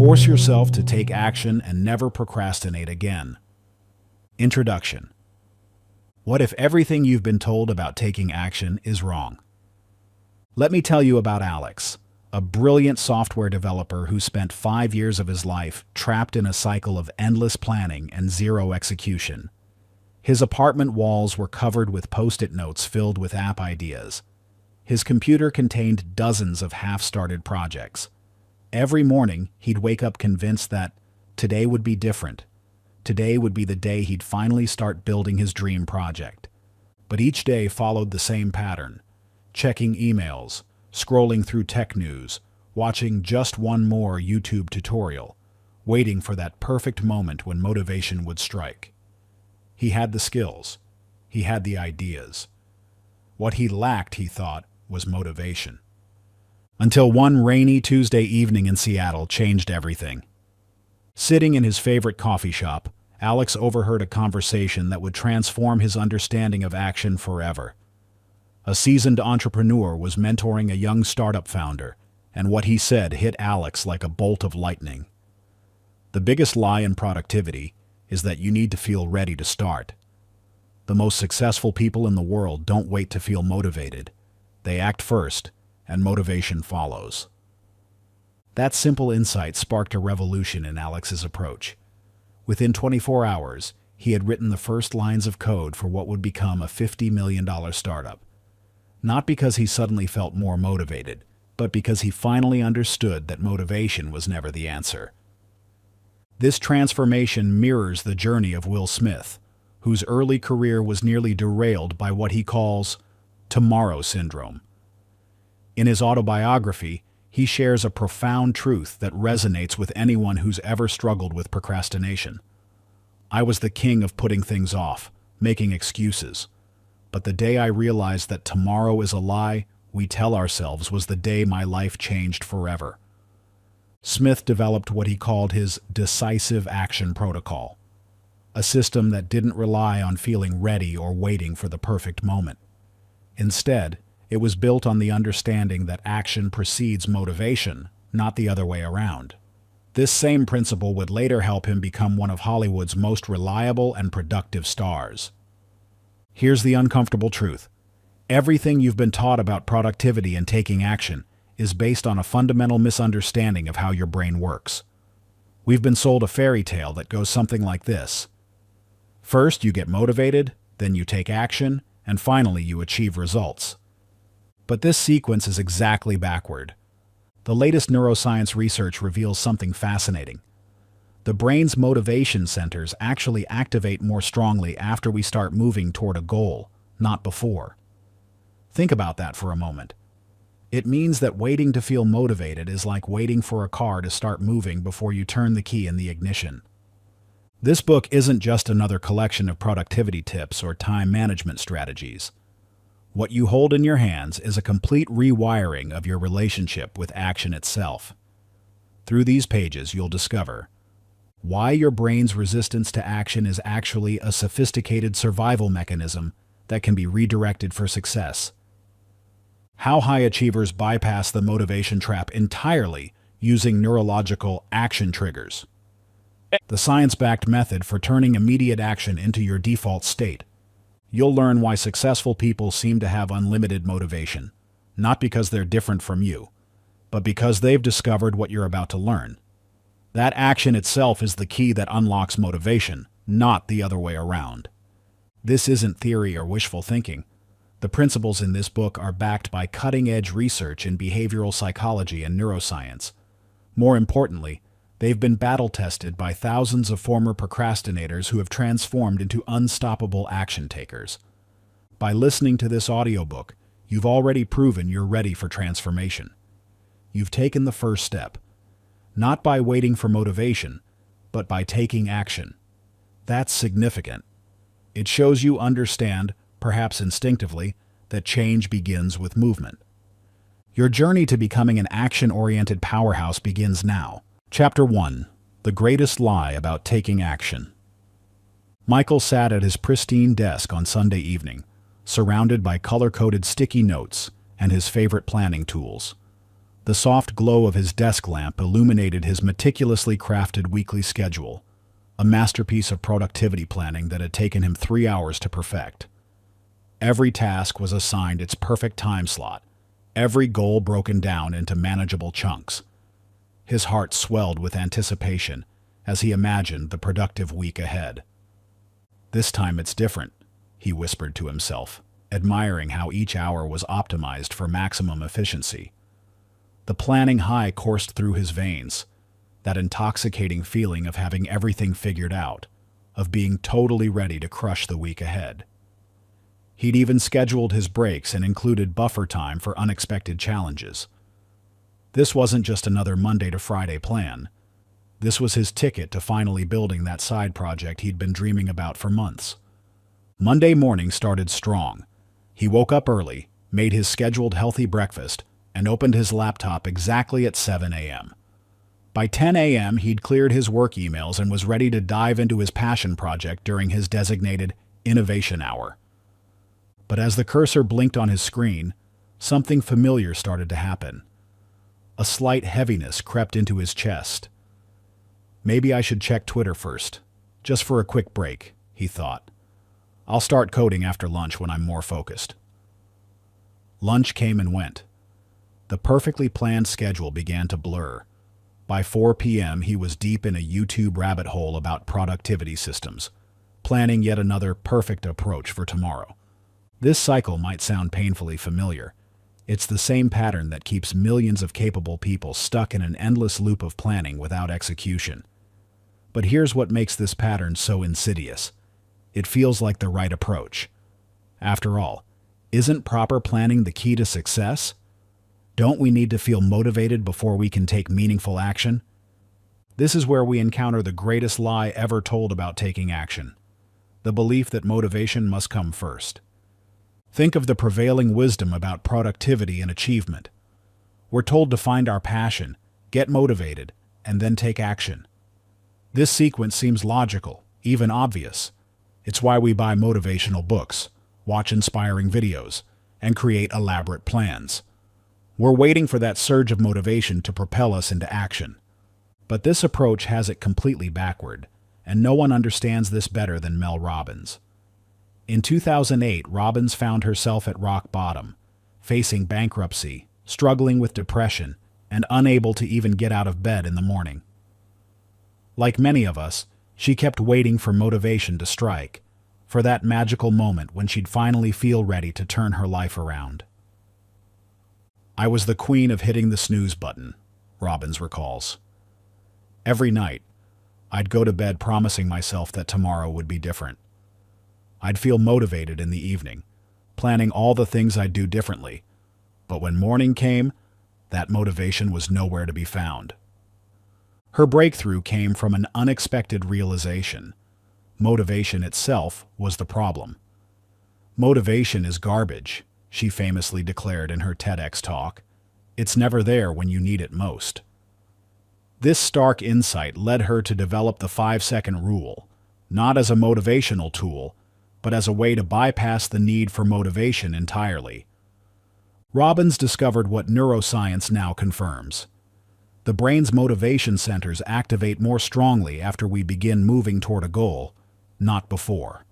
Force yourself to take action and never procrastinate again. Introduction. What if everything you've been told about taking action is wrong? Let me tell you about Alex, a brilliant software developer who spent 5 years of his life trapped in a cycle of endless planning and zero execution. His apartment walls were covered with post-it notes filled with app ideas. His computer contained dozens of half-started projects. Every morning, he'd wake up convinced that today would be different. Today would be the day he'd finally start building his dream project. But each day followed the same pattern: checking emails, scrolling through tech news, watching just one more YouTube tutorial, waiting for that perfect moment when motivation would strike. He had the skills. He had the ideas. What he lacked, he thought, was motivation. Until one rainy Tuesday evening in Seattle changed everything. Sitting in his favorite coffee shop, Alex overheard a conversation that would transform his understanding of action forever. A seasoned entrepreneur was mentoring a young startup founder, and what he said hit Alex like a bolt of lightning. The biggest lie in productivity is that you need to feel ready to start. The most successful people in the world don't wait to feel motivated. They act first, and motivation follows. That simple insight sparked a revolution in Alex's approach. Within 24 hours, he had written the first lines of code for what would become a $50 million startup. Not because he suddenly felt more motivated, but because he finally understood that motivation was never the answer. This transformation mirrors the journey of Will Smith, whose early career was nearly derailed by what he calls tomorrow syndrome. In his autobiography, he shares a profound truth that resonates with anyone who's ever struggled with procrastination. I was the king of putting things off, making excuses. But the day I realized that tomorrow is a lie we tell ourselves was the day my life changed forever. Smith developed what he called his decisive action protocol, a system that didn't rely on feeling ready or waiting for the perfect moment. Instead, it was built on the understanding that action precedes motivation, not the other way around. This same principle would later help him become one of Hollywood's most reliable and productive stars. Here's the uncomfortable truth. Everything you've been taught about productivity and taking action is based on a fundamental misunderstanding of how your brain works. We've been sold a fairy tale that goes something like this. First, you get motivated, then you take action, and finally you achieve results. But this sequence is exactly backward. The latest neuroscience research reveals something fascinating. The brain's motivation centers actually activate more strongly after we start moving toward a goal, not before. Think about that for a moment. It means that waiting to feel motivated is like waiting for a car to start moving before you turn the key in the ignition. This book isn't just another collection of productivity tips or time management strategies. What you hold in your hands is a complete rewiring of your relationship with action itself. Through these pages, you'll discover why your brain's resistance to action is actually a sophisticated survival mechanism that can be redirected for success, how high achievers bypass the motivation trap entirely using neurological action triggers, the science-backed method for turning immediate action into your default state. You'll learn why successful people seem to have unlimited motivation, not because they're different from you, but because they've discovered what you're about to learn. That action itself is the key that unlocks motivation, not the other way around. This isn't theory or wishful thinking. The principles in this book are backed by cutting-edge research in behavioral psychology and neuroscience. More importantly, they've been battle-tested by thousands of former procrastinators who have transformed into unstoppable action takers. By listening to this audiobook, you've already proven you're ready for transformation. You've taken the first step, not by waiting for motivation, but by taking action. That's significant. It shows you understand, perhaps instinctively, that change begins with movement. Your journey to becoming an action-oriented powerhouse begins now. Chapter 1. The Greatest Lie About Taking Action. Michael sat at his pristine desk on Sunday evening, surrounded by color-coded sticky notes and his favorite planning tools. The soft glow of his desk lamp illuminated his meticulously crafted weekly schedule, a masterpiece of productivity planning that had taken him 3 hours to perfect. Every task was assigned its perfect time slot, every goal broken down into manageable chunks. His heart swelled with anticipation as he imagined the productive week ahead. "This time it's different," he whispered to himself, admiring how each hour was optimized for maximum efficiency. The planning high coursed through his veins, that intoxicating feeling of having everything figured out, of being totally ready to crush the week ahead. He'd even scheduled his breaks and included buffer time for unexpected challenges. This wasn't just another Monday to Friday plan. This was his ticket to finally building that side project he'd been dreaming about for months. Monday morning started strong. He woke up early, made his scheduled healthy breakfast, and opened his laptop exactly at 7 a.m. By 10 a.m., he'd cleared his work emails and was ready to dive into his passion project during his designated innovation hour. But as the cursor blinked on his screen, something familiar started to happen. A slight heaviness crept into his chest. "Maybe I should check Twitter first, just for a quick break," he thought. "I'll start coding after lunch when I'm more focused." Lunch came and went. The perfectly planned schedule began to blur. By 4 p.m., he was deep in a YouTube rabbit hole about productivity systems, planning yet another perfect approach for tomorrow. This cycle might sound painfully familiar. It's the same pattern that keeps millions of capable people stuck in an endless loop of planning without execution. But here's what makes this pattern so insidious. It feels like the right approach. After all, isn't proper planning the key to success? Don't we need to feel motivated before we can take meaningful action? This is where we encounter the greatest lie ever told about taking action: the belief that motivation must come first. Think of the prevailing wisdom about productivity and achievement. We're told to find our passion, get motivated, and then take action. This sequence seems logical, even obvious. It's why we buy motivational books, watch inspiring videos, and create elaborate plans. We're waiting for that surge of motivation to propel us into action. But this approach has it completely backward, and no one understands this better than Mel Robbins. In 2008, Robbins found herself at rock bottom, facing bankruptcy, struggling with depression, and unable to even get out of bed in the morning. Like many of us, she kept waiting for motivation to strike, for that magical moment when she'd finally feel ready to turn her life around. "I was the queen of hitting the snooze button," Robbins recalls. "Every night, I'd go to bed promising myself that tomorrow would be different. I'd feel motivated in the evening, planning all the things I'd do differently. But when morning came, that motivation was nowhere to be found." Her breakthrough came from an unexpected realization. Motivation itself was the problem. "Motivation is garbage," she famously declared in her TEDx talk. "It's never there when you need it most." This stark insight led her to develop the 5-second rule, not as a motivational tool, but as a way to bypass the need for motivation entirely. Robbins discovered what neuroscience now confirms. The brain's motivation centers activate more strongly after we begin moving toward a goal, not before.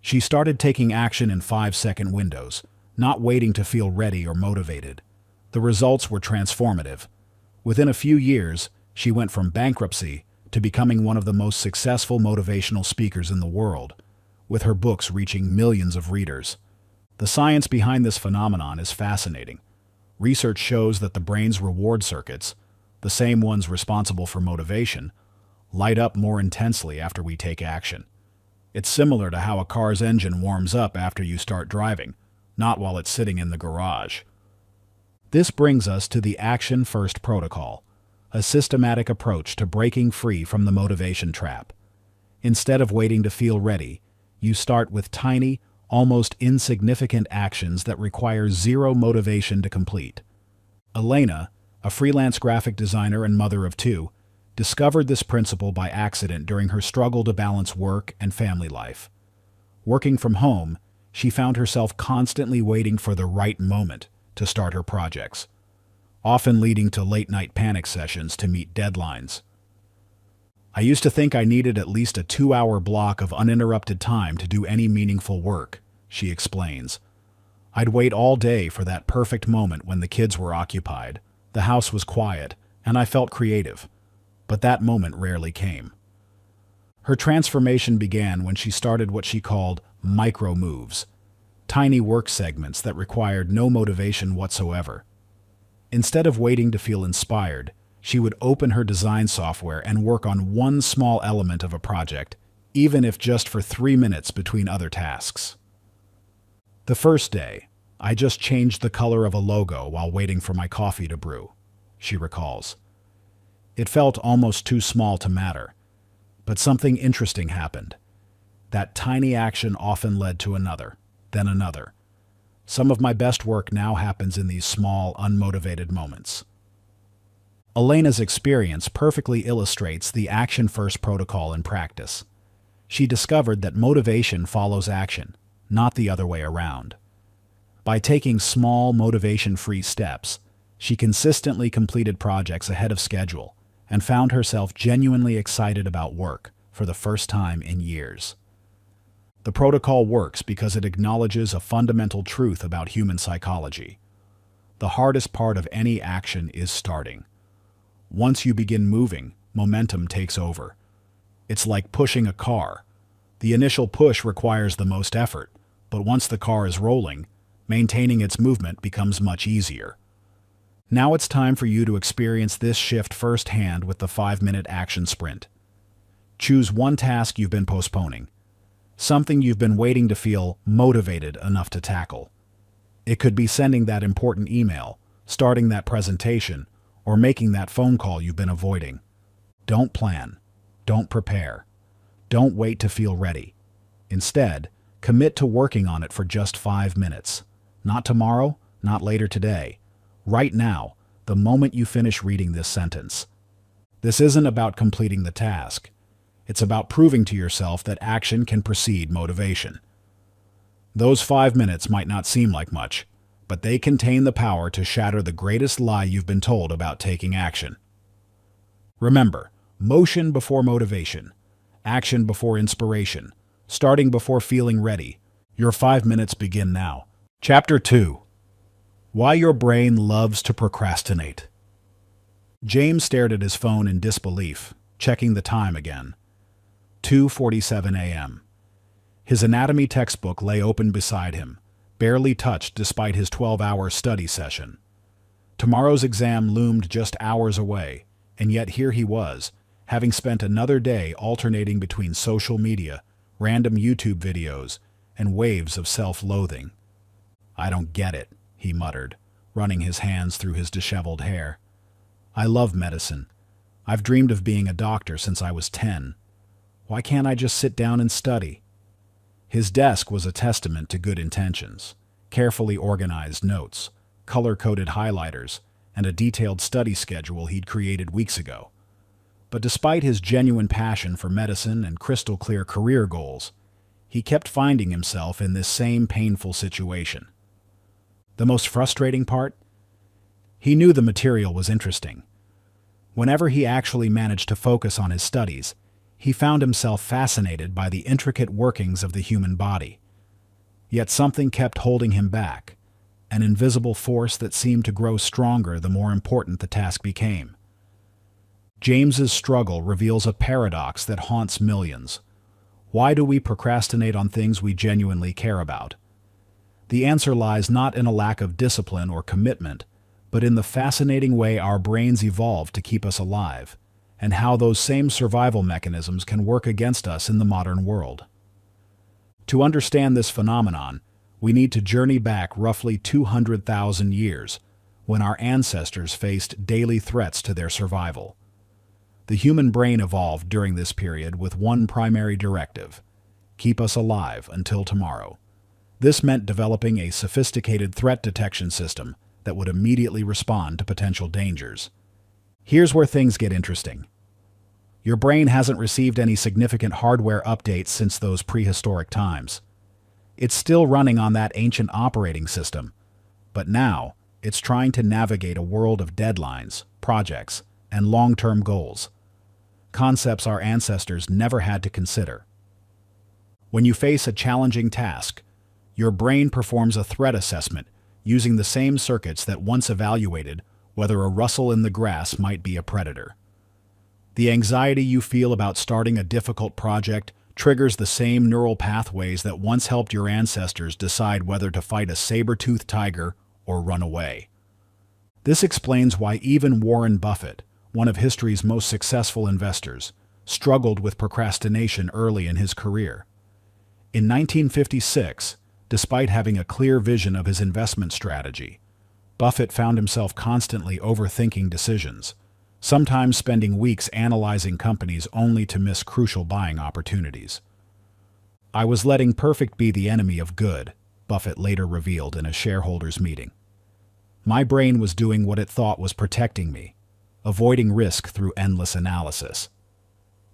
She started taking action in 5-second windows, not waiting to feel ready or motivated. The results were transformative. Within a few years, she went from bankruptcy to becoming one of the most successful motivational speakers in the world, with her books reaching millions of readers. The science behind this phenomenon is fascinating. Research shows that the brain's reward circuits, the same ones responsible for motivation, light up more intensely after we take action. It's similar to how a car's engine warms up after you start driving, not while it's sitting in the garage. This brings us to the Action First Protocol, a systematic approach to breaking free from the motivation trap. Instead of waiting to feel ready, you start with tiny, almost insignificant actions that require zero motivation to complete. Elena, a freelance graphic designer and mother of 2, discovered this principle by accident during her struggle to balance work and family life. Working from home, she found herself constantly waiting for the right moment to start her projects. often leading to late-night panic sessions to meet deadlines. I used to think I needed at least a 2-hour block of uninterrupted time to do any meaningful work, she explains. I'd wait all day for that perfect moment when the kids were occupied, the house was quiet, and I felt creative. But that moment rarely came. Her transformation began when she started what she called micro moves, tiny work segments that required no motivation whatsoever. Instead of waiting to feel inspired, she would open her design software and work on one small element of a project, even if just for 3 minutes between other tasks. The first day, I just changed the color of a logo while waiting for my coffee to brew, she recalls. It felt almost too small to matter, but something interesting happened. That tiny action often led to another, then another. Some of my best work now happens in these small, unmotivated moments. Elena's experience perfectly illustrates the action-first protocol in practice. She discovered that motivation follows action, not the other way around. By taking small, motivation-free steps, she consistently completed projects ahead of schedule and found herself genuinely excited about work for the first time in years. The protocol works because it acknowledges a fundamental truth about human psychology. The hardest part of any action is starting. Once you begin moving, momentum takes over. It's like pushing a car. The initial push requires the most effort, but once the car is rolling, maintaining its movement becomes much easier. Now it's time for you to experience this shift firsthand with the 5-minute action sprint. Choose one task you've been postponing, something you've been waiting to feel motivated enough to tackle. It could be sending that important email, starting that presentation, or making that phone call you've been avoiding. Don't plan. Don't prepare. Don't wait to feel ready. Instead, commit to working on it for just 5 minutes. Not tomorrow, not later today. Right now, the moment you finish reading this sentence. This isn't about completing the task. It's about proving to yourself that action can precede motivation. Those 5 minutes might not seem like much, but they contain the power to shatter the greatest lie you've been told about taking action. Remember, motion before motivation, action before inspiration, starting before feeling ready. Your 5 minutes begin now. Chapter 2. Why Your Brain Loves to Procrastinate. James stared at his phone in disbelief, checking the time again. 2:47 a.m. His anatomy textbook lay open beside him, barely touched despite his 12-hour study session. Tomorrow's exam loomed just hours away, and yet here he was, having spent another day alternating between social media, random YouTube videos, and waves of self-loathing. "I don't get it," he muttered, running his hands through his disheveled hair. "I love medicine. I've dreamed of being a doctor since I was 10. Why can't I just sit down and study?" His desk was a testament to good intentions, carefully organized notes, color-coded highlighters, and a detailed study schedule he'd created weeks ago. But despite his genuine passion for medicine and crystal-clear career goals, he kept finding himself in this same painful situation. The most frustrating part? He knew the material was interesting. Whenever he actually managed to focus on his studies, he found himself fascinated by the intricate workings of the human body. Yet something kept holding him back, an invisible force that seemed to grow stronger the more important the task became. James's struggle reveals a paradox that haunts millions. Why do we procrastinate on things we genuinely care about? The answer lies not in a lack of discipline or commitment, but in the fascinating way our brains evolved to keep us alive, and how those same survival mechanisms can work against us in the modern world. To understand this phenomenon, we need to journey back roughly 200,000 years, when our ancestors faced daily threats to their survival. The human brain evolved during this period with one primary directive: keep us alive until tomorrow. This meant developing a sophisticated threat detection system that would immediately respond to potential dangers. Here's where things get interesting. Your brain hasn't received any significant hardware updates since those prehistoric times. It's still running on that ancient operating system, but now It's trying to navigate a world of deadlines, projects, and long-term goals. Concepts our ancestors never had to consider. When you face a challenging task, your brain performs a threat assessment using the same circuits that once evaluated whether a rustle in the grass might be a predator. The anxiety you feel about starting a difficult project triggers the same neural pathways that once helped your ancestors decide whether to fight a saber-toothed tiger or run away. This explains why even Warren Buffett, one of history's most successful investors, struggled with procrastination early in his career. In 1956, despite having a clear vision of his investment strategy, Buffett found himself constantly overthinking decisions, sometimes spending weeks analyzing companies only to miss crucial buying opportunities. "I was letting perfect be the enemy of good," Buffett later revealed in a shareholders' meeting. "My brain was doing what it thought was protecting me, avoiding risk through endless analysis.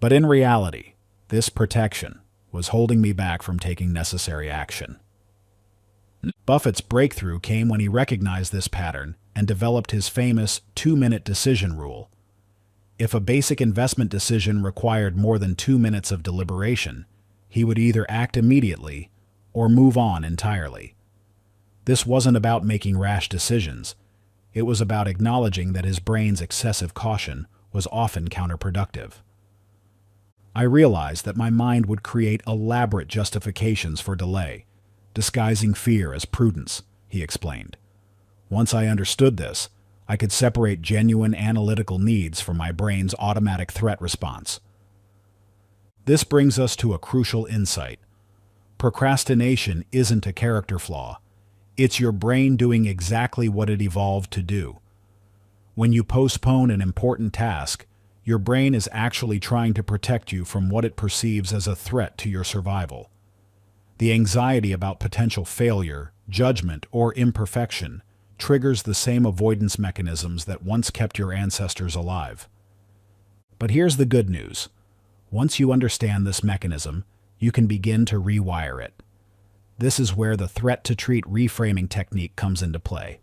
But in reality, this protection was holding me back from taking necessary action." Buffett's breakthrough came when he recognized this pattern and developed his famous 2-minute decision rule. If a basic investment decision required more than 2 minutes of deliberation, he would either act immediately or move on entirely. This wasn't about making rash decisions. It was about acknowledging that his brain's excessive caution was often counterproductive. "I realized that my mind would create elaborate justifications for delay, disguising fear as prudence," he explained. "Once I understood this, I could separate genuine analytical needs from my brain's automatic threat response." This brings us to a crucial insight. Procrastination isn't a character flaw. It's your brain doing exactly what it evolved to do. When you postpone an important task, your brain is actually trying to protect you from what it perceives as a threat to your survival. The anxiety about potential failure, judgment, or imperfection triggers the same avoidance mechanisms that once kept your ancestors alive. But here's the good news. Once you understand this mechanism, you can begin to rewire it. This is where the threat-to-treat reframing technique comes into play.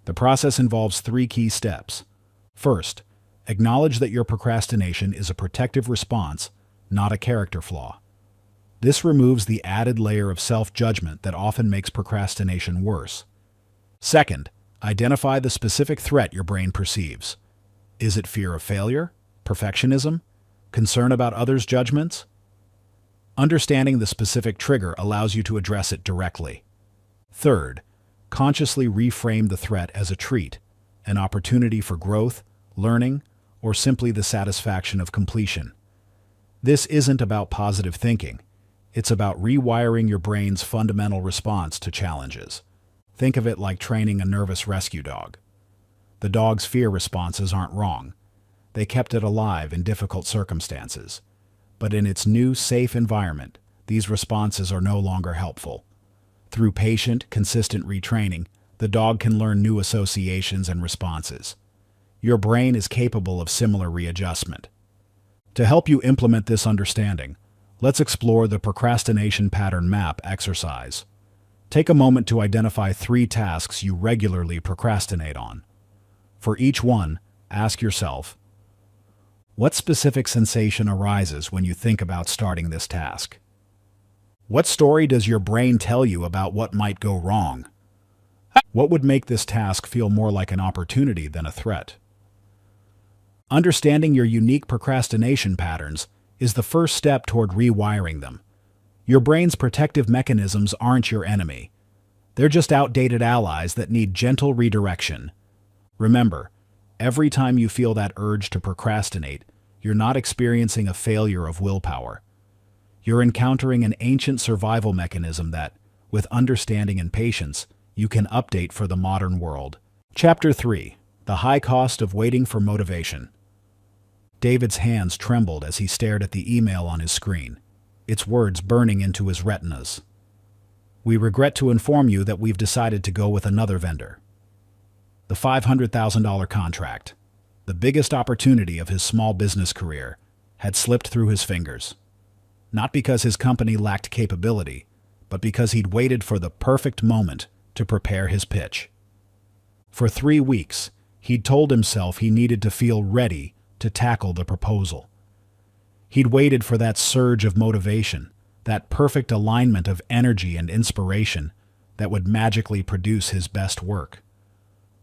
The process involves 3 key steps. First, acknowledge that your procrastination is a protective response, not a character flaw. This removes the added layer of self-judgment that often makes procrastination worse. Second, identify the specific threat your brain perceives. Is it fear of failure? Perfectionism? Concern about others' judgments? Understanding the specific trigger allows you to address it directly. Third, consciously reframe the threat as a treat, an opportunity for growth, learning, or simply the satisfaction of completion. This isn't about positive thinking. It's about rewiring your brain's fundamental response to challenges. Think of it like training a nervous rescue dog. The dog's fear responses aren't wrong. They kept it alive in difficult circumstances. But in its new, safe environment, these responses are no longer helpful. Through patient, consistent retraining, the dog can learn new associations and responses. Your brain is capable of similar readjustment. To help you implement this understanding, let's explore the procrastination pattern map exercise. Take a moment to identify 3 tasks you regularly procrastinate on. For each one, ask yourself, what specific sensation arises when you think about starting this task? What story does your brain tell you about what might go wrong? What would make this task feel more like an opportunity than a threat? Understanding your unique procrastination patterns is the first step toward rewiring them. Your brain's protective mechanisms aren't your enemy. They're just outdated allies that need gentle redirection. Remember, every time you feel that urge to procrastinate, you're not experiencing a failure of willpower. You're encountering an ancient survival mechanism that, with understanding and patience, you can update for the modern world. Chapter 3. The High Cost of Waiting for Motivation. David's hands trembled as he stared at the email on his screen, its words burning into his retinas. "We regret to inform you that we've decided to go with another vendor." The $500,000 contract, the biggest opportunity of his small business career, had slipped through his fingers. Not because his company lacked capability, but because he'd waited for the perfect moment to prepare his pitch. For 3 weeks, he'd told himself he needed to feel ready to tackle the proposal. He'd waited for that surge of motivation, that perfect alignment of energy and inspiration that would magically produce his best work.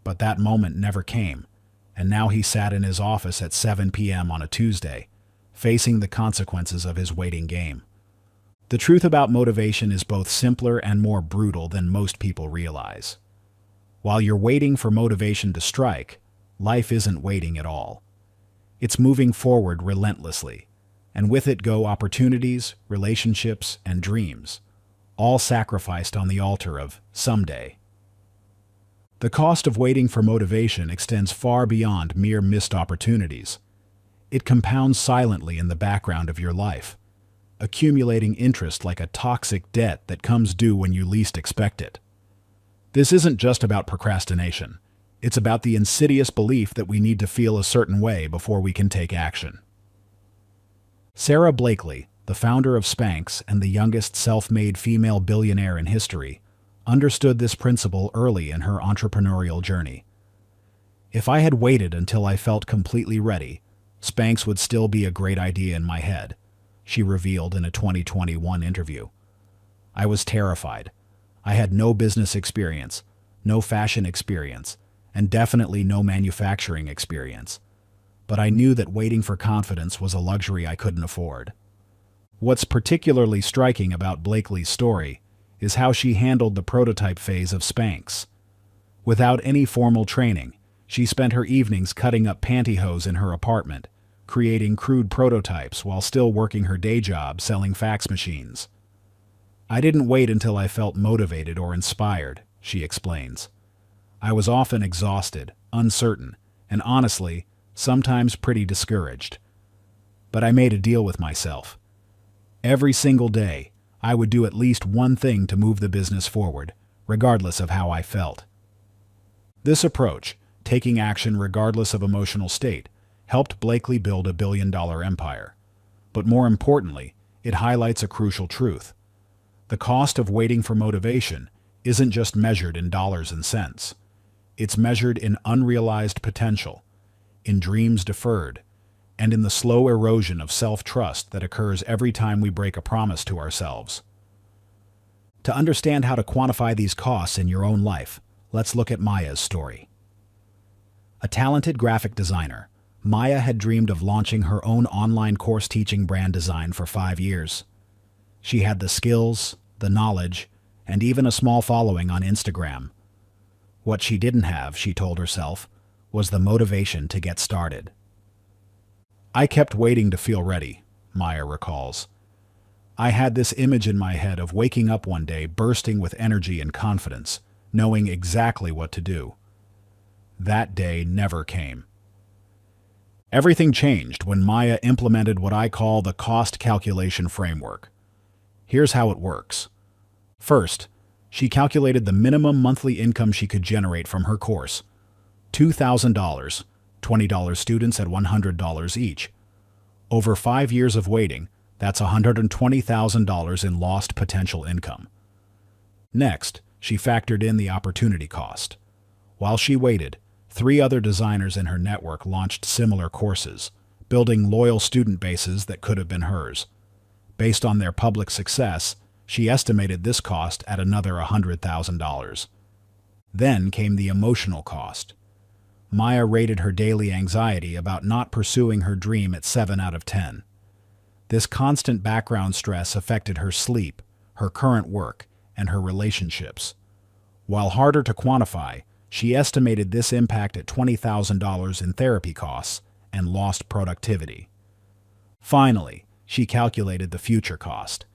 But that moment never came, and now he sat in his office at 7 p.m. on a Tuesday, facing the consequences of his waiting game. The truth about motivation is both simpler and more brutal than most people realize. While you're waiting for motivation to strike, life isn't waiting at all. It's moving forward relentlessly, and with it go opportunities, relationships, and dreams, all sacrificed on the altar of someday. The cost of waiting for motivation extends far beyond mere missed opportunities. It compounds silently in the background of your life, accumulating interest like a toxic debt that comes due when you least expect it. This isn't just about procrastination. It's about the insidious belief that we need to feel a certain way before we can take action. Sarah Blakely, the founder of Spanx and the youngest self-made female billionaire in history, understood this principle early in her entrepreneurial journey. If I had waited until I felt completely ready, Spanx would still be a great idea in my head, she revealed in a 2021 interview. I was terrified. I had no business experience, no fashion experience, and definitely no manufacturing experience. But I knew that waiting for confidence was a luxury I couldn't afford. What's particularly striking about Blakely's story is how she handled the prototype phase of Spanx. Without any formal training, she spent her evenings cutting up pantyhose in her apartment, creating crude prototypes while still working her day job selling fax machines. I didn't wait until I felt motivated or inspired, she explains. I was often exhausted, uncertain, and honestly, sometimes pretty discouraged. But I made a deal with myself. Every single day, I would do at least one thing to move the business forward, regardless of how I felt. This approach, taking action regardless of emotional state, helped Blakely build a billion-dollar empire. But more importantly, it highlights a crucial truth. The cost of waiting for motivation isn't just measured in dollars and cents. It's measured in unrealized potential, in dreams deferred, and in the slow erosion of self-trust that occurs every time we break a promise to ourselves. To understand how to quantify these costs in your own life, let's look at Maya's story. A talented graphic designer, Maya had dreamed of launching her own online course teaching brand design for 5 years. She had the skills, the knowledge, and even a small following on Instagram. What she didn't have, she told herself, was the motivation to get started. I kept waiting to feel ready, Maya recalls. I had this image in my head of waking up one day bursting with energy and confidence, knowing exactly what to do. That day never came. Everything changed when Maya implemented what I call the cost calculation framework. Here's how it works. First, she calculated the minimum monthly income she could generate from her course, $2,000, $20 students at $100 each. Over 5 years of waiting, that's $120,000 in lost potential income. Next, she factored in the opportunity cost. While she waited, 3 other designers in her network launched similar courses, building loyal student bases that could have been hers. Based on their public success, she estimated this cost at another $100,000. Then came the emotional cost. Maya rated her daily anxiety about not pursuing her dream at 7 out of 10. This constant background stress affected her sleep, her current work, and her relationships. While harder to quantify, she estimated this impact at $20,000 in therapy costs and lost productivity. Finally, she calculated the future cost.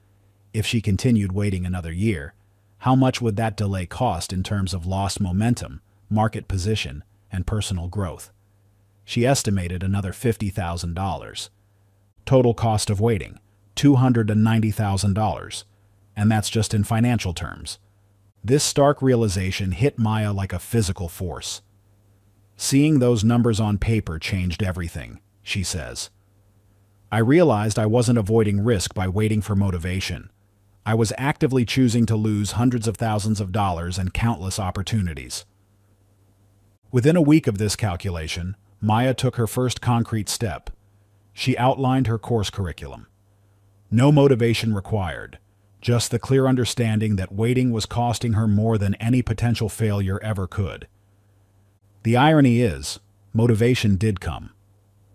If she continued waiting another year, how much would that delay cost in terms of lost momentum, market position, and personal growth? She estimated another $50,000. Total cost of waiting, $290,000. And that's just in financial terms. This stark realization hit Maya like a physical force. Seeing those numbers on paper changed everything, she says. I realized I wasn't avoiding risk by waiting for motivation. I was actively choosing to lose hundreds of thousands of dollars and countless opportunities. Within a week of this calculation, Maya took her first concrete step. She outlined her course curriculum. No motivation required, just the clear understanding that waiting was costing her more than any potential failure ever could. The irony is, motivation did come,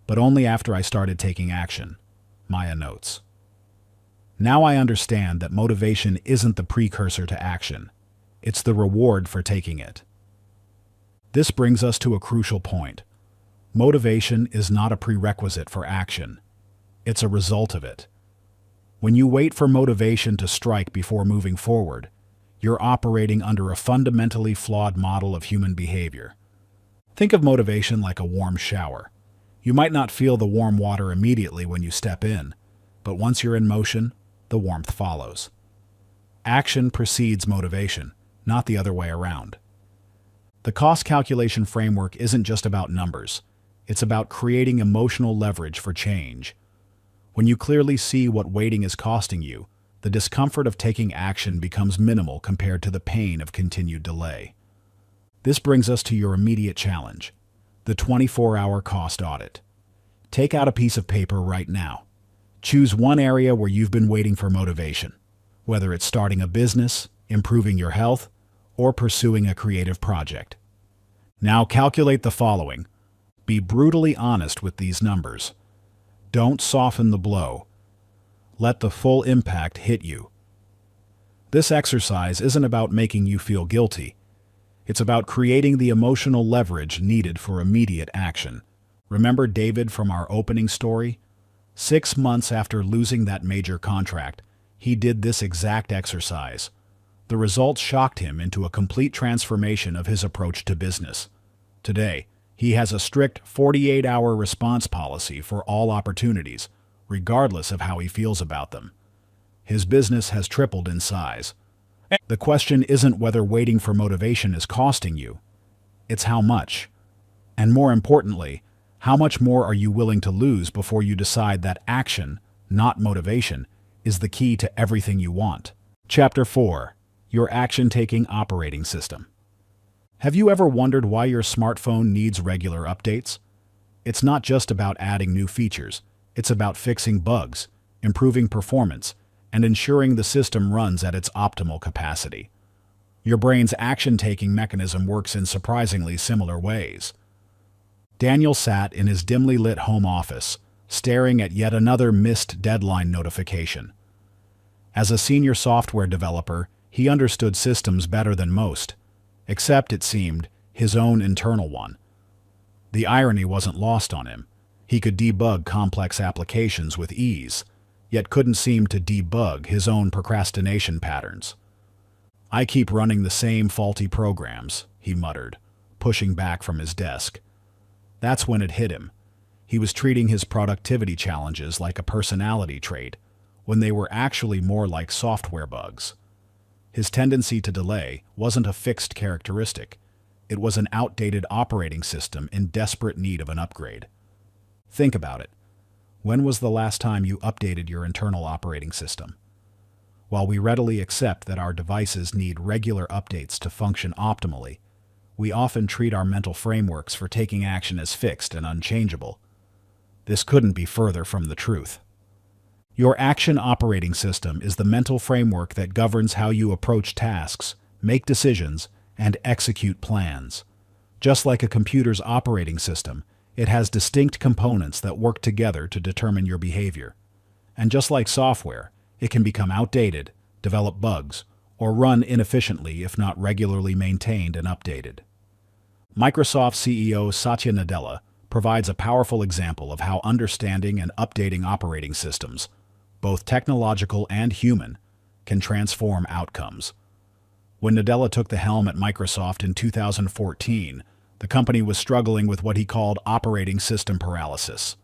but only after I started taking action, Maya notes. Now I understand that motivation isn't the precursor to action. It's the reward for taking it. This brings us to a crucial point. Motivation is not a prerequisite for action. It's a result of it. When you wait for motivation to strike before moving forward, you're operating under a fundamentally flawed model of human behavior. Think of motivation like a warm shower. You might not feel the warm water immediately when you step in, but once you're in motion, the warmth follows. Action precedes motivation, not the other way around. The cost calculation framework isn't just about numbers. It's about creating emotional leverage for change. When you clearly see what waiting is costing you, the discomfort of taking action becomes minimal compared to the pain of continued delay. This brings us to your immediate challenge, the 24-hour cost audit. Take out a piece of paper right now. Choose one area where you've been waiting for motivation, whether it's starting a business, improving your health, or pursuing a creative project. Now calculate the following. Be brutally honest with these numbers. Don't soften the blow. Let the full impact hit you. This exercise isn't about making you feel guilty. It's about creating the emotional leverage needed for immediate action. Remember David from our opening story? 6 months after losing that major contract, he did this exact exercise. The results shocked him into a complete transformation of his approach to business. Today, he has a strict 48-hour response policy for all opportunities, regardless of how he feels about them. His business has tripled in size. The question isn't whether waiting for motivation is costing you. It's how much. And more importantly, how much more are you willing to lose before you decide that action, not motivation, is the key to everything you want. Chapter 4. Your action-taking operating system. Have you ever wondered why your smartphone needs regular updates? It's not just about adding new features. It's about fixing bugs, improving performance, and ensuring the system runs at its optimal capacity. Your brain's action-taking mechanism works in surprisingly similar ways. Daniel sat in his dimly lit home office, staring at yet another missed deadline notification. As a senior software developer, he understood systems better than most, except, it seemed, his own internal one. The irony wasn't lost on him. He could debug complex applications with ease, yet couldn't seem to debug his own procrastination patterns. "I keep running the same faulty programs," he muttered, pushing back from his desk. That's when it hit him. He was treating his productivity challenges like a personality trait, when they were actually more like software bugs. His tendency to delay wasn't a fixed characteristic. It was an outdated operating system in desperate need of an upgrade. Think about it. When was the last time you updated your internal operating system? While we readily accept that our devices need regular updates to function optimally, we often treat our mental frameworks for taking action as fixed and unchangeable. This couldn't be further from the truth. Your action operating system is the mental framework that governs how you approach tasks, make decisions, and execute plans. Just like a computer's operating system, it has distinct components that work together to determine your behavior. And just like software, it can become outdated, develop bugs, or run inefficiently if not regularly maintained and updated. Microsoft CEO Satya Nadella provides a powerful example of how understanding and updating operating systems, both technological and human, can transform outcomes. When Nadella took the helm at Microsoft in 2014, the company was struggling with what he called operating system paralysis.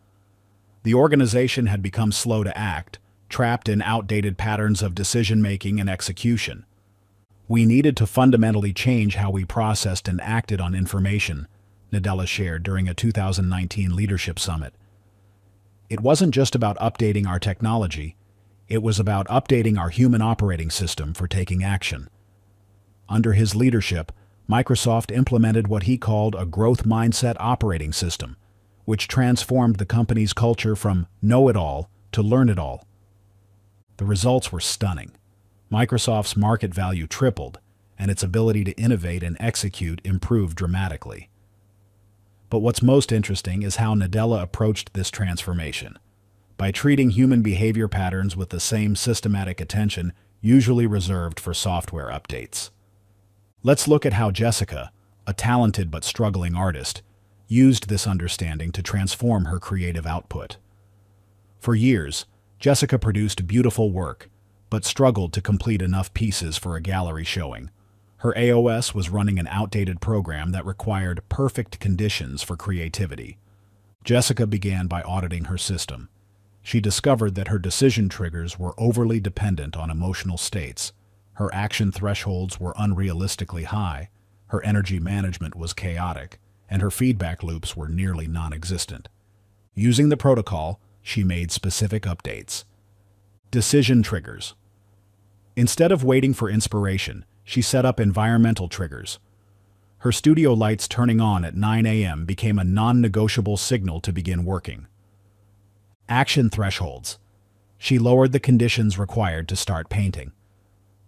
The organization had become slow to act, trapped in outdated patterns of decision-making and execution. "We needed to fundamentally change how we processed and acted on information," Nadella shared during a 2019 leadership summit. It wasn't just about updating our technology, it was about updating our human operating system for taking action. Under his leadership, Microsoft implemented what he called a growth mindset operating system, which transformed the company's culture from know-it-all to learn-it-all. The results were stunning. Microsoft's market value tripled, and its ability to innovate and execute improved dramatically. But what's most interesting is how Nadella approached this transformation. By treating human behavior patterns with the same systematic attention usually reserved for software updates. Let's look at how Jessica, a talented but struggling artist, used this understanding to transform her creative output. For years, Jessica produced beautiful work, but struggled to complete enough pieces for a gallery showing. Her AOS was running an outdated program that required perfect conditions for creativity. Jessica began by auditing her system. She discovered that her decision triggers were overly dependent on emotional states, her action thresholds were unrealistically high, her energy management was chaotic, and her feedback loops were nearly non-existent. Using the protocol, she made specific updates. Decision triggers. Instead of waiting for inspiration, she set up environmental triggers. Her studio lights turning on at 9 a.m. became a non-negotiable signal to begin working. Action thresholds. She lowered the conditions required to start painting.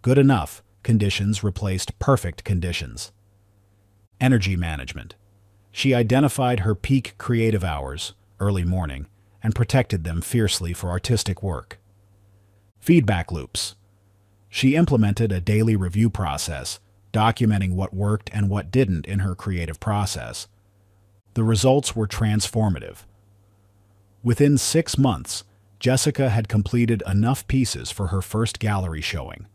Good enough conditions replaced perfect conditions. Energy management. She identified her peak creative hours, early morning, and protected them fiercely for artistic work. Feedback loops. She implemented a daily review process, documenting what worked and what didn't in her creative process. The results were transformative. Within 6 months, Jessica had completed enough pieces for her first gallery showing.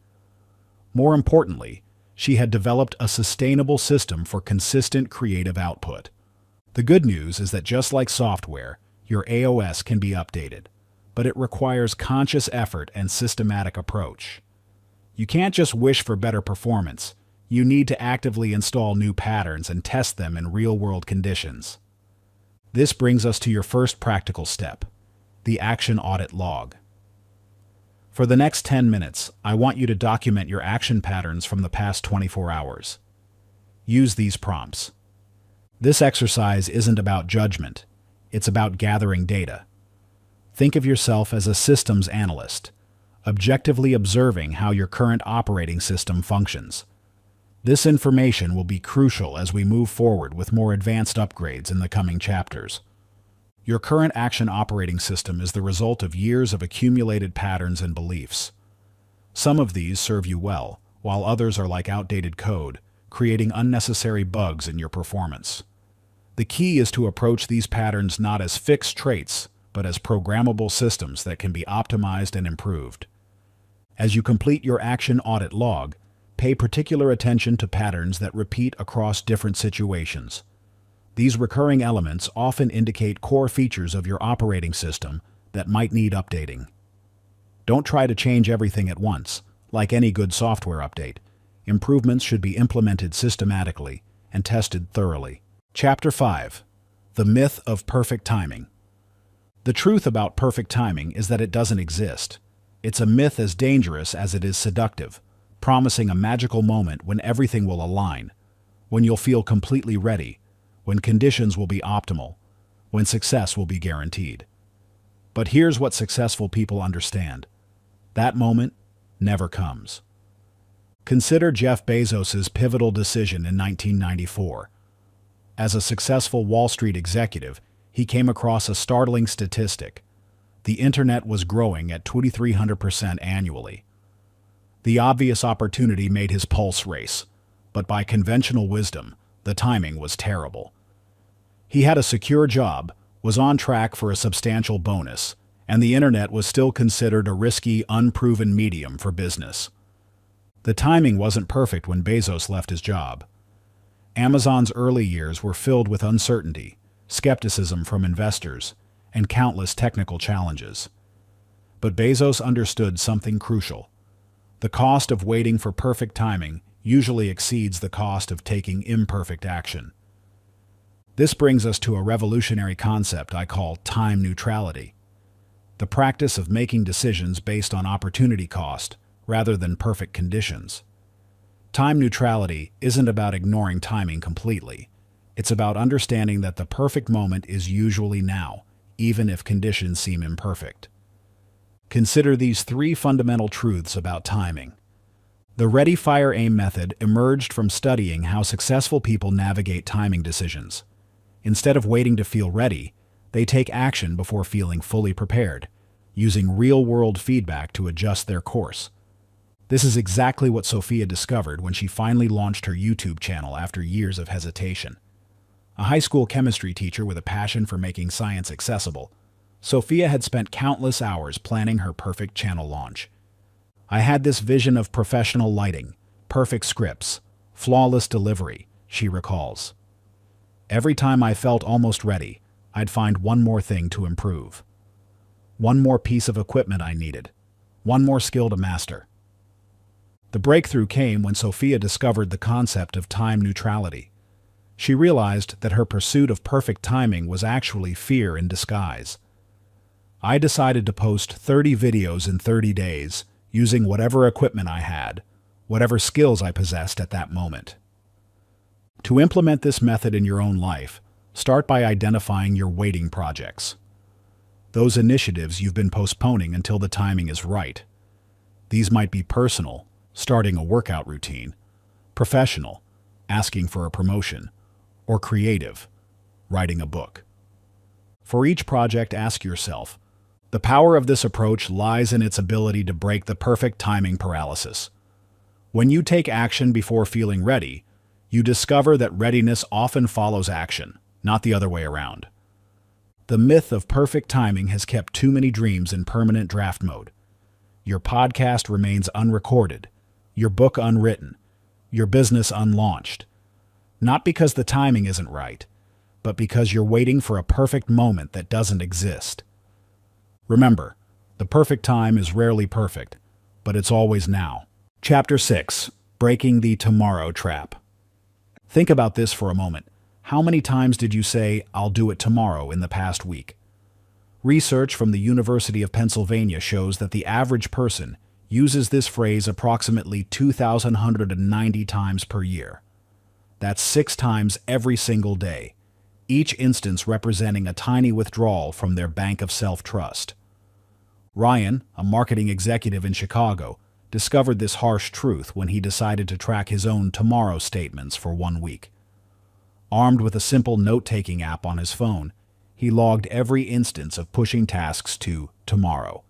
More importantly, she had developed a sustainable system for consistent creative output. The good news is that just like software, your AOS can be updated, but it requires conscious effort and systematic approach. You can't just wish for better performance. You need to actively install new patterns and test them in real-world conditions. This brings us to your first practical step, the action audit log. For the next 10 minutes, I want you to document your action patterns from the past 24 hours. Use these prompts. This exercise isn't about judgment. It's about gathering data. Think of yourself as a systems analyst, objectively observing how your current operating system functions. This information will be crucial as we move forward with more advanced upgrades in the coming chapters. Your current action operating system is the result of years of accumulated patterns and beliefs. Some of these serve you well, while others are like outdated code, creating unnecessary bugs in your performance. The key is to approach these patterns not as fixed traits, but as programmable systems that can be optimized and improved. As you complete your action audit log, pay particular attention to patterns that repeat across different situations. These recurring elements often indicate core features of your operating system that might need updating. Don't try to change everything at once. Like any good software update, improvements should be implemented systematically and tested thoroughly. Chapter 5. The Myth of Perfect Timing. The truth about perfect timing is that it doesn't exist. It's a myth as dangerous as it is seductive, promising a magical moment when everything will align, when you'll feel completely ready, when conditions will be optimal, when success will be guaranteed. But here's what successful people understand. That moment never comes. Consider Jeff Bezos's pivotal decision in 1994. As a successful Wall Street executive, he came across a startling statistic. The internet was growing at 2,300% annually. The obvious opportunity made his pulse race, but by conventional wisdom, the timing was terrible. He had a secure job, was on track for a substantial bonus, and the internet was still considered a risky, unproven medium for business. The timing wasn't perfect when Bezos left his job. Amazon's early years were filled with uncertainty, skepticism from investors, and countless technical challenges. But Bezos understood something crucial. The cost of waiting for perfect timing usually exceeds the cost of taking imperfect action. This brings us to a revolutionary concept I call time neutrality, the practice of making decisions based on opportunity cost rather than perfect conditions. Time neutrality isn't about ignoring timing completely. It's about understanding that the perfect moment is usually now, even if conditions seem imperfect. Consider these three fundamental truths about timing. The ready, fire, aim method emerged from studying how successful people navigate timing decisions. Instead of waiting to feel ready, they take action before feeling fully prepared, using real-world feedback to adjust their course. This is exactly what Sophia discovered when she finally launched her YouTube channel after years of hesitation. A high school chemistry teacher with a passion for making science accessible, Sophia had spent countless hours planning her perfect channel launch. "I had this vision of professional lighting, perfect scripts, flawless delivery," she recalls. "Every time I felt almost ready, I'd find one more thing to improve. One more piece of equipment I needed. One more skill to master." The breakthrough came when Sophia discovered the concept of time neutrality. She realized that her pursuit of perfect timing was actually fear in disguise. "I decided to post 30 videos in 30 days, using whatever equipment I had, whatever skills I possessed at that moment." To implement this method in your own life, start by identifying your waiting projects. Those initiatives you've been postponing until the timing is right. These might be personal, starting a workout routine, professional, asking for a promotion, or creative, writing a book. For each project, ask yourself, the power of this approach lies in its ability to break the perfect timing paralysis. When you take action before feeling ready, you discover that readiness often follows action, not the other way around. The myth of perfect timing has kept too many dreams in permanent draft mode. Your podcast remains unrecorded, your book unwritten, your business unlaunched. Not because the timing isn't right, but because you're waiting for a perfect moment that doesn't exist. Remember, the perfect time is rarely perfect, but it's always now. Chapter 6. Breaking the Tomorrow Trap. Think about this for a moment. How many times did you say, "I'll do it tomorrow," in the past week? Research from the University of Pennsylvania shows that the average person uses this phrase approximately 2,190 times per year. That's 6 times every single day, each instance representing a tiny withdrawal from their bank of self-trust. Ryan, a marketing executive in Chicago, discovered this harsh truth when he decided to track his own tomorrow statements for 1 week. Armed with a simple note-taking app on his phone, he logged every instance of pushing tasks to tomorrow.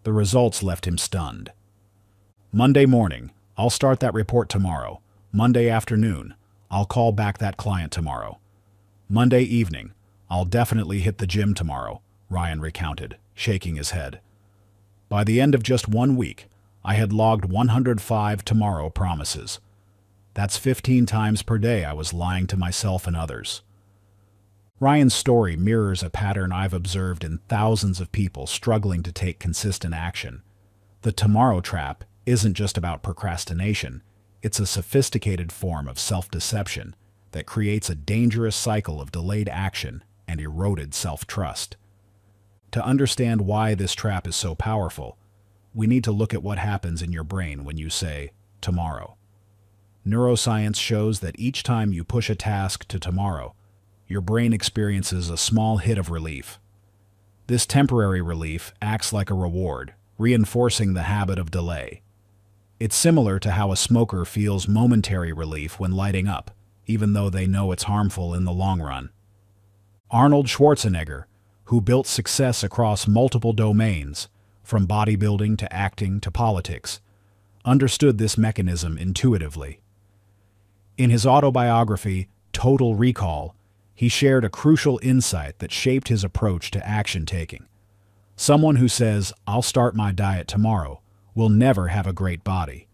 The results left him stunned. Monday morning, "I'll start that report tomorrow." Monday afternoon, "I'll call back that client tomorrow." Monday evening, "I'll definitely hit the gym tomorrow," Ryan recounted, shaking his head. By the end of just 1 week, I had logged 105 tomorrow promises. That's 15 times per day I was lying to myself and others. Ryan's story mirrors a pattern I've observed in thousands of people struggling to take consistent action. The tomorrow trap isn't just about procrastination. It's a sophisticated form of self-deception that creates a dangerous cycle of delayed action and eroded self-trust. To understand why this trap is so powerful, we need to look at what happens in your brain when you say, tomorrow. Neuroscience shows that each time you push a task to tomorrow, your brain experiences a small hit of relief. This temporary relief acts like a reward, reinforcing the habit of delay. It's similar to how a smoker feels momentary relief when lighting up, even though they know it's harmful in the long run. Arnold Schwarzenegger, who built success across multiple domains, from bodybuilding to acting to politics, understood this mechanism intuitively. In his autobiography, Total Recall, he shared a crucial insight that shaped his approach to action-taking. Someone who says, "I'll start my diet tomorrow," will never have a great body.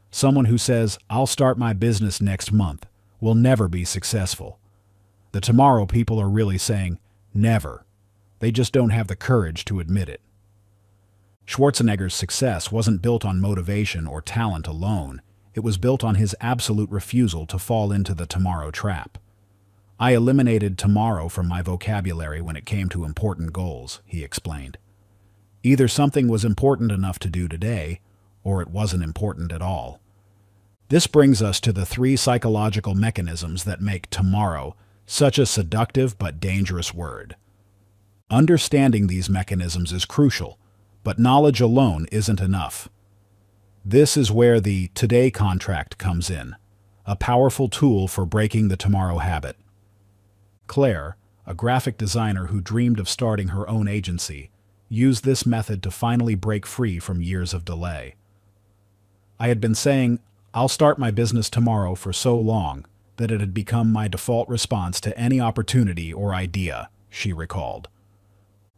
Someone who says, "I'll start my business next month," will never be successful. The tomorrow people are really saying, never. They just don't have the courage to admit it. Schwarzenegger's success wasn't built on motivation or talent alone. It was built on his absolute refusal to fall into the tomorrow trap. "I eliminated tomorrow from my vocabulary when it came to important goals," he explained. Either something was important enough to do today, or it wasn't important at all. This brings us to the three psychological mechanisms that make tomorrow such a seductive but dangerous word. Understanding these mechanisms is crucial, but knowledge alone isn't enough. This is where the today contract comes in, a powerful tool for breaking the tomorrow habit. Claire, a graphic designer who dreamed of starting her own agency, used this method to finally break free from years of delay. I had been saying, "I'll start my business tomorrow" for so long that it had become my default response to any opportunity or idea, she recalled.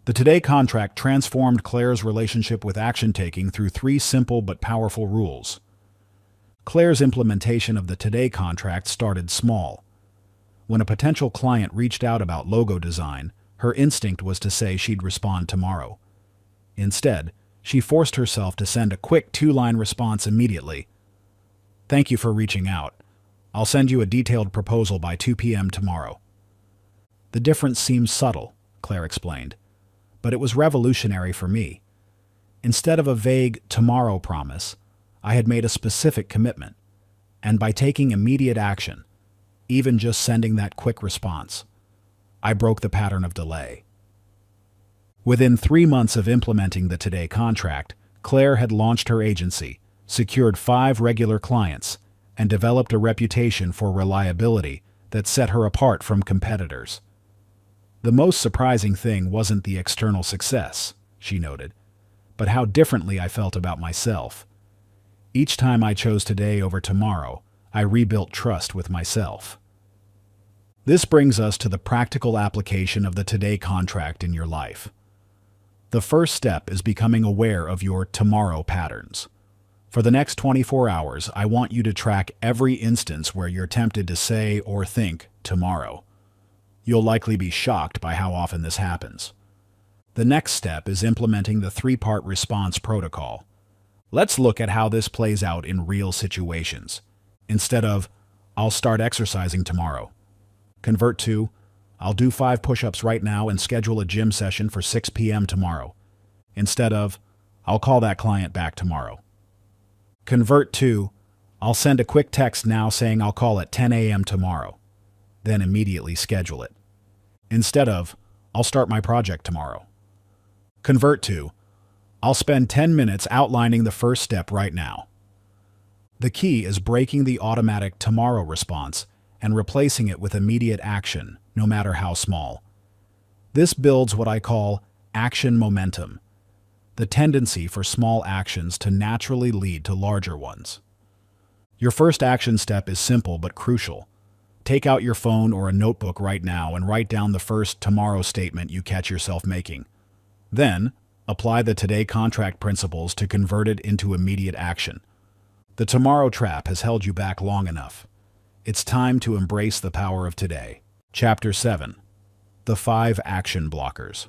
The Today Contract transformed Claire's relationship with action-taking through three simple but powerful rules. Claire's implementation of the Today Contract started small. When a potential client reached out about logo design, her instinct was to say she'd respond tomorrow. Instead, she forced herself to send a quick two-line response immediately. "Thank you for reaching out. I'll send you a detailed proposal by 2 p.m. tomorrow." The difference seems subtle, Claire explained, but it was revolutionary for me. Instead of a vague tomorrow promise, I had made a specific commitment, and by taking immediate action, even just sending that quick response, I broke the pattern of delay. Within 3 months of implementing the Today Contract, Claire had launched her agency, secured 5 regular clients, and developed a reputation for reliability that set her apart from competitors. The most surprising thing wasn't the external success, she noted, but how differently I felt about myself. Each time I chose today over tomorrow, I rebuilt trust with myself. This brings us to the practical application of the Today Contract in your life. The first step is becoming aware of your tomorrow patterns. For the next 24 hours, I want you to track every instance where you're tempted to say or think tomorrow. You'll likely be shocked by how often this happens. The next step is implementing the 3-part response protocol. Let's look at how this plays out in real situations. Instead of, "I'll start exercising tomorrow," convert to, "I'll do 5 push-ups right now and schedule a gym session for 6 p.m. tomorrow." Instead of, "I'll call that client back tomorrow." Convert to, "I'll send a quick text now saying I'll call at 10 a.m. tomorrow." Then immediately schedule it. Instead of, "I'll start my project tomorrow." Convert to, "I'll spend 10 minutes outlining the first step right now." The key is breaking the automatic tomorrow response and replacing it with immediate action, no matter how small. This builds what I call action momentum, the tendency for small actions to naturally lead to larger ones. Your first action step is simple but crucial. Take out your phone or a notebook right now and write down the first tomorrow statement you catch yourself making. Then, apply the Today Contract principles to convert it into immediate action. The tomorrow trap has held you back long enough. It's time to embrace the power of today. Chapter 7. The 5 Action Blockers.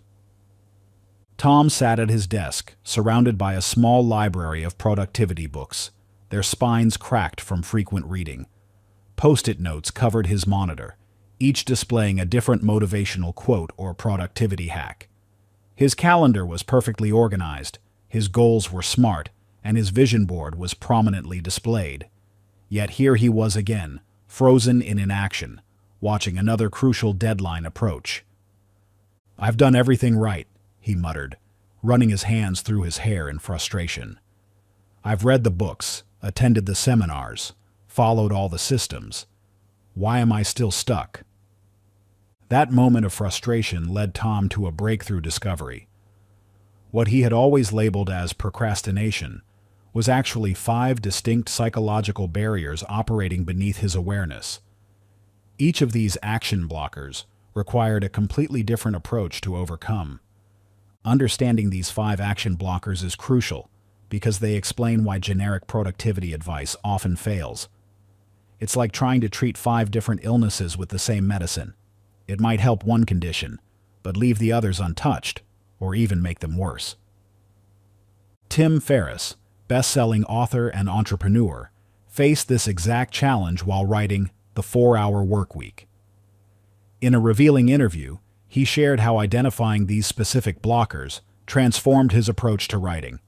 Tom sat at his desk, surrounded by a small library of productivity books, their spines cracked from frequent reading. Post-it notes covered his monitor, each displaying a different motivational quote or productivity hack. His calendar was perfectly organized, his goals were smart, and his vision board was prominently displayed. Yet here he was again, frozen in inaction, watching another crucial deadline approach. "I've done everything right," he muttered, running his hands through his hair in frustration. "I've read the books, attended the seminars, followed all the systems. Why am I still stuck?" That moment of frustration led Tom to a breakthrough discovery. What he had always labeled as procrastination was actually 5 distinct psychological barriers operating beneath his awareness. Each of these action blockers required a completely different approach to overcome. Understanding these 5 action blockers is crucial because they explain why generic productivity advice often fails. It's like trying to treat 5 different illnesses with the same medicine. It might help one condition, but leave the others untouched, or even make them worse. Tim Ferriss, best-selling author and entrepreneur, faced this exact challenge while writing The 4-Hour Workweek. In a revealing interview, he shared how identifying these specific blockers transformed his approach to writing.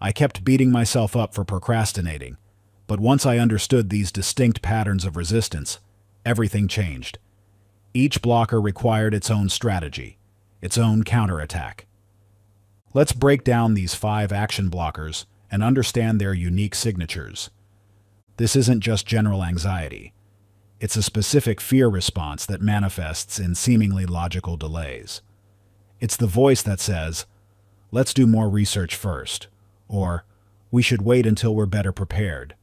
"I kept beating myself up for procrastinating, But once I understood these distinct patterns of resistance, everything changed. Each blocker required its own strategy, its own counterattack. Let's break down these 5 action blockers and understand their unique signatures. This isn't just general anxiety. It's a specific fear response that manifests in seemingly logical delays. It's the voice that says, "Let's do more research first," or "We should wait until we're better prepared."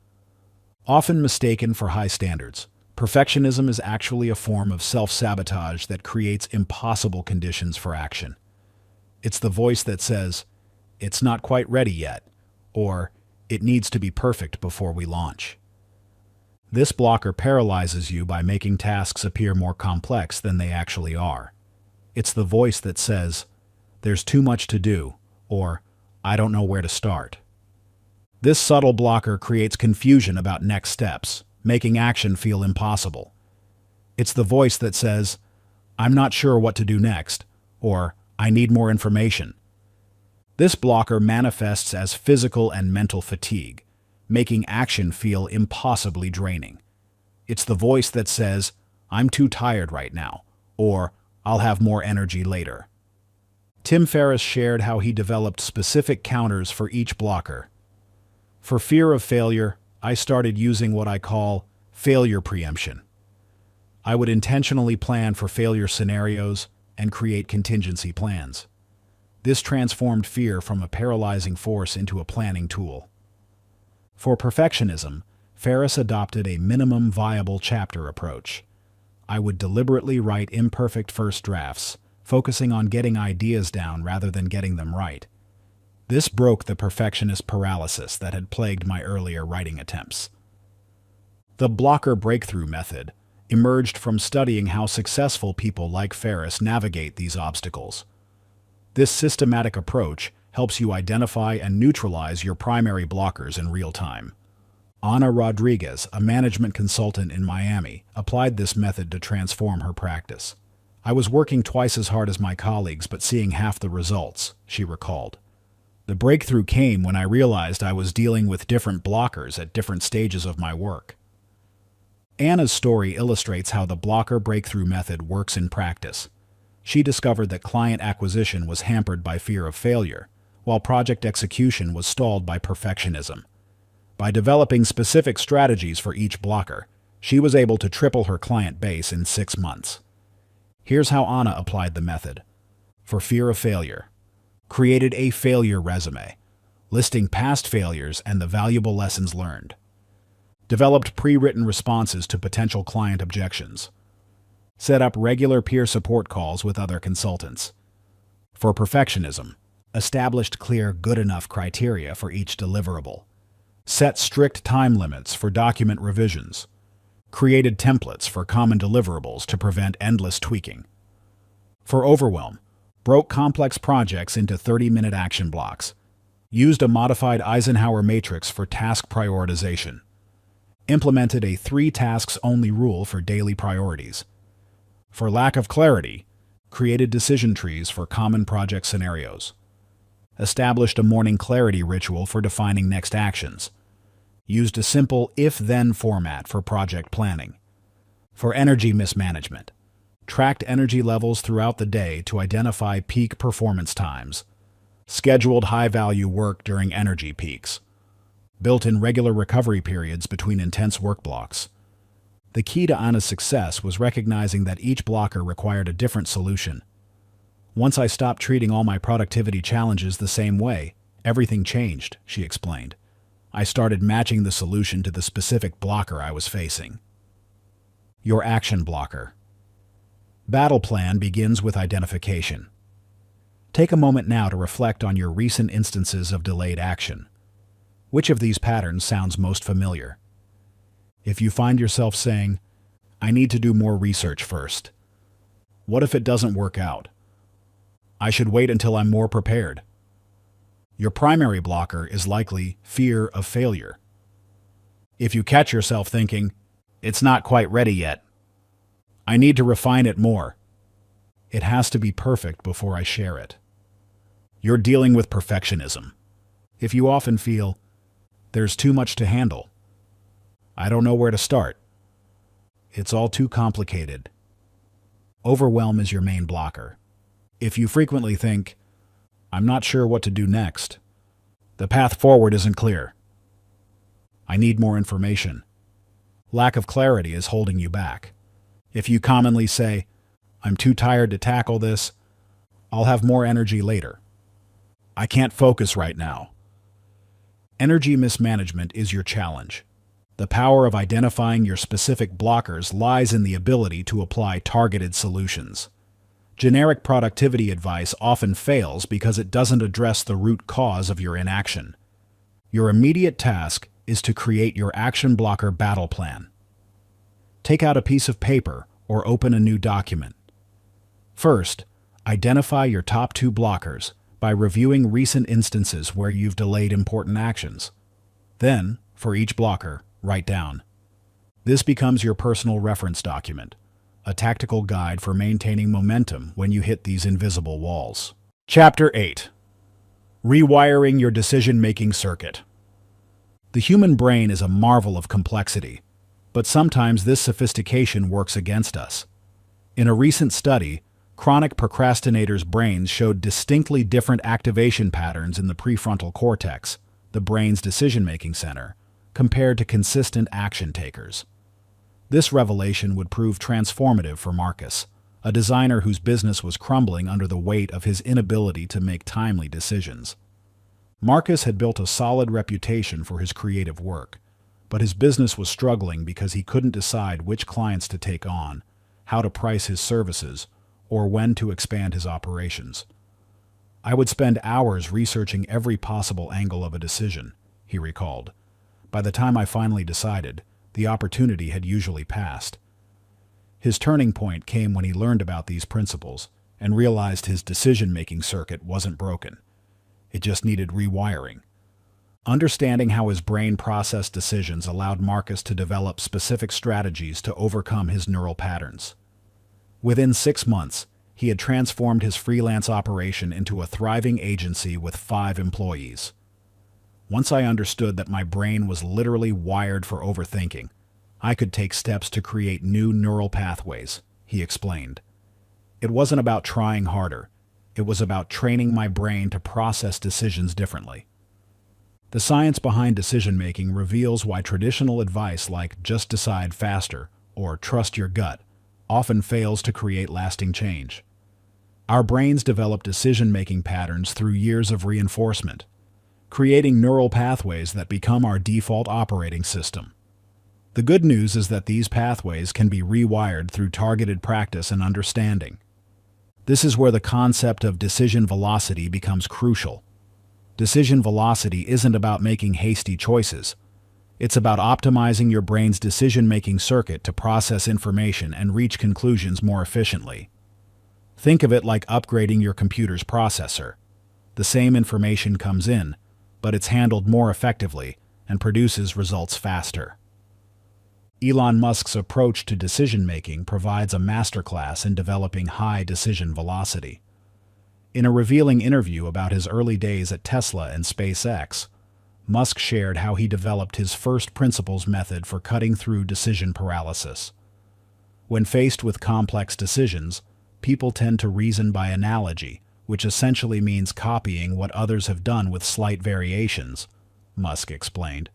Often mistaken for high standards, perfectionism is actually a form of self-sabotage that creates impossible conditions for action. It's the voice that says, "It's not quite ready yet," or "It needs to be perfect before we launch." This blocker paralyzes you by making tasks appear more complex than they actually are. It's the voice that says, "There's too much to do," or "I don't know where to start." This subtle blocker creates confusion about next steps, making action feel impossible. It's the voice that says, "I'm not sure what to do next," or "I need more information." This blocker manifests as physical and mental fatigue, making action feel impossibly draining. It's the voice that says, "I'm too tired right now," or "I'll have more energy later." Tim Ferriss shared how he developed specific counters for each blocker. For fear of failure, I started using what I call failure preemption. I would intentionally plan for failure scenarios and create contingency plans. This transformed fear from a paralyzing force into a planning tool. For perfectionism, Ferriss adopted a minimum viable chapter approach. I would deliberately write imperfect first drafts, focusing on getting ideas down rather than getting them right. This broke the perfectionist paralysis that had plagued my earlier writing attempts. The blocker breakthrough method emerged from studying how successful people like Ferriss navigate these obstacles. This systematic approach helps you identify and neutralize your primary blockers in real time. Ana Rodriguez, a management consultant in Miami, applied this method to transform her practice. "I was working twice as hard as my colleagues but seeing half the results," she recalled. "The breakthrough came when I realized I was dealing with different blockers at different stages of my work." Anna's story illustrates how the blocker breakthrough method works in practice. She discovered that client acquisition was hampered by fear of failure, while project execution was stalled by perfectionism. By developing specific strategies for each blocker, she was able to triple her client base in 6 months. Here's how Anna applied the method. For fear of failure, created a failure resume, listing past failures and the valuable lessons learned. Developed pre-written responses to potential client objections. Set up regular peer support calls with other consultants. For perfectionism, established clear good enough criteria for each deliverable. Set strict time limits for document revisions. Created templates for common deliverables to prevent endless tweaking. For overwhelm, broke complex projects into 30-minute action blocks. Used a modified Eisenhower matrix for task prioritization. Implemented a 3-tasks-only rule for daily priorities. For lack of clarity, created decision trees for common project scenarios. Established a morning clarity ritual for defining next actions. Used a simple if-then format for project planning. For energy mismanagement, tracked energy levels throughout the day to identify peak performance times. Scheduled high-value work during energy peaks. Built in regular recovery periods between intense work blocks. The key to Anna's success was recognizing that each blocker required a different solution. "Once I stopped treating all my productivity challenges the same way, everything changed," she explained. "I started matching the solution to the specific blocker I was facing." Your action blocker. Battle plan begins with identification. Take a moment now to reflect on your recent instances of delayed action. Which of these patterns sounds most familiar? If you find yourself saying, "I need to do more research first. What if it doesn't work out? I should wait until I'm more prepared." Your primary blocker is likely fear of failure. If you catch yourself thinking, "It's not quite ready yet. I need to refine it more. It has to be perfect before I share it." You're dealing with perfectionism. If you often feel, "There's too much to handle," I don't know where to start. It's all too complicated. Overwhelm is your main blocker. If you frequently think, I'm not sure what to do next, the path forward isn't clear. I need more information. Lack of clarity is holding you back. If you commonly say, I'm too tired to tackle this, I'll have more energy later. I can't focus right now. Energy mismanagement is your challenge. The power of identifying your specific blockers lies in the ability to apply targeted solutions. Generic productivity advice often fails because it doesn't address the root cause of your inaction. Your immediate task is to create your action blocker battle plan. Take out a piece of paper or open a new document. First, identify your top 2 blockers by reviewing recent instances where you've delayed important actions. Then, for each blocker, write down. This becomes your personal reference document, a tactical guide for maintaining momentum when you hit these invisible walls. Chapter 8. Rewiring your decision-making circuit. The human brain is a marvel of complexity, but sometimes this sophistication works against us. In a recent study, chronic procrastinators' brains showed distinctly different activation patterns in the prefrontal cortex, the brain's decision-making center, compared to consistent action takers. This revelation would prove transformative for Marcus, a designer whose business was crumbling under the weight of his inability to make timely decisions. Marcus had built a solid reputation for his creative work, but his business was struggling because he couldn't decide which clients to take on, how to price his services, or when to expand his operations. I would spend hours researching every possible angle of a decision, he recalled. By the time I finally decided, the opportunity had usually passed. His turning point came when he learned about these principles and realized his decision-making circuit wasn't broken. It just needed rewiring. Understanding how his brain processed decisions allowed Marcus to develop specific strategies to overcome his neural patterns. Within 6 months, he had transformed his freelance operation into a thriving agency with 5 employees. Once I understood that my brain was literally wired for overthinking, I could take steps to create new neural pathways, he explained. It wasn't about trying harder. It was about training my brain to process decisions differently. The science behind decision-making reveals why traditional advice like just decide faster or trust your gut often fails to create lasting change. Our brains develop decision-making patterns through years of reinforcement, creating neural pathways that become our default operating system. The good news is that these pathways can be rewired through targeted practice and understanding. This is where the concept of decision velocity becomes crucial. Decision velocity isn't about making hasty choices. It's about optimizing your brain's decision-making circuit to process information and reach conclusions more efficiently. Think of it like upgrading your computer's processor. The same information comes in, but it's handled more effectively and produces results faster. Elon Musk's approach to decision-making provides a masterclass in developing high decision velocity. In a revealing interview about his early days at Tesla and SpaceX, Musk shared how he developed his first principles method for cutting through decision paralysis. When faced with complex decisions, people tend to reason by analogy, which essentially means copying what others have done with slight variations, Musk explained.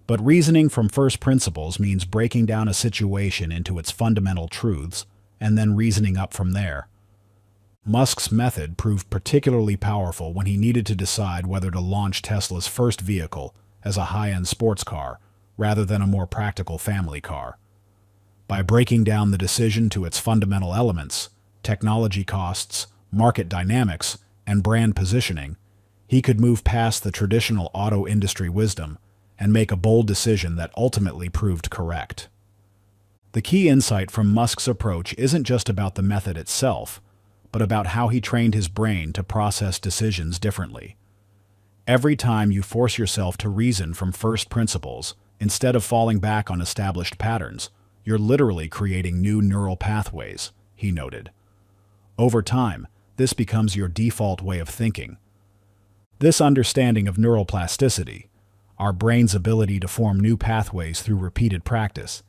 But reasoning from first principles means breaking down a situation into its fundamental truths and then reasoning up from there. Musk's method proved particularly powerful when he needed to decide whether to launch Tesla's first vehicle as a high-end sports car rather than a more practical family car. By breaking down the decision to its fundamental elements, technology costs, market dynamics, and brand positioning, he could move past the traditional auto industry wisdom and make a bold decision that ultimately proved correct. The key insight from Musk's approach isn't just about the method itself, but about how he trained his brain to process decisions differently. Every time you force yourself to reason from first principles, instead of falling back on established patterns, you're literally creating new neural pathways, he noted. Over time, this becomes your default way of thinking. This understanding of neuroplasticity, our brain's ability to form new pathways through repeated practice,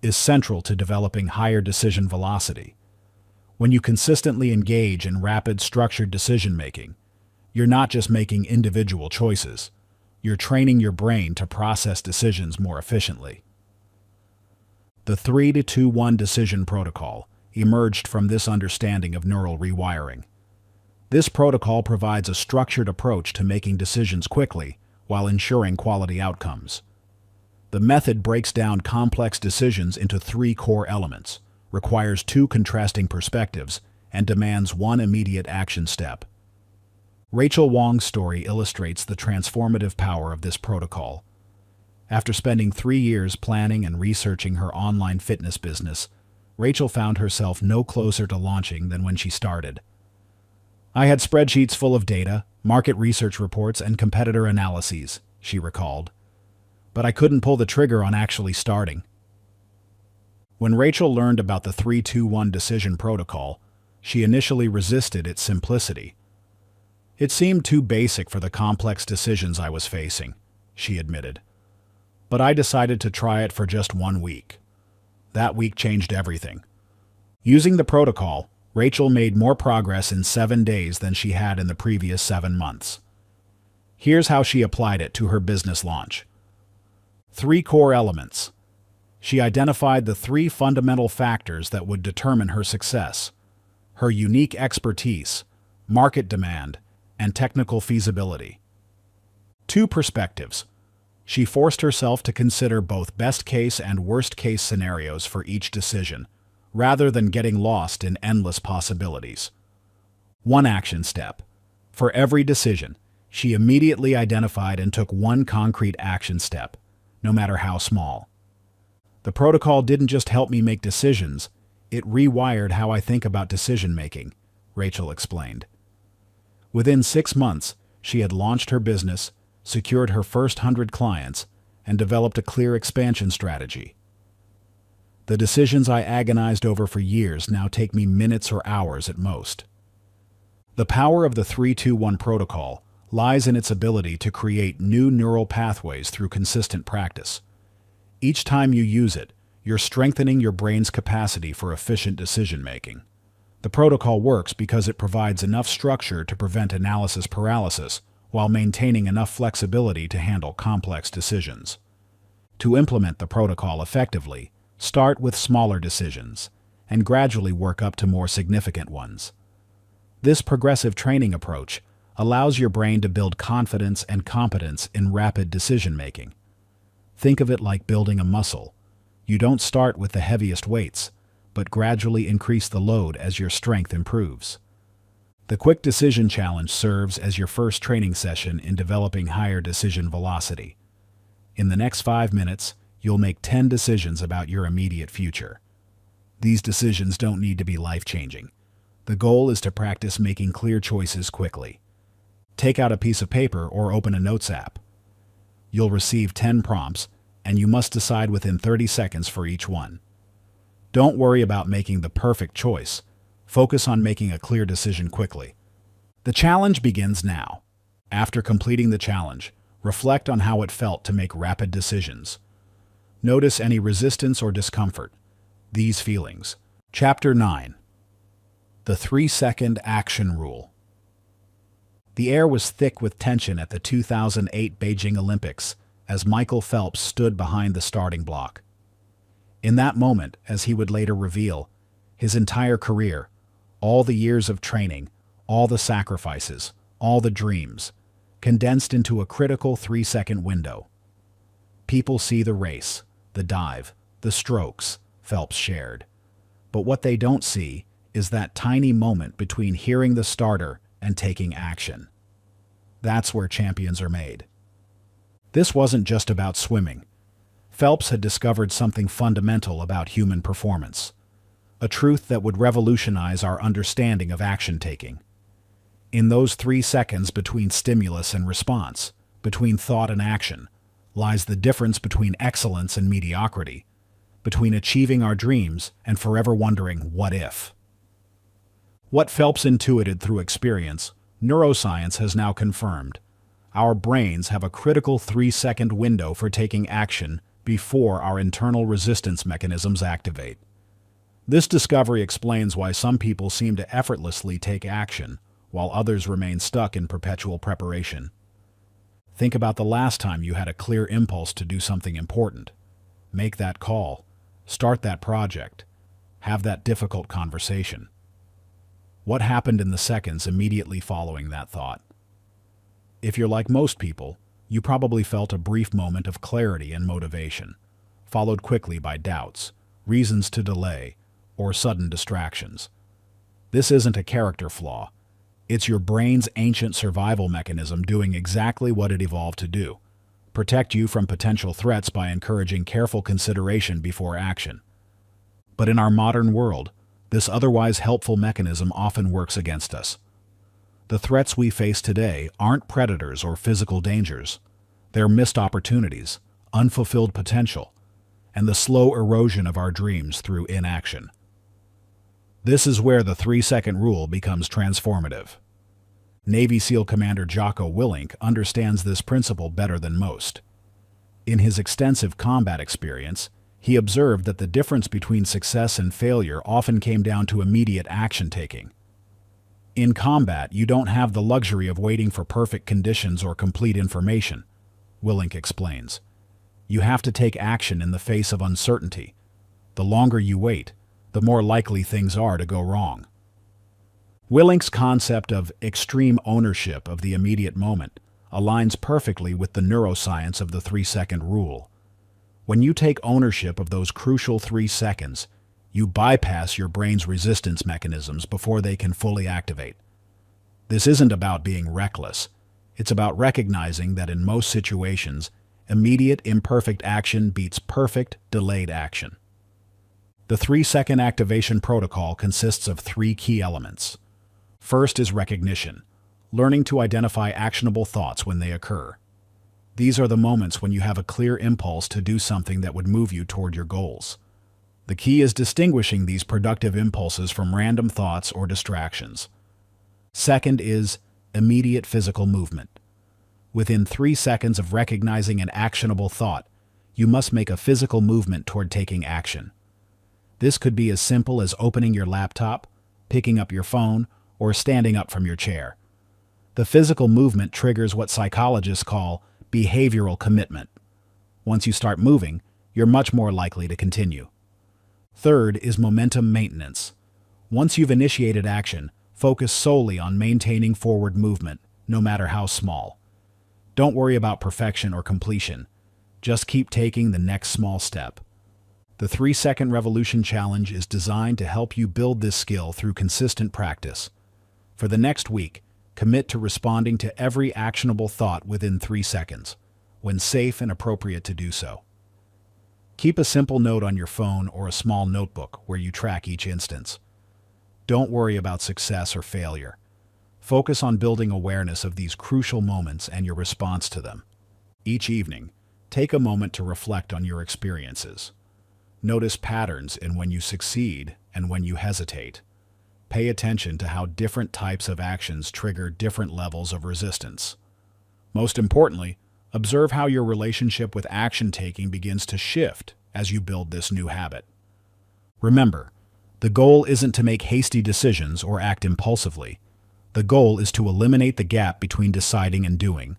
is central to developing higher decision velocity. When you consistently engage in rapid, structured decision-making, you're not just making individual choices, you're training your brain to process decisions more efficiently. The 3-2-1 decision protocol emerged from this understanding of neural rewiring. This protocol provides a structured approach to making decisions quickly while ensuring quality outcomes. The method breaks down complex decisions into 3 core elements, requires 2 contrasting perspectives, and demands 1 immediate action step. Rachel Wong's story illustrates the transformative power of this protocol. After spending 3 years planning and researching her online fitness business, Rachel found herself no closer to launching than when she started. "I had spreadsheets full of data, market research reports, and competitor analyses," she recalled. "But I couldn't pull the trigger on actually starting." When Rachel learned about the 3-2-1 decision protocol, she initially resisted its simplicity. "It seemed too basic for the complex decisions I was facing," she admitted. "But I decided to try it for just 1 week. That week changed everything." Using the protocol, Rachel made more progress in 7 days than she had in the previous 7 months. Here's how she applied it to her business launch. 3 core elements. She identified the 3 fundamental factors that would determine her success: her unique expertise, market demand, and technical feasibility. 2 perspectives. She forced herself to consider both best-case and worst-case scenarios for each decision, rather than getting lost in endless possibilities. 1 action step. For every decision, she immediately identified and took 1 concrete action step, no matter how small. "The protocol didn't just help me make decisions, it rewired how I think about decision-making," Rachel explained. Within 6 months, she had launched her business, secured her first 100 clients, and developed a clear expansion strategy. "The decisions I agonized over for years now take me minutes or hours at most." The power of the 3-2-1 protocol lies in its ability to create new neural pathways through consistent practice. Each time you use it, you're strengthening your brain's capacity for efficient decision-making. The protocol works because it provides enough structure to prevent analysis paralysis while maintaining enough flexibility to handle complex decisions. To implement the protocol effectively, start with smaller decisions and gradually work up to more significant ones. This progressive training approach allows your brain to build confidence and competence in rapid decision-making. Think of it like building a muscle. You don't start with the heaviest weights, but gradually increase the load as your strength improves. The Quick Decision Challenge serves as your first training session in developing higher decision velocity. In the next 5 minutes, you'll make 10 decisions about your immediate future. These decisions don't need to be life-changing. The goal is to practice making clear choices quickly. Take out a piece of paper or open a notes app. You'll receive 10 prompts, and you must decide within 30 seconds for each one. Don't worry about making the perfect choice. Focus on making a clear decision quickly. The challenge begins now. After completing the challenge, reflect on how it felt to make rapid decisions. Notice any resistance or discomfort. These feelings. Chapter 9. The 3-second action rule. The air was thick with tension at the 2008 Beijing Olympics as Michael Phelps stood behind the starting block. In that moment, as he would later reveal, his entire career, all the years of training, all the sacrifices, all the dreams, condensed into a critical 3-second window. People see the race, the dive, the strokes, Phelps shared. But what they don't see is that tiny moment between hearing the starter and taking action. That's where champions are made. This wasn't just about swimming. Phelps had discovered something fundamental about human performance, a truth that would revolutionize our understanding of action-taking. In those 3 seconds between stimulus and response, between thought and action, lies the difference between excellence and mediocrity, between achieving our dreams and forever wondering, what if? What Phelps intuited through experience, neuroscience has now confirmed. our brains have a critical 3-second window for taking action before our internal resistance mechanisms activate. This discovery explains why some people seem to effortlessly take action, while others remain stuck in perpetual preparation. Think about the last time you had a clear impulse to do something important. Make that call, start that project, have that difficult conversation. What happened in the seconds immediately following that thought? If you're like most people, you probably felt a brief moment of clarity and motivation, followed quickly by doubts, reasons to delay, or sudden distractions. This isn't a character flaw. It's your brain's ancient survival mechanism doing exactly what it evolved to do: protect you from potential threats by encouraging careful consideration before action. But in our modern world, this otherwise helpful mechanism often works against us. The threats we face today aren't predators or physical dangers. They're missed opportunities, unfulfilled potential, and the slow erosion of our dreams through inaction. This is where the 3-second rule becomes transformative. Navy SEAL Commander Jocko Willink understands this principle better than most. In his extensive combat experience, he observed that the difference between success and failure often came down to immediate action taking. In combat, you don't have the luxury of waiting for perfect conditions or complete information, Willink explains. You have to take action in the face of uncertainty. The longer you wait, the more likely things are to go wrong. Willink's concept of extreme ownership of the immediate moment aligns perfectly with the neuroscience of the 3-second rule. When you take ownership of those crucial 3 seconds, you bypass your brain's resistance mechanisms before they can fully activate. This isn't about being reckless. It's about recognizing that in most situations, immediate imperfect action beats perfect delayed action. The 3-second activation protocol consists of 3 key elements. First is recognition, learning to identify actionable thoughts when they occur. These are the moments when you have a clear impulse to do something that would move you toward your goals. The key is distinguishing these productive impulses from random thoughts or distractions. Second is immediate physical movement. Within 3 seconds of recognizing an actionable thought, you must make a physical movement toward taking action. This could be as simple as opening your laptop, picking up your phone, or standing up from your chair. The physical movement triggers what psychologists call behavioral commitment. Once you start moving, you're much more likely to continue. Third is momentum maintenance. Once you've initiated action, focus solely on maintaining forward movement, no matter how small. Don't worry about perfection or completion. Just keep taking the next small step. The 3-second revolution challenge is designed to help you build this skill through consistent practice. For the next week, commit to responding to every actionable thought within 3 seconds, when safe and appropriate to do so. Keep a simple note on your phone or a small notebook where you track each instance. Don't worry about success or failure. Focus on building awareness of these crucial moments and your response to them. Each evening, take a moment to reflect on your experiences. Notice patterns in when you succeed and when you hesitate. Pay attention to how different types of actions trigger different levels of resistance. Most importantly, observe how your relationship with action-taking begins to shift as you build this new habit. Remember, the goal isn't to make hasty decisions or act impulsively. The goal is to eliminate the gap between deciding and doing,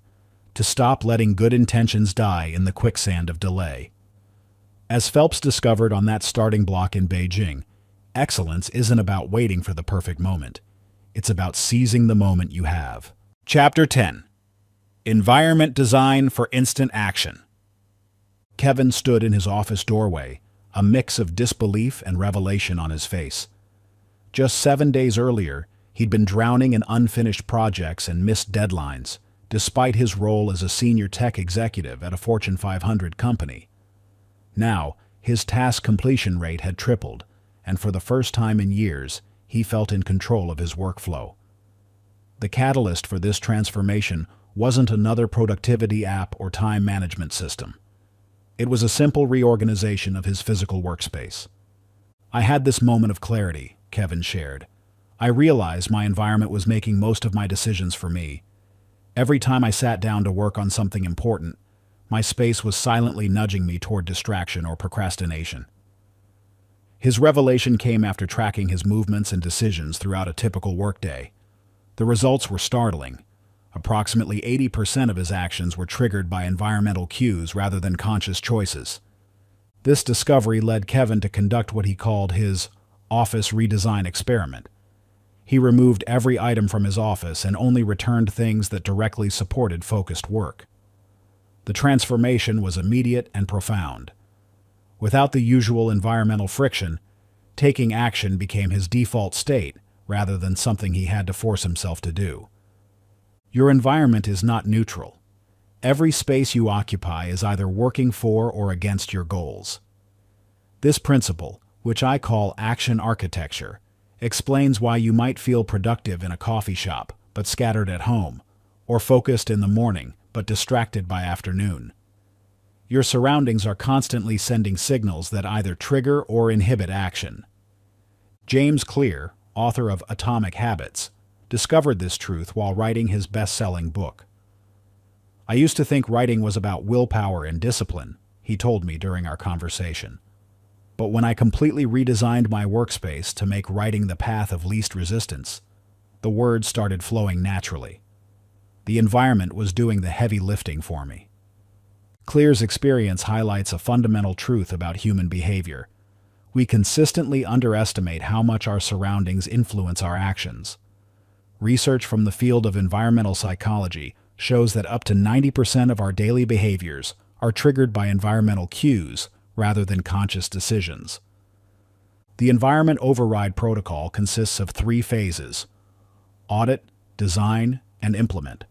to stop letting good intentions die in the quicksand of delay. As Phelps discovered on that starting block in Beijing, excellence isn't about waiting for the perfect moment. It's about seizing the moment you have. Chapter 10. Environment Design for Instant Action. Kevin stood in his office doorway, a mix of disbelief and revelation on his face. Just 7 days earlier, he'd been drowning in unfinished projects and missed deadlines, despite his role as a senior tech executive at a Fortune 500 company. Now, his task completion rate had tripled, and for the first time in years, he felt in control of his workflow. The catalyst for this transformation wasn't another productivity app or time management system. It was a simple reorganization of his physical workspace. "I had this moment of clarity," Kevin shared. "I realized my environment was making most of my decisions for me. Every time I sat down to work on something important, my space was silently nudging me toward distraction or procrastination. His revelation came after tracking his movements and decisions throughout a typical workday. The results were startling. Approximately 80% of his actions were triggered by environmental cues rather than conscious choices. This discovery led Kevin to conduct what he called his office redesign experiment. He removed every item from his office and only returned things that directly supported focused work. The transformation was immediate and profound. Without the usual environmental friction, taking action became his default state rather than something he had to force himself to do. Your environment is not neutral. Every space you occupy is either working for or against your goals. This principle, which I call action architecture, explains why you might feel productive in a coffee shop but scattered at home, or focused in the morning but distracted by afternoon. Your surroundings are constantly sending signals that either trigger or inhibit action. James Clear, author of Atomic Habits, discovered this truth while writing his best-selling book. "I used to think writing was about willpower and discipline," he told me during our conversation. "But when I completely redesigned my workspace to make writing the path of least resistance, the words started flowing naturally. The environment was doing the heavy lifting for me." Clear's experience highlights a fundamental truth about human behavior. We consistently underestimate how much our surroundings influence our actions. Research from the field of environmental psychology shows that up to 90% of our daily behaviors are triggered by environmental cues rather than conscious decisions. The environment override protocol consists of 3 phases: audit, design, and implement.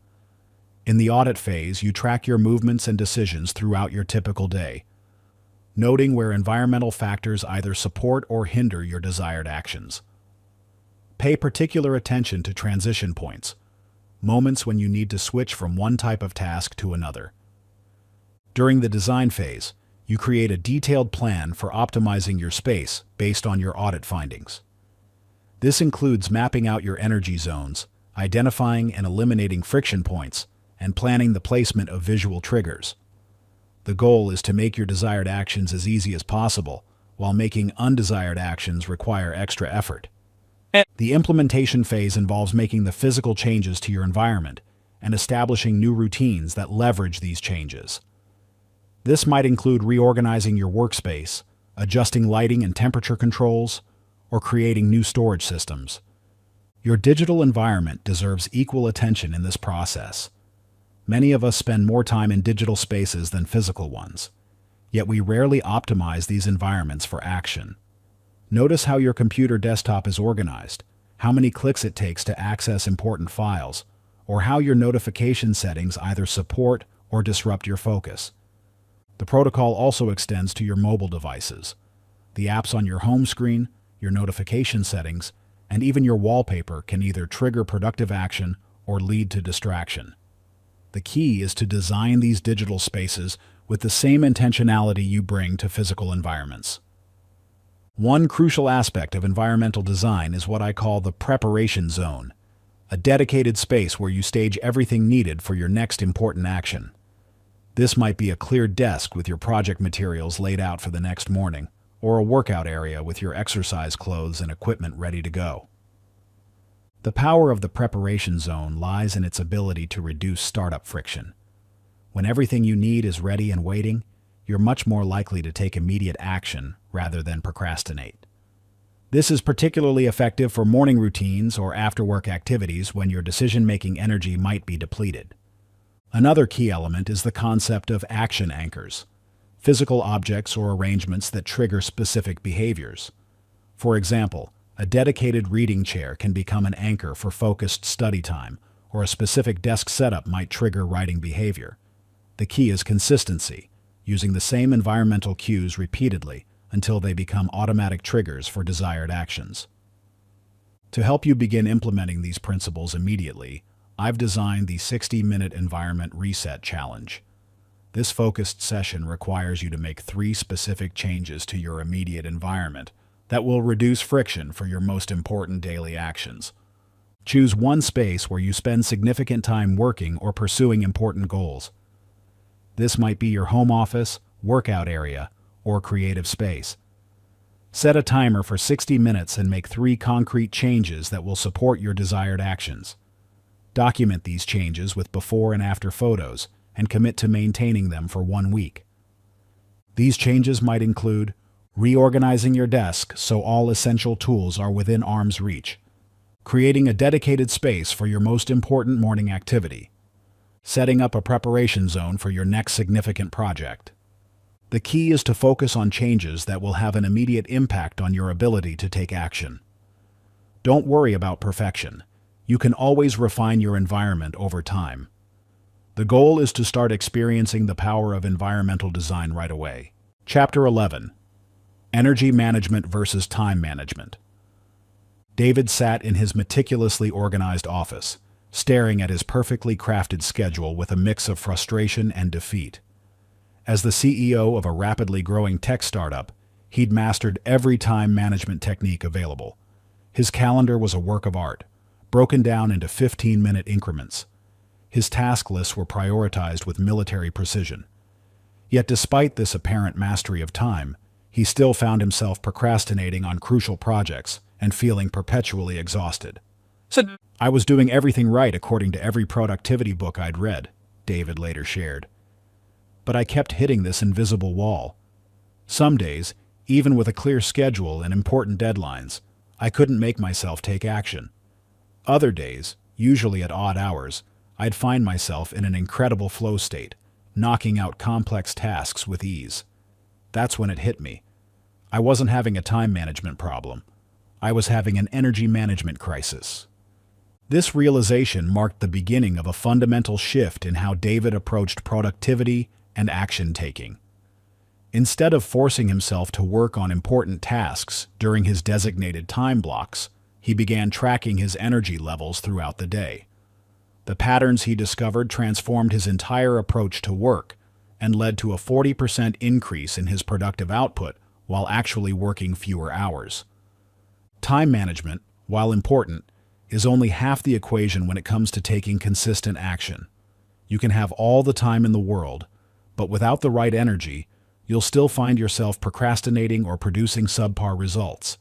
In the audit phase, you track your movements and decisions throughout your typical day, noting where environmental factors either support or hinder your desired actions. Pay particular attention to transition points, moments when you need to switch from one type of task to another. During the design phase, you create a detailed plan for optimizing your space based on your audit findings. This includes mapping out your energy zones, identifying and eliminating friction points, and planning the placement of visual triggers. The goal is to make your desired actions as easy as possible, while making undesired actions require extra effort. The implementation phase involves making the physical changes to your environment and establishing new routines that leverage these changes. This might include reorganizing your workspace, adjusting lighting and temperature controls, or creating new storage systems. Your digital environment deserves equal attention in this process. Many of us spend more time in digital spaces than physical ones, yet we rarely optimize these environments for action. Notice how your computer desktop is organized, how many clicks it takes to access important files, or how your notification settings either support or disrupt your focus. The protocol also extends to your mobile devices. The apps on your home screen, your notification settings, and even your wallpaper can either trigger productive action or lead to distraction. The key is to design these digital spaces with the same intentionality you bring to physical environments. One crucial aspect of environmental design is what I call the preparation zone, a dedicated space where you stage everything needed for your next important action. This might be a cleared desk with your project materials laid out for the next morning, or a workout area with your exercise clothes and equipment ready to go. The power of the preparation zone lies in its ability to reduce startup friction. When everything you need is ready and waiting, you're much more likely to take immediate action rather than procrastinate. This is particularly effective for morning routines or after-work activities when your decision-making energy might be depleted. Another key element is the concept of action anchors, physical objects or arrangements that trigger specific behaviors. For example, a dedicated reading chair can become an anchor for focused study time, or a specific desk setup might trigger writing behavior. The key is consistency, using the same environmental cues repeatedly until they become automatic triggers for desired actions. To help you begin implementing these principles immediately, I've designed the 60-minute Environment Reset Challenge. This focused session requires you to make 3 specific changes to your immediate environment that will reduce friction for your most important daily actions. Choose one space where you spend significant time working or pursuing important goals. This might be your home office, workout area, or creative space. Set a timer for 60 minutes and make 3 concrete changes that will support your desired actions. Document these changes with before and after photos and commit to maintaining them for 1 week. These changes might include reorganizing your desk so all essential tools are within arm's reach, creating a dedicated space for your most important morning activity, setting up a preparation zone for your next significant project. The key is to focus on changes that will have an immediate impact on your ability to take action. Don't worry about perfection. You can always refine your environment over time. The goal is to start experiencing the power of environmental design right away. Chapter 11. Energy Management versus Time Management. David sat in his meticulously organized office, staring at his perfectly crafted schedule with a mix of frustration and defeat. As the CEO of a rapidly growing tech startup, he'd mastered every time management technique available. His calendar was a work of art, broken down into 15-minute increments. His task lists were prioritized with military precision. Yet despite this apparent mastery of time, he still found himself procrastinating on crucial projects and feeling perpetually exhausted. I was doing everything right according to every productivity book I'd read, David later shared. But I kept hitting this invisible wall. Some days, even with a clear schedule and important deadlines, I couldn't make myself take action. Other days, usually at odd hours, I'd find myself in an incredible flow state, knocking out complex tasks with ease. That's when it hit me. I wasn't having a time management problem. I was having an energy management crisis. This realization marked the beginning of a fundamental shift in how David approached productivity and action-taking. Instead of forcing himself to work on important tasks during his designated time blocks, he began tracking his energy levels throughout the day. The patterns he discovered transformed his entire approach to work and led to a 40% increase in his productive output while actually working fewer hours. Time management, while important, is only half the equation when it comes to taking consistent action. You can have all the time in the world, but without the right energy, you'll still find yourself procrastinating or producing subpar results.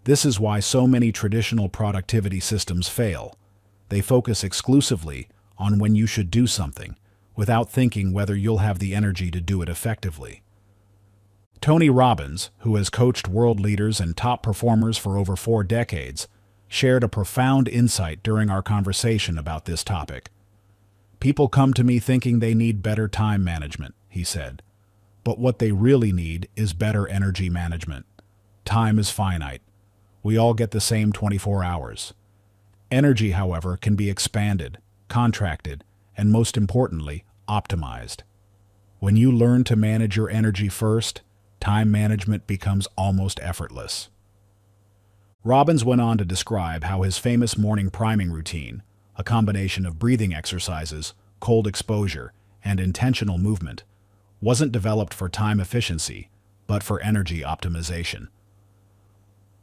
This is why so many traditional productivity systems fail. They focus exclusively on when you should do something, without thinking whether you'll have the energy to do it effectively. Tony Robbins, who has coached world leaders and top performers for over 4 decades, shared a profound insight during our conversation about this topic. People come to me thinking they need better time management, he said. But what they really need is better energy management. Time is finite. We all get the same 24 hours. Energy, however, can be expanded, contracted, and most importantly, optimized. When you learn to manage your energy first, time management becomes almost effortless. Robbins went on to describe how his famous morning priming routine, a combination of breathing exercises, cold exposure, and intentional movement, wasn't developed for time efficiency, but for energy optimization.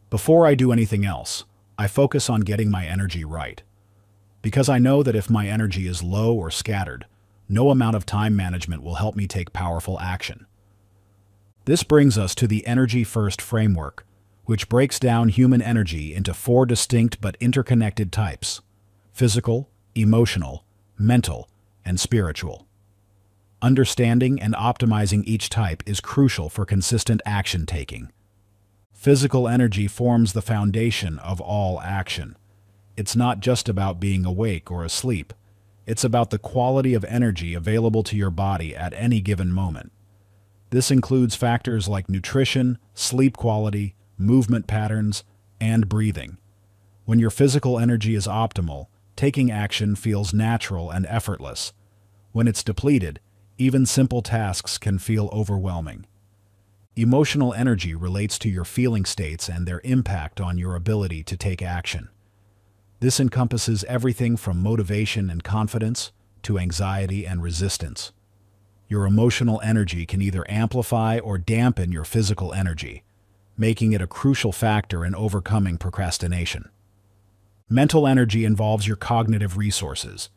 Before I do anything else, I focus on getting my energy right. Because I know that if my energy is low or scattered, no amount of time management will help me take powerful action. This brings us to the Energy First framework, which breaks down human energy into 4 distinct but interconnected types: physical, emotional, mental, and spiritual. Understanding and optimizing each type is crucial for consistent action-taking. Physical energy forms the foundation of all action. It's not just about being awake or asleep. It's about the quality of energy available to your body at any given moment. This includes factors like nutrition, sleep quality, movement patterns, and breathing. When your physical energy is optimal, taking action feels natural and effortless. When it's depleted, even simple tasks can feel overwhelming. Emotional energy relates to your feeling states and their impact on your ability to take action. This encompasses everything from motivation and confidence to anxiety and resistance. Your emotional energy can either amplify or dampen your physical energy, making it a crucial factor in overcoming procrastination. Mental energy involves your cognitive resources,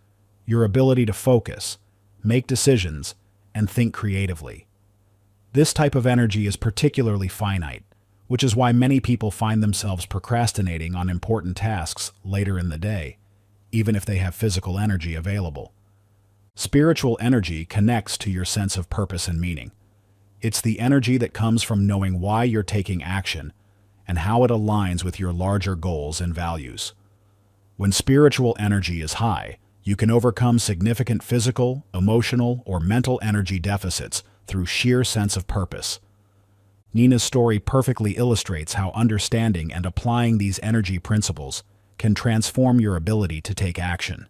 your ability to focus, make decisions, and think creatively. This type of energy is particularly finite, which is why many people find themselves procrastinating on important tasks later in the day, even if they have physical energy available. Spiritual energy connects to your sense of purpose and meaning. It's the energy that comes from knowing why you're taking action and how it aligns with your larger goals and values. When spiritual energy is high, you can overcome significant physical, emotional, or mental energy deficits through sheer sense of purpose. Nina's story perfectly illustrates how understanding and applying these energy principles can transform your ability to take action.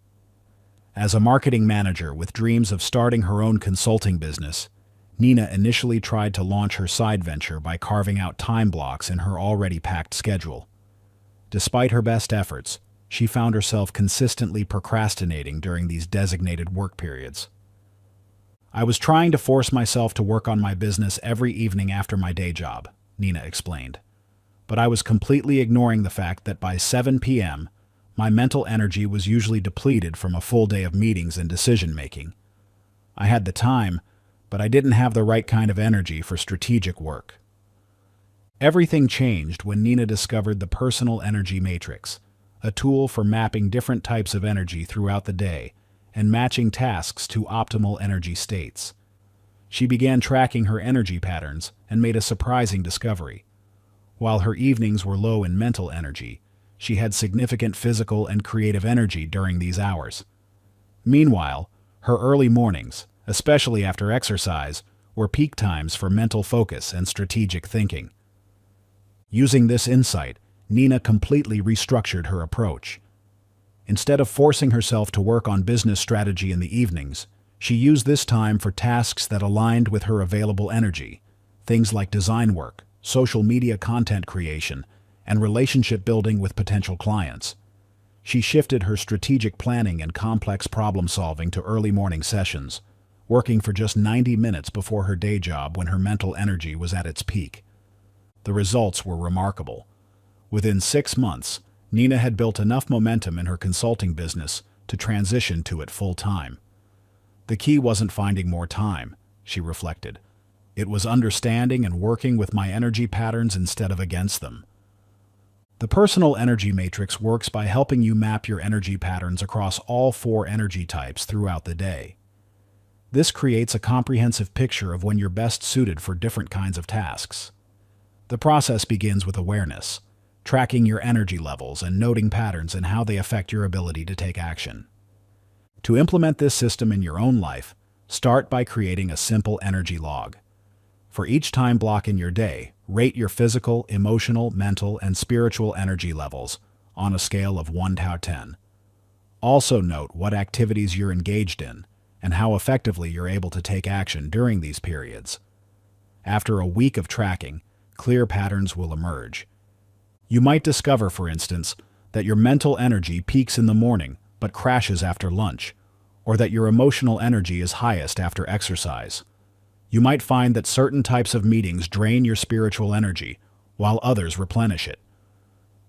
As a marketing manager with dreams of starting her own consulting business, Nina initially tried to launch her side venture by carving out time blocks in her already packed schedule. Despite her best efforts, she found herself consistently procrastinating during these designated work periods. "I was trying to force myself to work on my business every evening after my day job," Nina explained. "But I was completely ignoring the fact that by 7 p.m., my mental energy was usually depleted from a full day of meetings and decision-making. I had the time, but I didn't have the right kind of energy for strategic work." Everything changed when Nina discovered the personal energy matrix, a tool for mapping different types of energy throughout the day and matching tasks to optimal energy states. She began tracking her energy patterns and made a surprising discovery. While her evenings were low in mental energy, she had significant physical and creative energy during these hours. Meanwhile, her early mornings, especially after exercise, were peak times for mental focus and strategic thinking. Using this insight, Nina completely restructured her approach. Instead of forcing herself to work on business strategy in the evenings, she used this time for tasks that aligned with her available energy, things like design work, social media content creation, and relationship building with potential clients. She shifted her strategic planning and complex problem solving to early morning sessions, working for just 90 minutes before her day job when her mental energy was at its peak. The results were remarkable. Within 6 months, Nina had built enough momentum in her consulting business to transition to it full-time. "The key wasn't finding more time," she reflected. "It was understanding and working with my energy patterns instead of against them." The personal energy matrix works by helping you map your energy patterns across all 4 energy types throughout the day. This creates a comprehensive picture of when you're best suited for different kinds of tasks. The process begins with awareness, tracking your energy levels and noting patterns and how they affect your ability to take action. To implement this system in your own life, start by creating a simple energy log. For each time block in your day, rate your physical, emotional, mental, and spiritual energy levels on a scale of 1 to 10. Also note what activities you're engaged in and how effectively you're able to take action during these periods. After a week of tracking, clear patterns will emerge. You might discover, for instance, that your mental energy peaks in the morning but crashes after lunch, or that your emotional energy is highest after exercise. You might find that certain types of meetings drain your spiritual energy, while others replenish it.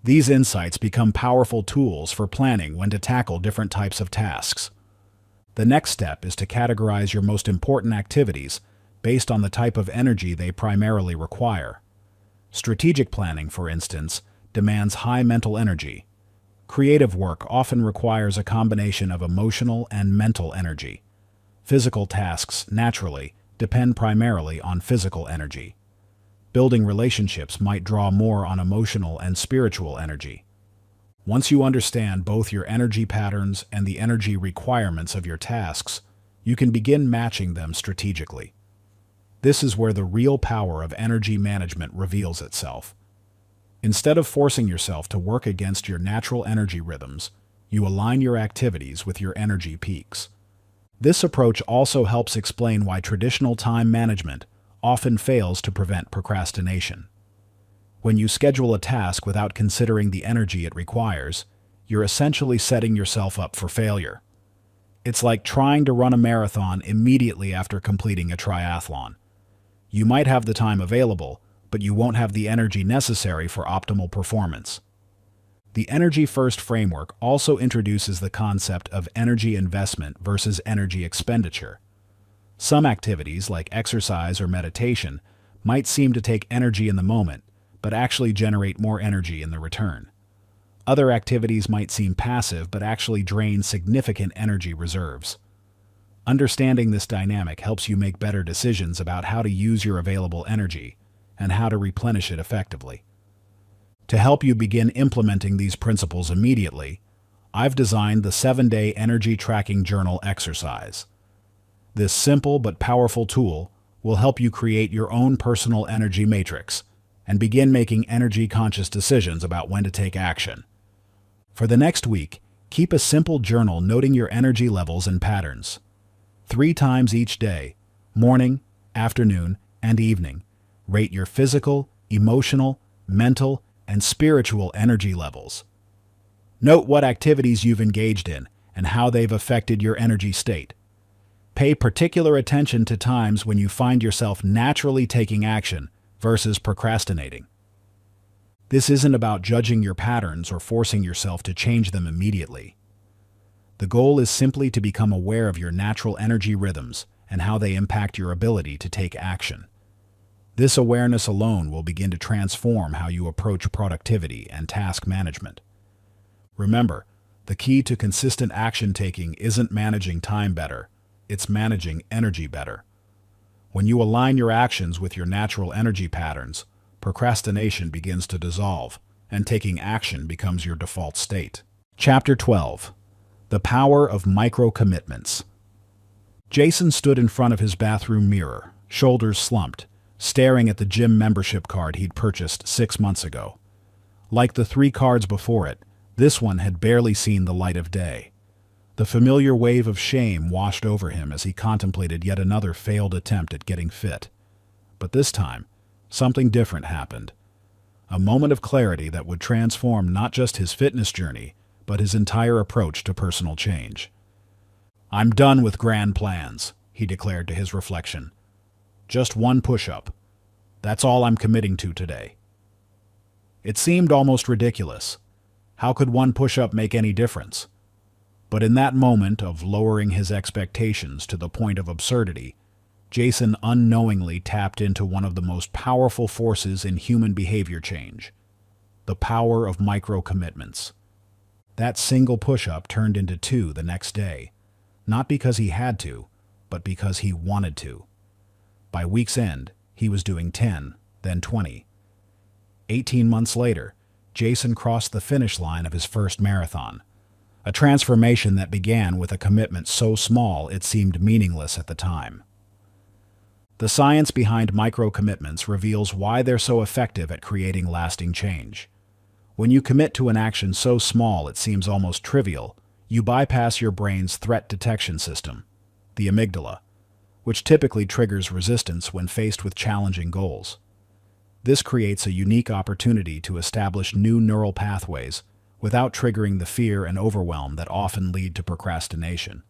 These insights become powerful tools for planning when to tackle different types of tasks. The next step is to categorize your most important activities based on the type of energy they primarily require. Strategic planning, for instance, demands high mental energy. Creative work often requires a combination of emotional and mental energy. Physical tasks, naturally, depend primarily on physical energy. Building relationships might draw more on emotional and spiritual energy. Once you understand both your energy patterns and the energy requirements of your tasks, you can begin matching them strategically. This is where the real power of energy management reveals itself. Instead of forcing yourself to work against your natural energy rhythms, you align your activities with your energy peaks. This approach also helps explain why traditional time management often fails to prevent procrastination. When you schedule a task without considering the energy it requires, you're essentially setting yourself up for failure. It's like trying to run a marathon immediately after completing a triathlon. You might have the time available, but you won't have the energy necessary for optimal performance. The Energy First framework also introduces the concept of energy investment versus energy expenditure. Some activities, like exercise or meditation, might seem to take energy in the moment, but actually generate more energy in the return. Other activities might seem passive, but actually drain significant energy reserves. Understanding this dynamic helps you make better decisions about how to use your available energy and how to replenish it effectively. To help you begin implementing these principles immediately, I've designed the 7-day energy tracking journal exercise. This simple but powerful tool will help you create your own personal energy matrix and begin making energy-conscious decisions about when to take action. For the next week, keep a simple journal noting your energy levels and patterns. 3 times each day, morning, afternoon, and evening, rate your physical, emotional, mental, and spiritual energy levels. Note what activities you've engaged in and how they've affected your energy state. Pay particular attention to times when you find yourself naturally taking action versus procrastinating. This isn't about judging your patterns or forcing yourself to change them immediately. The goal is simply to become aware of your natural energy rhythms and how they impact your ability to take action. This awareness alone will begin to transform how you approach productivity and task management. Remember, the key to consistent action taking isn't managing time better, it's managing energy better. When you align your actions with your natural energy patterns, procrastination begins to dissolve, and taking action becomes your default state. Chapter 12. The Power of Micro-Commitments. Jason stood in front of his bathroom mirror, shoulders slumped, staring at the gym membership card he'd purchased 6 months ago. Like the 3 cards before it, this one had barely seen the light of day. The familiar wave of shame washed over him as he contemplated yet another failed attempt at getting fit. But this time, something different happened. A moment of clarity that would transform not just his fitness journey, but his entire approach to personal change. "I'm done with grand plans," he declared to his reflection. "Just 1 push-up. That's all I'm committing to today." It seemed almost ridiculous. How could 1 push-up make any difference? But in that moment of lowering his expectations to the point of absurdity, Jason unknowingly tapped into one of the most powerful forces in human behavior change: the power of micro-commitments. That single push-up turned into 2 the next day, not because he had to, but because he wanted to. By week's end, he was doing 10, then 20. 18 months later, Jason crossed the finish line of his first marathon, a transformation that began with a commitment so small it seemed meaningless at the time. The science behind micro-commitments reveals why they're so effective at creating lasting change. When you commit to an action so small it seems almost trivial, you bypass your brain's threat detection system, the amygdala, which typically triggers resistance when faced with challenging goals. This creates a unique opportunity to establish new neural pathways without triggering the fear and overwhelm that often lead to procrastination.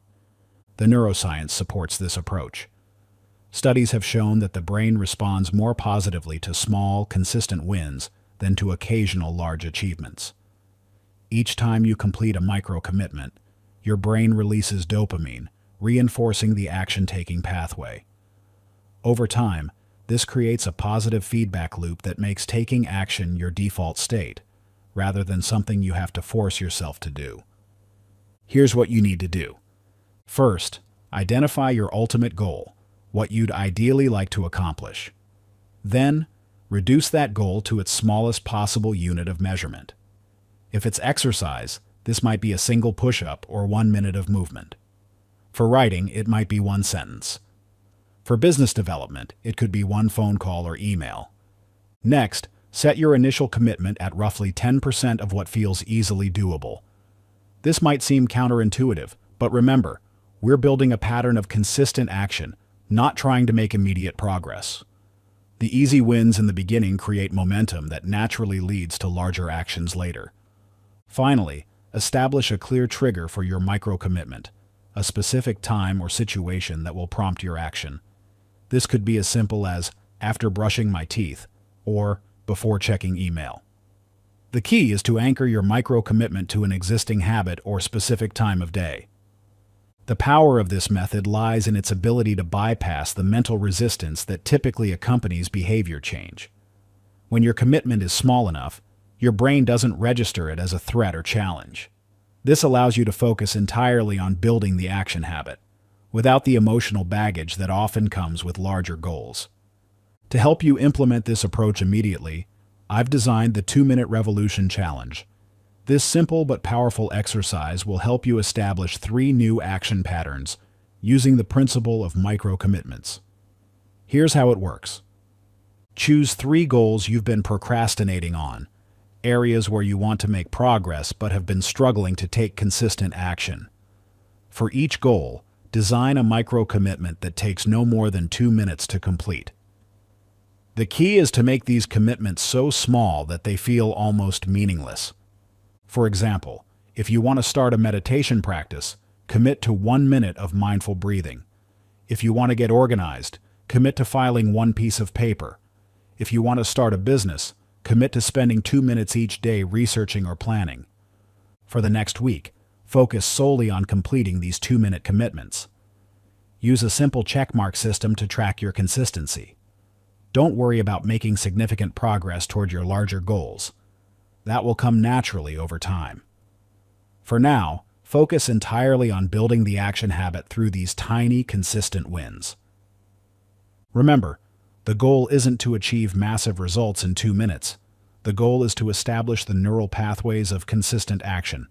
The neuroscience supports this approach. Studies have shown that the brain responds more positively to small, consistent wins than to occasional large achievements. Each time you complete a micro-commitment, your brain releases dopamine, reinforcing the action-taking pathway. Over time, this creates a positive feedback loop that makes taking action your default state, rather than something you have to force yourself to do. Here's what you need to do. First, identify your ultimate goal, what you'd ideally like to accomplish. Then, reduce that goal to its smallest possible unit of measurement. If it's exercise, this might be a single push-up or 1 minute of movement. For writing, it might be 1 sentence. For business development, it could be 1 phone call or email. Next, set your initial commitment at roughly 10% of what feels easily doable. This might seem counterintuitive, but remember, we're building a pattern of consistent action, not trying to make immediate progress. The easy wins in the beginning create momentum that naturally leads to larger actions later. Finally, establish a clear trigger for your micro-commitment, a specific time or situation that will prompt your action. This could be as simple as after brushing my teeth or before checking email. The key is to anchor your micro-commitment to an existing habit or specific time of day. The power of this method lies in its ability to bypass the mental resistance that typically accompanies behavior change. When your commitment is small enough, your brain doesn't register it as a threat or challenge. This allows you to focus entirely on building the action habit, without the emotional baggage that often comes with larger goals. To help you implement this approach immediately, I've designed the 2-Minute Revolution Challenge. This simple but powerful exercise will help you establish 3 new action patterns using the principle of micro-commitments. Here's how it works. Choose 3 goals you've been procrastinating on, areas where you want to make progress but have been struggling to take consistent action. For each goal, design a micro-commitment that takes no more than 2 minutes to complete. The key is to make these commitments so small that they feel almost meaningless. For example, if you want to start a meditation practice, commit to 1 minute of mindful breathing. If you want to get organized, commit to filing 1 piece of paper. If you want to start a business, commit to spending 2 minutes each day researching or planning. For the next week, focus solely on completing these 2-minute commitments. Use a simple checkmark system to track your consistency. Don't worry about making significant progress toward your larger goals. That will come naturally over time. For now, focus entirely on building the action habit through these tiny, consistent wins. Remember, the goal isn't to achieve massive results in 2 minutes. The goal is to establish the neural pathways of consistent action.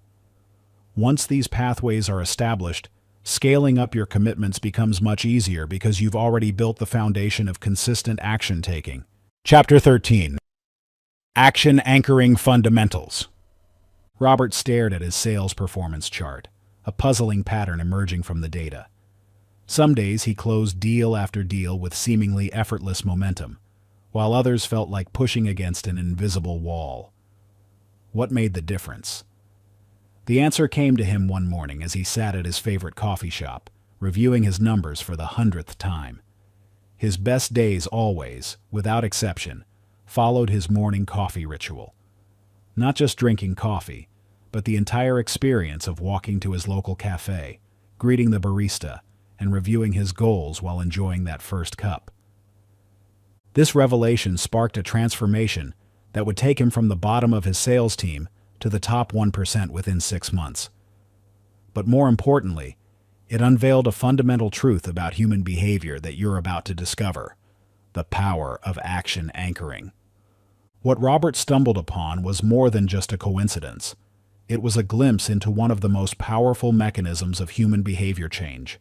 Once these pathways are established, scaling up your commitments becomes much easier because you've already built the foundation of consistent action taking. Chapter 13. Action Anchoring Fundamentals. Robert stared at his sales performance chart, a puzzling pattern emerging from the data. Some days he closed deal after deal with seemingly effortless momentum, while others felt like pushing against an invisible wall. What made the difference? The answer came to him one morning as he sat at his favorite coffee shop, reviewing his numbers for the 100th time. His best days always, without exception, followed his morning coffee ritual. Not just drinking coffee, but the entire experience of walking to his local cafe, greeting the barista, and reviewing his goals while enjoying that first cup. This revelation sparked a transformation that would take him from the bottom of his sales team to the top 1% within 6 months. But more importantly, it unveiled a fundamental truth about human behavior that you're about to discover: the power of action anchoring. What Robert stumbled upon was more than just a coincidence. It was a glimpse into one of the most powerful mechanisms of human behavior change.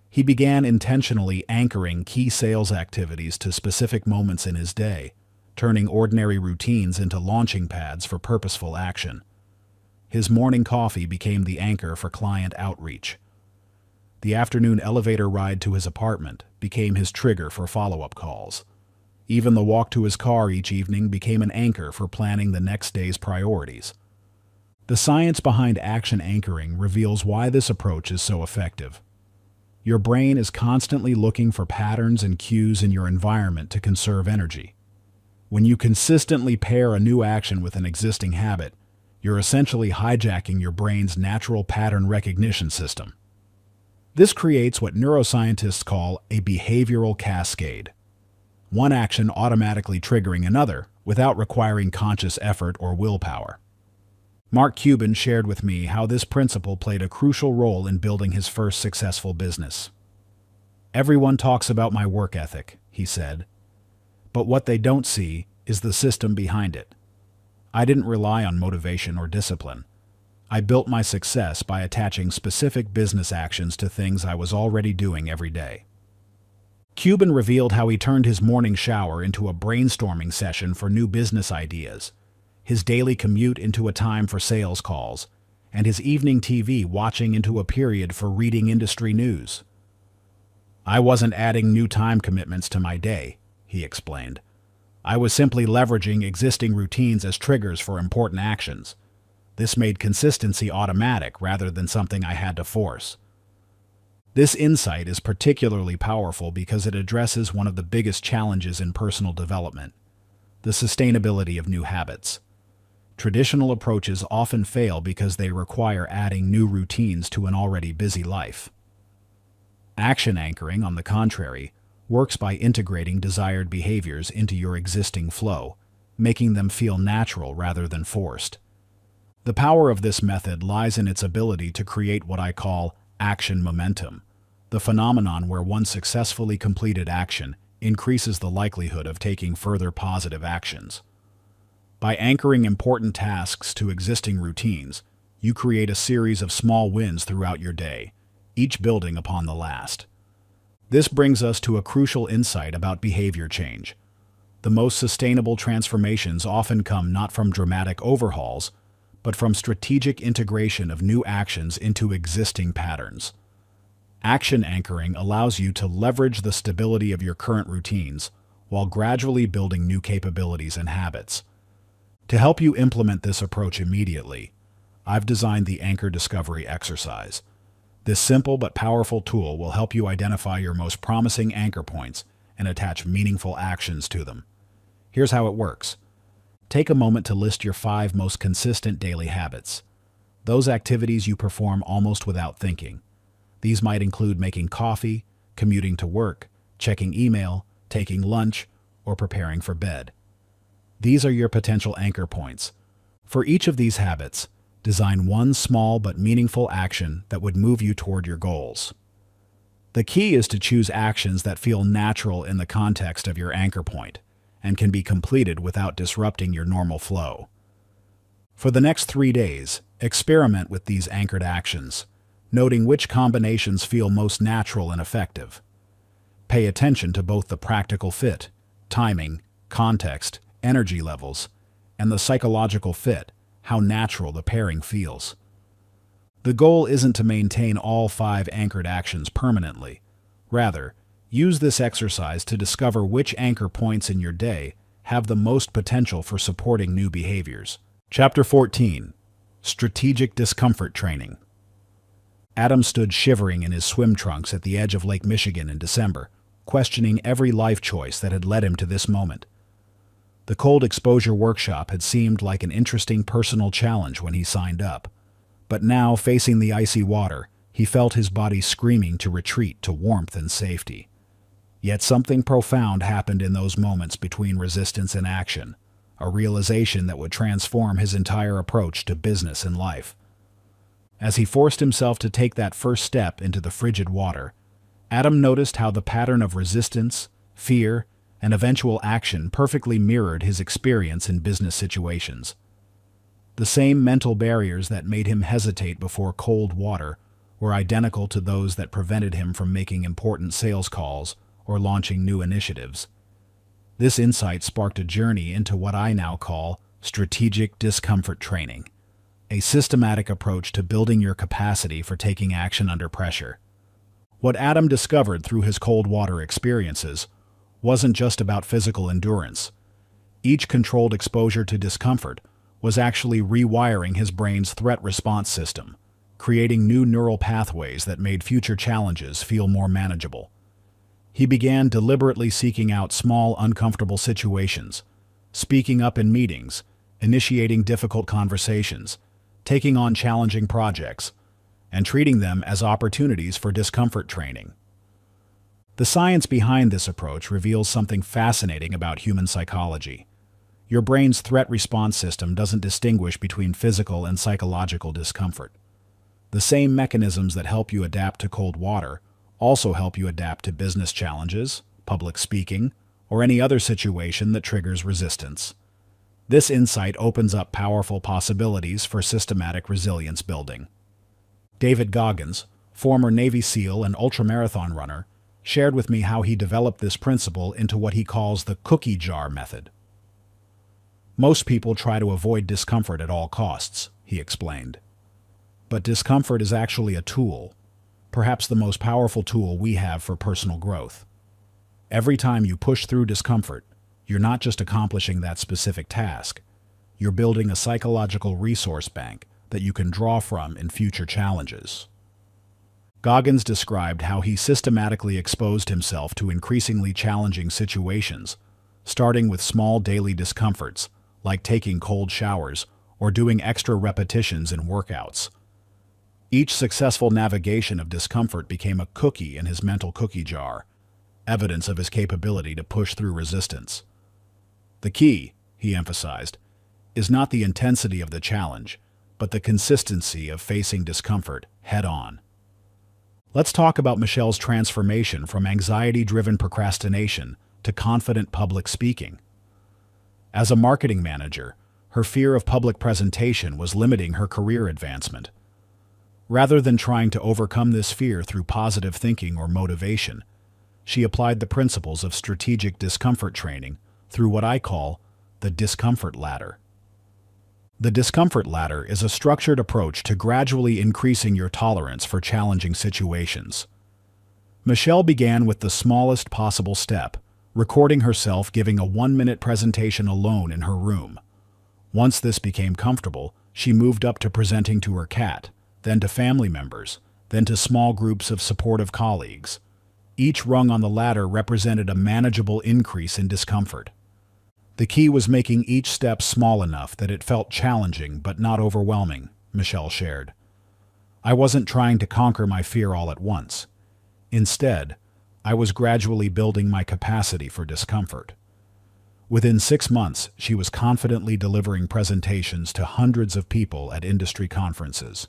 He began intentionally anchoring key sales activities to specific moments in his day, turning ordinary routines into launching pads for purposeful action. His morning coffee became the anchor for client outreach. The afternoon elevator ride to his apartment became his trigger for follow-up calls. Even the walk to his car each evening became an anchor for planning the next day's priorities. The science behind action anchoring reveals why this approach is so effective. Your brain is constantly looking for patterns and cues in your environment to conserve energy. When you consistently pair a new action with an existing habit, you're essentially hijacking your brain's natural pattern recognition system. This creates what neuroscientists call a behavioral cascade. One action automatically triggering another without requiring conscious effort or willpower. Mark Cuban shared with me how this principle played a crucial role in building his first successful business. "Everyone talks about my work ethic," he said, "but what they don't see is the system behind it. I didn't rely on motivation or discipline. I built my success by attaching specific business actions to things I was already doing every day." Cuban revealed how he turned his morning shower into a brainstorming session for new business ideas, his daily commute into a time for sales calls, and his evening TV watching into a period for reading industry news. "I wasn't adding new time commitments to my day," he explained. "I was simply leveraging existing routines as triggers for important actions. This made consistency automatic rather than something I had to force." This insight is particularly powerful because it addresses one of the biggest challenges in personal development: the sustainability of new habits. Traditional approaches often fail because they require adding new routines to an already busy life. Action anchoring, on the contrary, works by integrating desired behaviors into your existing flow, making them feel natural rather than forced. The power of this method lies in its ability to create what I call action momentum, the phenomenon where one successfully completed action increases the likelihood of taking further positive actions. By anchoring important tasks to existing routines, you create a series of small wins throughout your day, each building upon the last. This brings us to a crucial insight about behavior change. The most sustainable transformations often come not from dramatic overhauls, but from strategic integration of new actions into existing patterns. Action anchoring allows you to leverage the stability of your current routines while gradually building new capabilities and habits. To help you implement this approach immediately, I've designed the Anchor Discovery exercise. This simple but powerful tool will help you identify your most promising anchor points and attach meaningful actions to them. Here's how it works. Take a moment to list your 5 most consistent daily habits, those activities you perform almost without thinking. These might include making coffee, commuting to work, checking email, taking lunch, or preparing for bed. These are your potential anchor points. For each of these habits, design one small but meaningful action that would move you toward your goals. The key is to choose actions that feel natural in the context of your anchor point and can be completed without disrupting your normal flow. For the next 3 days, experiment with these anchored actions, noting which combinations feel most natural and effective. Pay attention to both the practical fit, timing, context, energy levels, and the psychological fit, how natural the pairing feels. The goal isn't to maintain all 5 anchored actions permanently. Rather, use this exercise to discover which anchor points in your day have the most potential for supporting new behaviors. Chapter 14. Strategic Discomfort Training. Adam stood shivering in his swim trunks at the edge of Lake Michigan in December, questioning every life choice that had led him to this moment. The cold exposure workshop had seemed like an interesting personal challenge when he signed up, but now, facing the icy water, he felt his body screaming to retreat to warmth and safety. Yet something profound happened in those moments between resistance and action, a realization that would transform his entire approach to business and life. As he forced himself to take that first step into the frigid water, Adam noticed how the pattern of resistance, fear, and eventual action perfectly mirrored his experience in business situations. The same mental barriers that made him hesitate before cold water were identical to those that prevented him from making important sales calls or launching new initiatives. This insight sparked a journey into what I now call strategic discomfort training, a systematic approach to building your capacity for taking action under pressure. What Adam discovered through his cold water experiences wasn't just about physical endurance. Each controlled exposure to discomfort was actually rewiring his brain's threat response system, creating new neural pathways that made future challenges feel more manageable. He began deliberately seeking out small, uncomfortable situations, speaking up in meetings, initiating difficult conversations, taking on challenging projects, and treating them as opportunities for discomfort training. The science behind this approach reveals something fascinating about human psychology. Your brain's threat response system doesn't distinguish between physical and psychological discomfort. The same mechanisms that help you adapt to cold water also help you adapt to business challenges, public speaking, or any other situation that triggers resistance. This insight opens up powerful possibilities for systematic resilience building. David Goggins, former Navy SEAL and ultramarathon runner, shared with me how he developed this principle into what he calls the cookie jar method. Most people try to avoid discomfort at all costs, he explained. But discomfort is actually a tool, perhaps the most powerful tool we have for personal growth. Every time you push through discomfort, you're not just accomplishing that specific task, you're building a psychological resource bank that you can draw from in future challenges. Goggins described how he systematically exposed himself to increasingly challenging situations, starting with small daily discomforts like taking cold showers or doing extra repetitions in workouts. Each successful navigation of discomfort became a cookie in his mental cookie jar, evidence of his capability to push through resistance. The key, he emphasized, is not the intensity of the challenge, but the consistency of facing discomfort head-on. Let's talk about Michelle's transformation from anxiety-driven procrastination to confident public speaking. As a marketing manager, her fear of public presentation was limiting her career advancement. Rather than trying to overcome this fear through positive thinking or motivation, she applied the principles of strategic discomfort training through what I call the discomfort ladder. The discomfort ladder is a structured approach to gradually increasing your tolerance for challenging situations. Michelle began with the smallest possible step, recording herself giving a 1-minute presentation alone in her room. Once this became comfortable, she moved up to presenting to her cat, then to family members, then to small groups of supportive colleagues. Each rung on the ladder represented a manageable increase in discomfort. The key was making each step small enough that it felt challenging but not overwhelming, Michelle shared. I wasn't trying to conquer my fear all at once. Instead, I was gradually building my capacity for discomfort. Within 6 months, she was confidently delivering presentations to hundreds of people at industry conferences.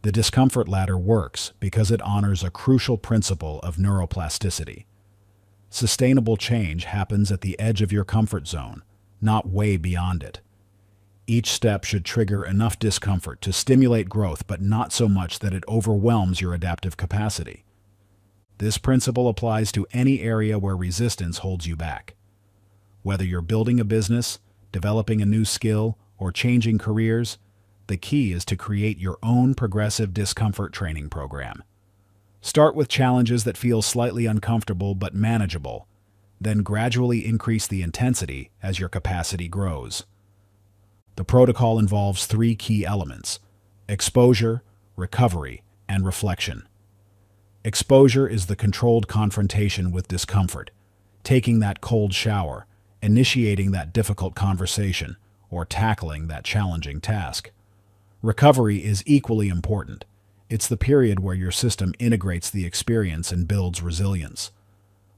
The discomfort ladder works because it honors a crucial principle of neuroplasticity. Sustainable change happens at the edge of your comfort zone, not way beyond it. Each step should trigger enough discomfort to stimulate growth, but not so much that it overwhelms your adaptive capacity. This principle applies to any area where resistance holds you back. Whether you're building a business, developing a new skill, or changing careers, the key is to create your own progressive discomfort training program. Start with challenges that feel slightly uncomfortable but manageable, then gradually increase the intensity as your capacity grows. The protocol involves 3 key elements: exposure, recovery, and reflection. Exposure is the controlled confrontation with discomfort, taking that cold shower, initiating that difficult conversation, or tackling that challenging task. Recovery is equally important. It's the period where your system integrates the experience and builds resilience.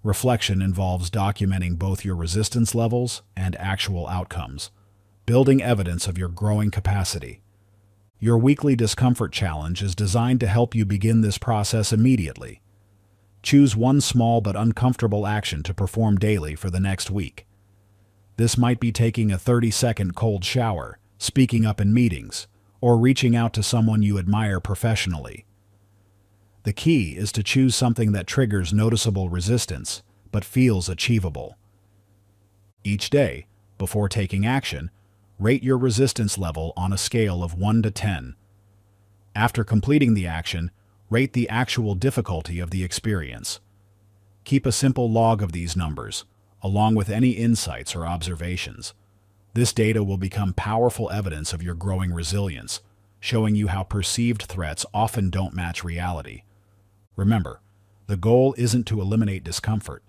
Reflection involves documenting both your resistance levels and actual outcomes, building evidence of your growing capacity. Your weekly discomfort challenge is designed to help you begin this process immediately. Choose one small but uncomfortable action to perform daily for the next week. This might be taking a 30-second cold shower, speaking up in meetings, or reaching out to someone you admire professionally. The key is to choose something that triggers noticeable resistance, but feels achievable. Each day, before taking action, rate your resistance level on a scale of 1 to 10. After completing the action, rate the actual difficulty of the experience. Keep a simple log of these numbers, along with any insights or observations. This data will become powerful evidence of your growing resilience, showing you how perceived threats often don't match reality. Remember, the goal isn't to eliminate discomfort.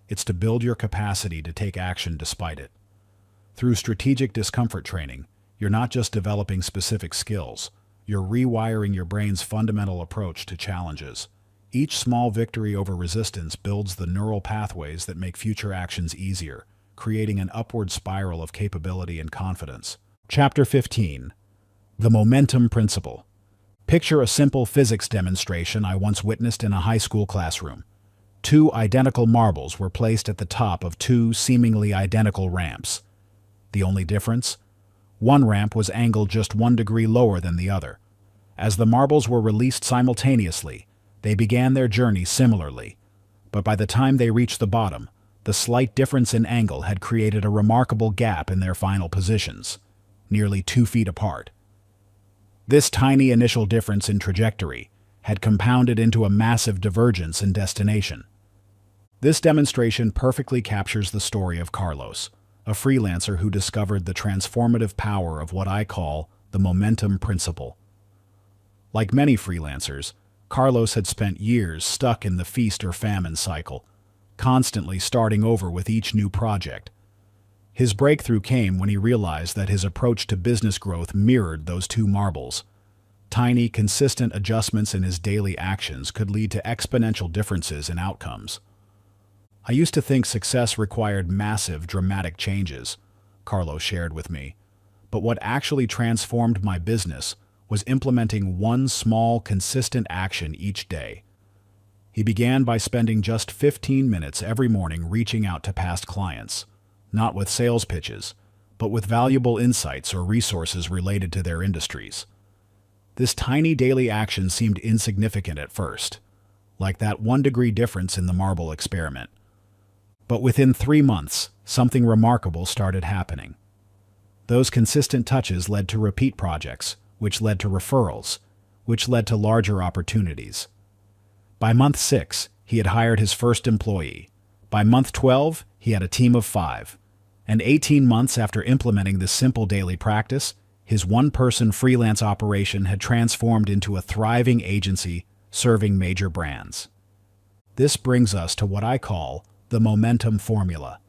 It's to build your capacity to take action despite it. Through strategic discomfort training, you're not just developing specific skills, you're rewiring your brain's fundamental approach to challenges. Each small victory over resistance builds the neural pathways that make future actions easier, creating an upward spiral of capability and confidence. Chapter 15. The Momentum Principle. Picture a simple physics demonstration I once witnessed in a high school classroom. 2 identical marbles were placed at the top of 2 seemingly identical ramps. The only difference? One ramp was angled just 1 degree lower than the other. As the marbles were released simultaneously, they began their journey similarly. But by the time they reached the bottom, the slight difference in angle had created a remarkable gap in their final positions, nearly 2 feet apart. This tiny initial difference in trajectory had compounded into a massive divergence in destination. This demonstration perfectly captures the story of Carlos, a freelancer who discovered the transformative power of what I call the momentum principle. Like many freelancers, Carlos had spent years stuck in the feast or famine cycle, constantly starting over with each new project. His breakthrough came when he realized that his approach to business growth mirrored those two marbles. Tiny, consistent adjustments in his daily actions could lead to exponential differences in outcomes. I used to think success required massive, dramatic changes, Carlo shared with me. But what actually transformed my business was implementing one small, consistent action each day. He began by spending just 15 minutes every morning reaching out to past clients, not with sales pitches, but with valuable insights or resources related to their industries. This tiny daily action seemed insignificant at first, like that 1-degree difference in the marble experiment. But within 3 months, something remarkable started happening. Those consistent touches led to repeat projects, which led to referrals, which led to larger opportunities. By month 6, he had hired his first employee. By month 12, he had a team of 5. And 18 months after implementing this simple daily practice, his one-person freelance operation had transformed into a thriving agency serving major brands. This brings us to what I call the momentum formula,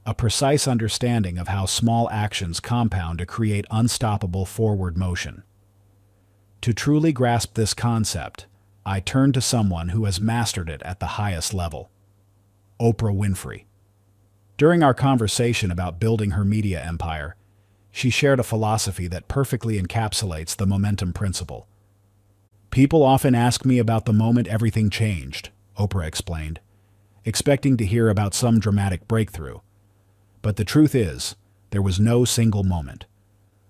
a precise understanding of how small actions compound to create unstoppable forward motion. To truly grasp this concept, I turned to someone who has mastered it at the highest level: Oprah Winfrey. During our conversation about building her media empire, she shared a philosophy that perfectly encapsulates the momentum principle. "People often ask me about the moment everything changed," Oprah explained, expecting to hear about some dramatic breakthrough. But the truth is, there was no single moment.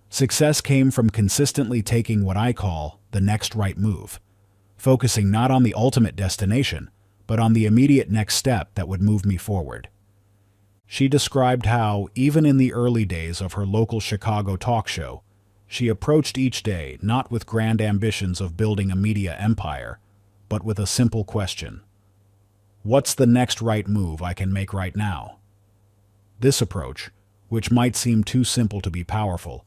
Success came from consistently taking what I call the next right move, focusing not on the ultimate destination, but on the immediate next step that would move me forward. She described how, even in the early days of her local Chicago talk show, she approached each day not with grand ambitions of building a media empire, but with a simple question: what's the next right move I can make right now? This approach, which might seem too simple to be powerful,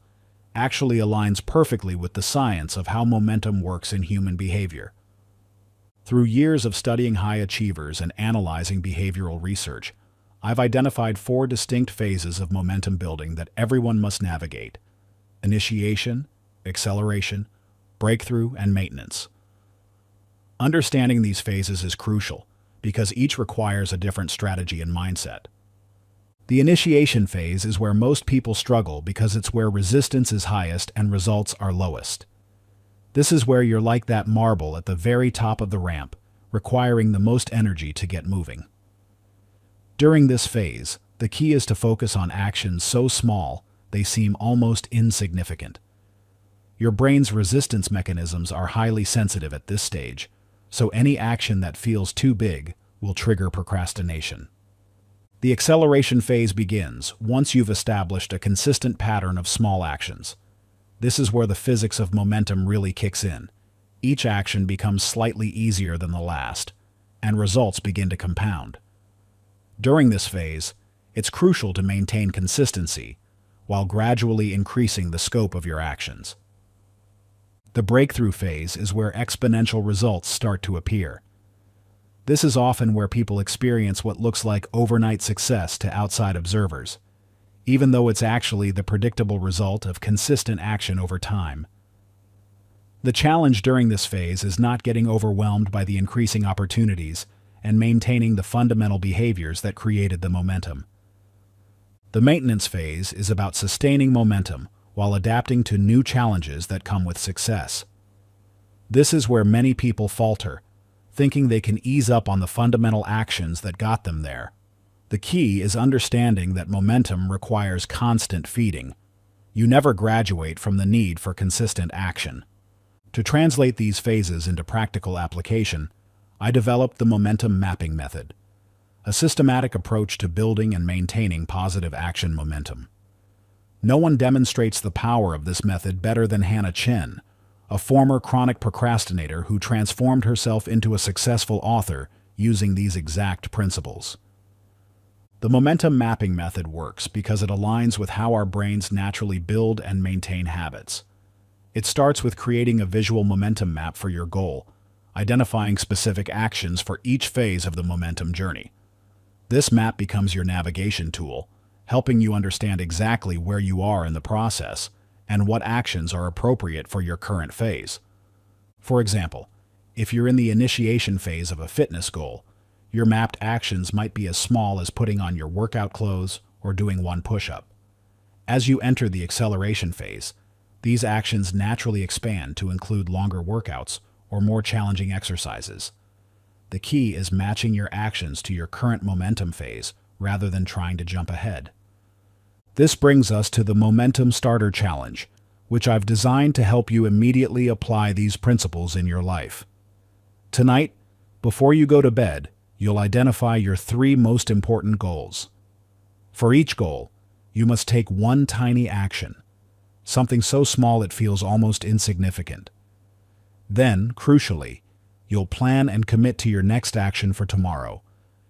actually aligns perfectly with the science of how momentum works in human behavior. Through years of studying high achievers and analyzing behavioral research, I've identified 4 distinct phases of momentum building that everyone must navigate: initiation, acceleration, breakthrough, and maintenance. Understanding these phases is crucial because each requires a different strategy and mindset. The initiation phase is where most people struggle because it's where resistance is highest and results are lowest. This is where you're like that marble at the very top of the ramp, requiring the most energy to get moving. During this phase, the key is to focus on actions so small they seem almost insignificant. Your brain's resistance mechanisms are highly sensitive at this stage, so any action that feels too big will trigger procrastination. The acceleration phase begins once you've established a consistent pattern of small actions. This is where the physics of momentum really kicks in. Each action becomes slightly easier than the last, and results begin to compound. During this phase, it's crucial to maintain consistency while gradually increasing the scope of your actions. The breakthrough phase is where exponential results start to appear. This is often where people experience what looks like overnight success to outside observers, even though it's actually the predictable result of consistent action over time. The challenge during this phase is not getting overwhelmed by the increasing opportunities and maintaining the fundamental behaviors that created the momentum. The maintenance phase is about sustaining momentum while adapting to new challenges that come with success. This is where many people falter, thinking they can ease up on the fundamental actions that got them there. The key is understanding that momentum requires constant feeding. You never graduate from the need for consistent action. To translate these phases into practical application, I developed the momentum mapping method, a systematic approach to building and maintaining positive action momentum. No one demonstrates the power of this method better than Hannah Chen, a former chronic procrastinator who transformed herself into a successful author using these exact principles. The momentum mapping method works because it aligns with how our brains naturally build and maintain habits. It starts with creating a visual momentum map for your goal, identifying specific actions for each phase of the momentum journey. This map becomes your navigation tool, helping you understand exactly where you are in the process and what actions are appropriate for your current phase. For example, if you're in the initiation phase of a fitness goal, your mapped actions might be as small as putting on your workout clothes or doing one push-up. As you enter the acceleration phase, these actions naturally expand to include longer workouts or more challenging exercises. The key is matching your actions to your current momentum phase rather than trying to jump ahead. This brings us to the Momentum Starter Challenge, which I've designed to help you immediately apply these principles in your life. Tonight, before you go to bed, you'll identify your 3 most important goals. For each goal, you must take one tiny action, something so small it feels almost insignificant. Then, crucially, you'll plan and commit to your next action for tomorrow,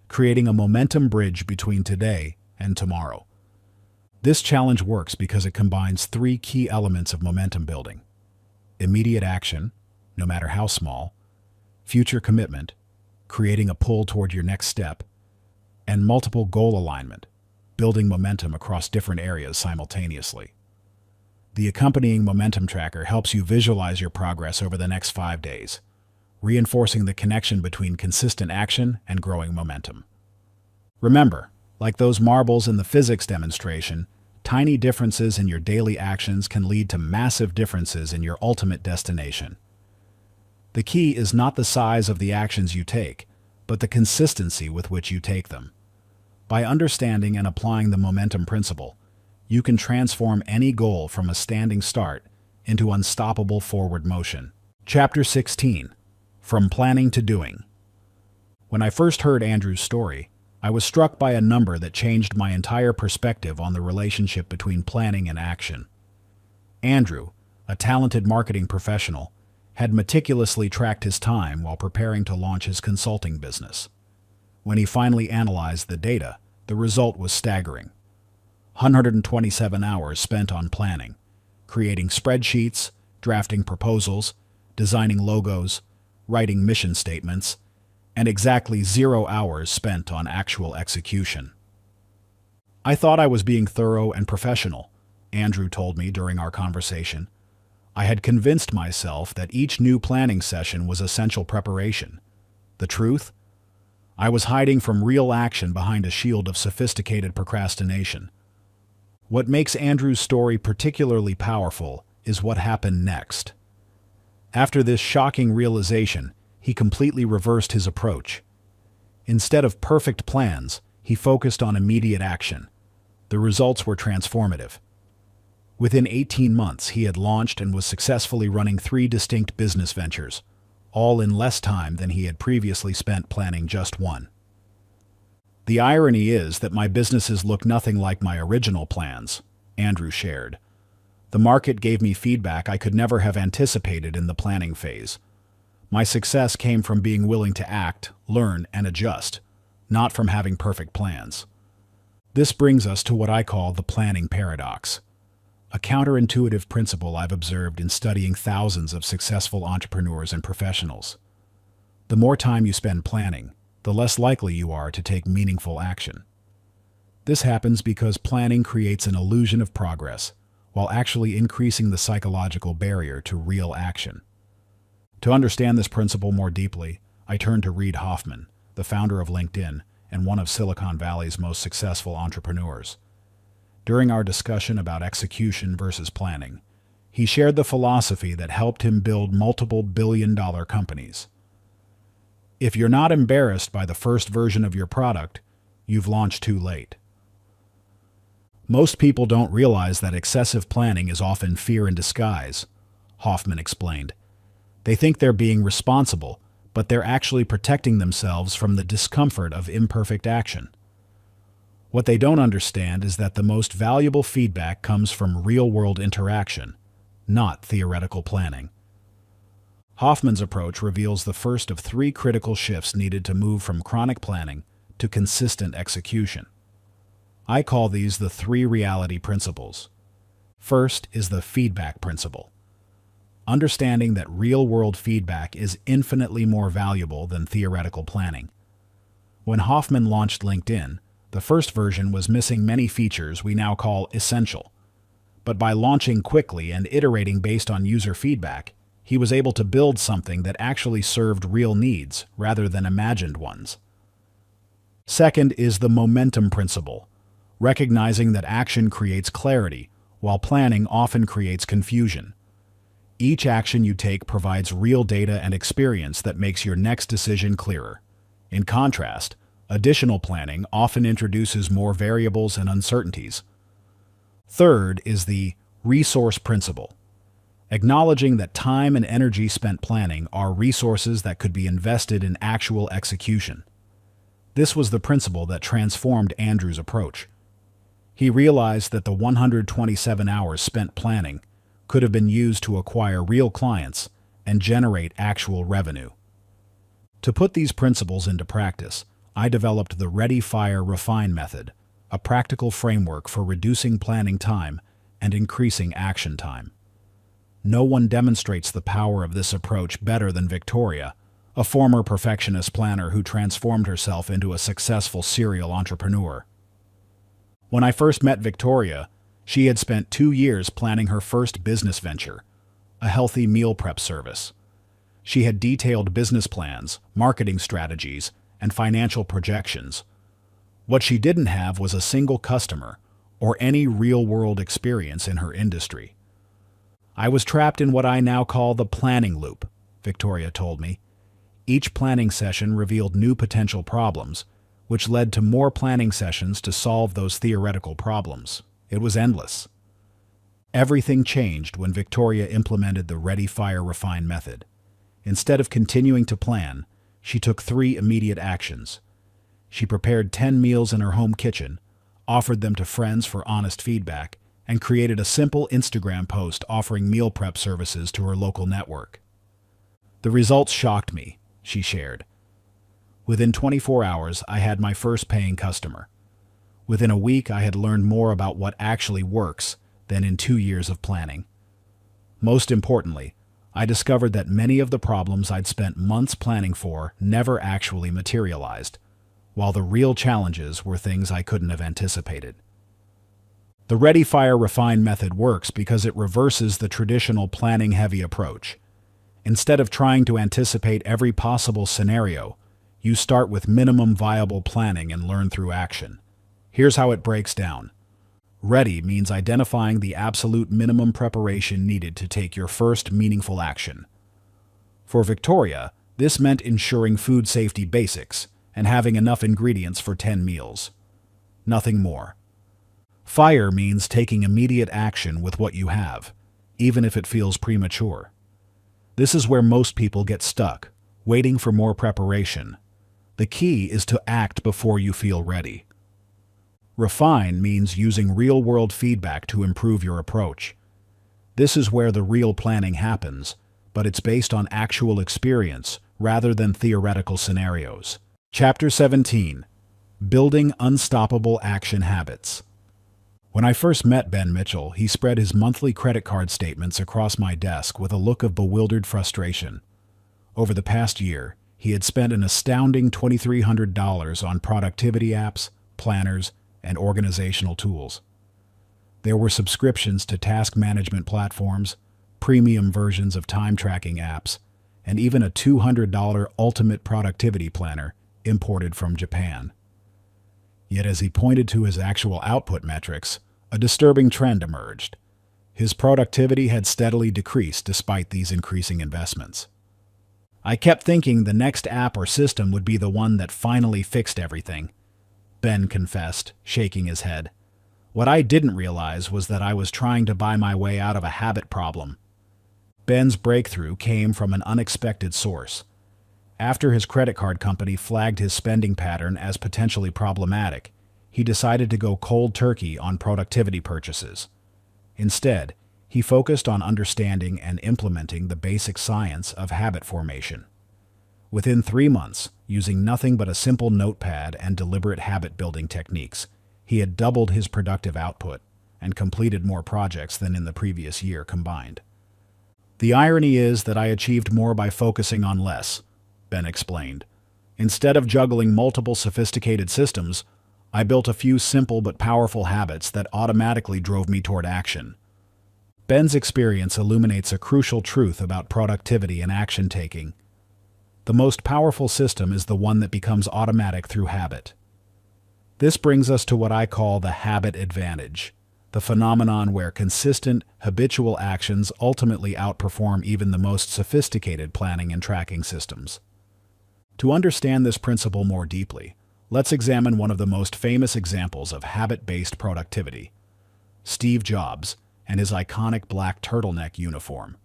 creating a momentum bridge between today and tomorrow. This challenge works because it combines 3 key elements of momentum building: immediate action, no matter how small; future commitment, creating a pull toward your next step; and multiple goal alignment, building momentum across different areas simultaneously. The accompanying momentum tracker helps you visualize your progress over the next 5 days, reinforcing the connection between consistent action and growing momentum. Remember, like those marbles in the physics demonstration, tiny differences in your daily actions can lead to massive differences in your ultimate destination. The key is not the size of the actions you take, but the consistency with which you take them. By understanding and applying the momentum principle, you can transform any goal from a standing start into unstoppable forward motion. Chapter 16. From Planning to Doing. When I first heard Andrew's story, I was struck by a number that changed my entire perspective on the relationship between planning and action. Andrew, a talented marketing professional, had meticulously tracked his time while preparing to launch his consulting business. When he finally analyzed the data, the result was staggering. 127 hours spent on planning, creating spreadsheets, drafting proposals, designing logos, writing mission statements, and exactly 0 hours spent on actual execution. "I thought I was being thorough and professional," Andrew told me during our conversation. "I had convinced myself that each new planning session was essential preparation. The truth? I was hiding from real action behind a shield of sophisticated procrastination." What makes Andrew's story particularly powerful is what happened next. After this shocking realization, he completely reversed his approach. Instead of perfect plans, he focused on immediate action. The results were transformative. Within 18 months, he had launched and was successfully running 3 distinct business ventures, all in less time than he had previously spent planning just one. "The irony is that my businesses look nothing like my original plans," Andrew shared. "The market gave me feedback I could never have anticipated in the planning phase. My success came from being willing to act, learn, and adjust, not from having perfect plans." This brings us to what I call the planning paradox, a counterintuitive principle I've observed in studying thousands of successful entrepreneurs and professionals. The more time you spend planning, the less likely you are to take meaningful action. This happens because planning creates an illusion of progress, while actually increasing the psychological barrier to real action. To understand this principle more deeply, I turn to Reid Hoffman, the founder of LinkedIn and one of Silicon Valley's most successful entrepreneurs. During our discussion about execution versus planning, he shared the philosophy that helped him build multiple billion-dollar companies. "If you're not embarrassed by the first version of your product, you've launched too late." Most people don't realize that excessive planning is often fear in disguise, Hoffman explained. They think they're being responsible, but they're actually protecting themselves from the discomfort of imperfect action. What they don't understand is that the most valuable feedback comes from real-world interaction, not theoretical planning. Hoffman's approach reveals the first of 3 critical shifts needed to move from chronic planning to consistent execution. I call these the 3 reality principles. First is the feedback principle. Understanding that real-world feedback is infinitely more valuable than theoretical planning. When Hoffman launched LinkedIn, The first version was missing many features we now call essential. But by launching quickly and iterating based on user feedback, he was able to build something that actually served real needs rather than imagined ones. Second is the momentum principle, recognizing that action creates clarity, while planning often creates confusion. Each action you take provides real data and experience that makes your next decision clearer. In contrast, additional planning often introduces more variables and uncertainties. Third is the resource principle, acknowledging that time and energy spent planning are resources that could be invested in actual execution. This was the principle that transformed Andrew's approach. He realized that the 127 hours spent planning could have been used to acquire real clients and generate actual revenue. To put these principles into practice, I developed the Ready, Fire, Refine method, a practical framework for reducing planning time and increasing action time. No one demonstrates the power of this approach better than Victoria, a former perfectionist planner who transformed herself into a successful serial entrepreneur. When I first met Victoria, she had spent 2 years planning her first business venture, a healthy meal prep service. She had detailed business plans, marketing strategies, and financial projections. What she didn't have was a single customer or any real-world experience in her industry. I was trapped in what I now call the planning loop, Victoria told me. Each planning session revealed new potential problems, which led to more planning sessions to solve those theoretical problems. It was endless. Everything changed when Victoria implemented the Ready, Fire, Refine method. Instead of continuing to plan, she took 3 immediate actions. She prepared 10 meals in her home kitchen, offered them to friends for honest feedback, and created a simple Instagram post offering meal prep services to her local network. The results shocked me, she shared. Within 24 hours, I had my first paying customer. Within a week, I had learned more about what actually works than in 2 years of planning. Most importantly, I discovered that many of the problems I'd spent months planning for never actually materialized, while the real challenges were things I couldn't have anticipated. The Ready, Fire, Refine method works because it reverses the traditional planning-heavy approach. Instead of trying to anticipate every possible scenario, you start with minimum viable planning and learn through action. Here's how it breaks down. Ready means identifying the absolute minimum preparation needed to take your first meaningful action. For Victoria, this meant ensuring food safety basics and having enough ingredients for 10 meals. Nothing more. Fire means taking immediate action with what you have, even if it feels premature. This is where most people get stuck, waiting for more preparation. The key is to act before you feel ready. Refine means using real-world feedback to improve your approach. This is where the real planning happens, but it's based on actual experience rather than theoretical scenarios. Chapter 17. Building Unstoppable Action Habits. When I first met Ben Mitchell, he spread his monthly credit card statements across my desk with a look of bewildered frustration. Over the past year, he had spent an astounding $2,300 on productivity apps, planners, and organizational tools. There were subscriptions to task management platforms, premium versions of time-tracking apps, and even a $200 ultimate productivity planner imported from Japan. Yet as he pointed to his actual output metrics, a disturbing trend emerged. His productivity had steadily decreased despite these increasing investments. I kept thinking the next app or system would be the one that finally fixed everything, Ben confessed, shaking his head. What I didn't realize was that I was trying to buy my way out of a habit problem. Ben's breakthrough came from an unexpected source. After his credit card company flagged his spending pattern as potentially problematic, he decided to go cold turkey on productivity purchases. Instead, he focused on understanding and implementing the basic science of habit formation. Within 3 months, using nothing but a simple notepad and deliberate habit-building techniques, he had doubled his productive output and completed more projects than in the previous year combined. The irony is that I achieved more by focusing on less, Ben explained. Instead of juggling multiple sophisticated systems, I built a few simple but powerful habits that automatically drove me toward action. Ben's experience illuminates a crucial truth about productivity and action-taking. The most powerful system is the one that becomes automatic through habit. This brings us to what I call the habit advantage, the phenomenon where consistent, habitual actions ultimately outperform even the most sophisticated planning and tracking systems. To understand this principle more deeply, let's examine one of the most famous examples of habit-based productivity, Steve Jobs and his iconic black turtleneck uniform.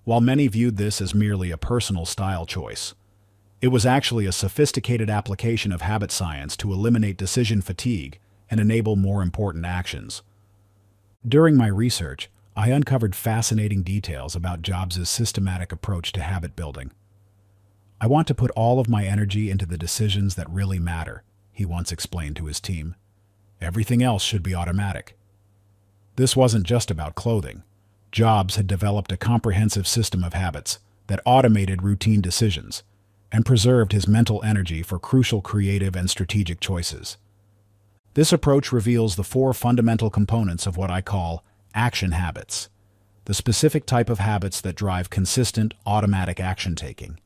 While many viewed this as merely a personal style choice, it was actually a sophisticated application of habit science to eliminate decision fatigue and enable more important actions. During my research, I uncovered fascinating details about Jobs' systematic approach to habit building. "I want to put all of my energy into the decisions that really matter," he once explained to his team. "Everything else should be automatic." This wasn't just about clothing. Jobs had developed a comprehensive system of habits that automated routine decisions and preserved his mental energy for crucial creative and strategic choices. This approach reveals the four fundamental components of what I call action habits, the specific type of habits that drive consistent, automatic action-taking.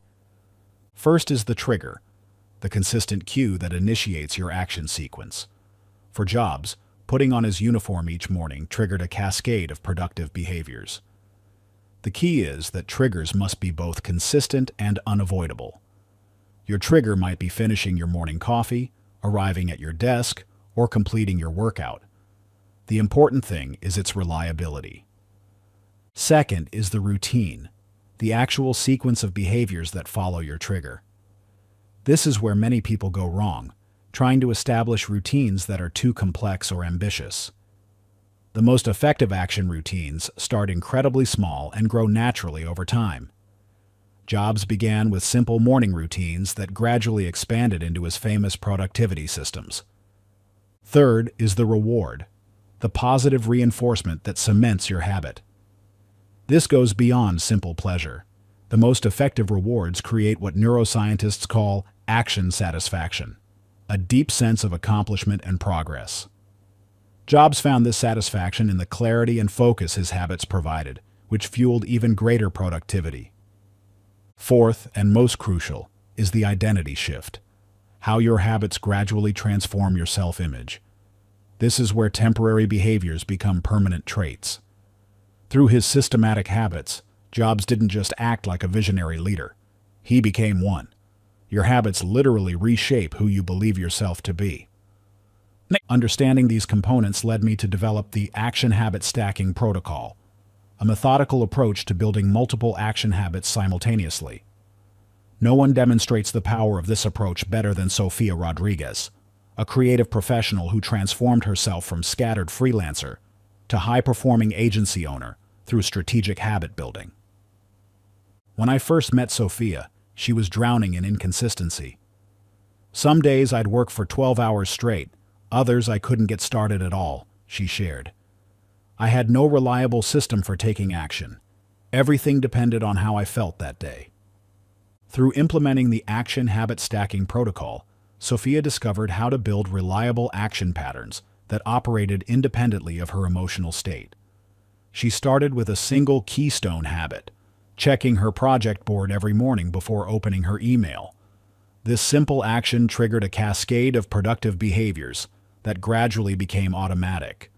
First is the trigger, the consistent cue that initiates your action sequence. For Jobs, putting on his uniform each morning triggered a cascade of productive behaviors. The key is that triggers must be both consistent and unavoidable. Your trigger might be finishing your morning coffee, arriving at your desk, or completing your workout. The important thing is its reliability. Second is the routine, the actual sequence of behaviors that follow your trigger. This is where many people go wrong, trying to establish routines that are too complex or ambitious. The most effective action routines start incredibly small and grow naturally over time. Jobs began with simple morning routines that gradually expanded into his famous productivity systems. Third is the reward, the positive reinforcement that cements your habit. This goes beyond simple pleasure. The most effective rewards create what neuroscientists call action satisfaction, a deep sense of accomplishment and progress. Jobs found this satisfaction in the clarity and focus his habits provided, which fueled even greater productivity. Fourth, and most crucial, is the identity shift, how your habits gradually transform your self-image. This is where temporary behaviors become permanent traits. Through his systematic habits, Jobs didn't just act like a visionary leader. He became one. Your habits literally reshape who you believe yourself to be. Understanding these components led me to develop the action habit stacking protocol, a methodical approach to building multiple action habits simultaneously. No one demonstrates the power of this approach better than Sofia Rodriguez, a creative professional who transformed herself from scattered freelancer to high-performing agency owner through strategic habit building. When I first met Sofia, she was drowning in inconsistency. "Some days I'd work for 12 hours straight, others I couldn't get started at all," she shared. "I had no reliable system for taking action. Everything depended on how I felt that day." Through implementing the action habit stacking protocol, Sofia discovered how to build reliable action patterns that operated independently of her emotional state. She started with a single keystone habit, checking her project board every morning before opening her email. This simple action triggered a cascade of productive behaviors that gradually became automatic.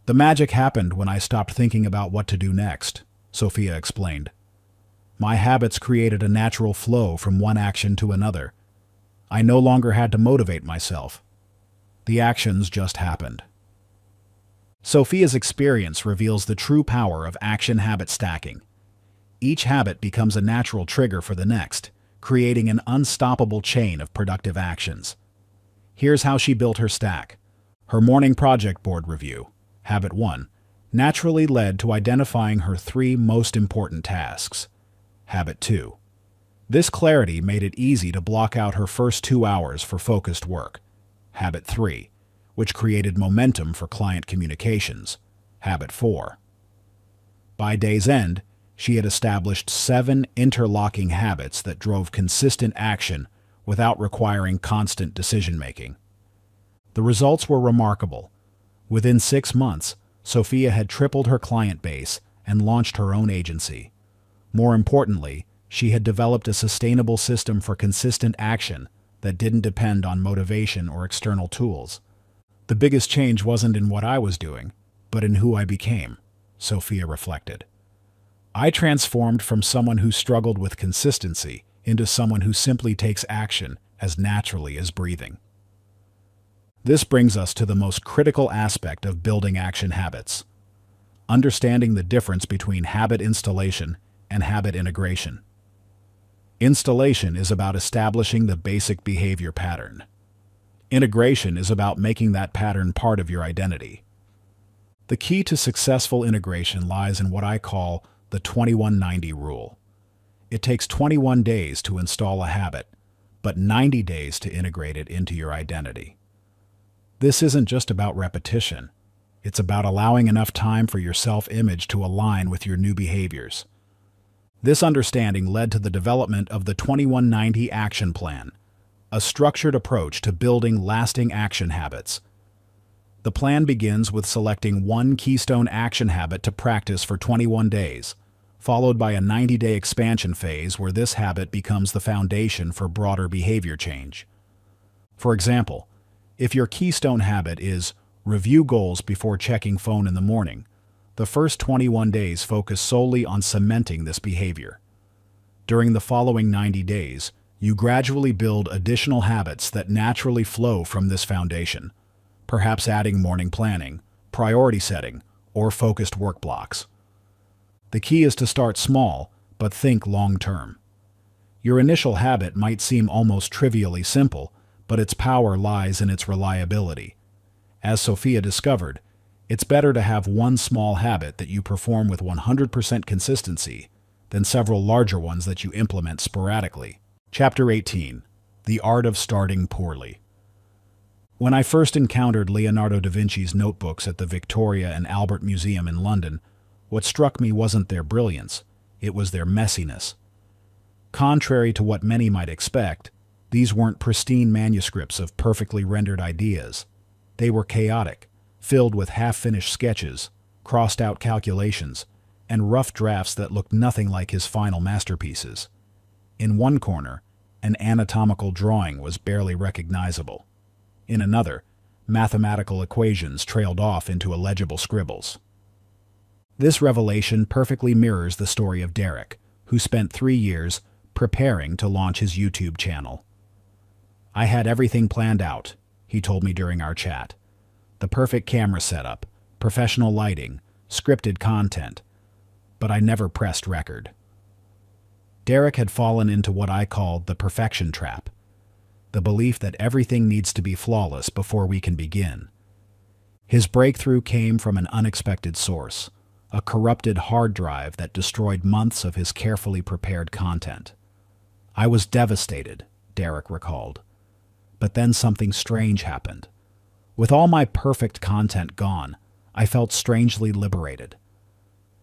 "The magic happened when I stopped thinking about what to do next," Sofia explained. "My habits created a natural flow from one action to another. I no longer had to motivate myself. The actions just happened." Sofia's experience reveals the true power of action habit stacking. Each habit becomes a natural trigger for the next, creating an unstoppable chain of productive actions. Here's how she built her stack. Her morning project board review, Habit 1, naturally led to identifying her 3 most important tasks. Habit 2. This clarity made it easy to block out her first 2 hours for focused work. Habit 3, which created momentum for client communications. Habit 4. By day's end, she had established 7 interlocking habits that drove consistent action without requiring constant decision-making. The results were remarkable. Within 6 months, Sophia had tripled her client base and launched her own agency. More importantly, she had developed a sustainable system for consistent action that didn't depend on motivation or external tools. The biggest change wasn't in what I was doing, but in who I became, Sophia reflected. I transformed from someone who struggled with consistency into someone who simply takes action as naturally as breathing. This brings us to the most critical aspect of building action habits: understanding the difference between habit installation and habit integration. Installation is about establishing the basic behavior pattern. Integration is about making that pattern part of your identity. The key to successful integration lies in what I call the 21-90 rule. It takes 21 days to install a habit, but 90 days to integrate it into your identity. This isn't just about repetition. It's about allowing enough time for your self-image to align with your new behaviors. This understanding led to the development of the 21-90 Action Plan, a structured approach to building lasting action habits. The plan begins with selecting one keystone action habit to practice for 21 days, followed by a 90-day expansion phase where this habit becomes the foundation for broader behavior change. For example, if your keystone habit is review goals before checking phone in the morning, the first 21 days focus solely on cementing this behavior. During the following 90 days, you gradually build additional habits that naturally flow from this foundation, perhaps adding morning planning, priority setting, or focused work blocks. The key is to start small, but think long-term. Your initial habit might seem almost trivially simple, but its power lies in its reliability. As Sophia discovered, it's better to have one small habit that you perform with 100% consistency than several larger ones that you implement sporadically. Chapter 18. The Art of Starting Poorly. When I first encountered Leonardo da Vinci's notebooks at the Victoria and Albert Museum in London, what struck me wasn't their brilliance, it was their messiness. Contrary to what many might expect, these weren't pristine manuscripts of perfectly rendered ideas. They were chaotic, filled with half-finished sketches, crossed-out calculations, and rough drafts that looked nothing like his final masterpieces. In one corner, an anatomical drawing was barely recognizable. In another, mathematical equations trailed off into illegible scribbles. This revelation perfectly mirrors the story of Derek, who spent 3 years preparing to launch his YouTube channel. I had everything planned out, he told me during our chat. The perfect camera setup, professional lighting, scripted content, but I never pressed record. Derek had fallen into what I called the perfection trap, the belief that everything needs to be flawless before we can begin. His breakthrough came from an unexpected source, a corrupted hard drive that destroyed months of his carefully prepared content. I was devastated, Derek recalled. But then something strange happened. With all my perfect content gone, I felt strangely liberated.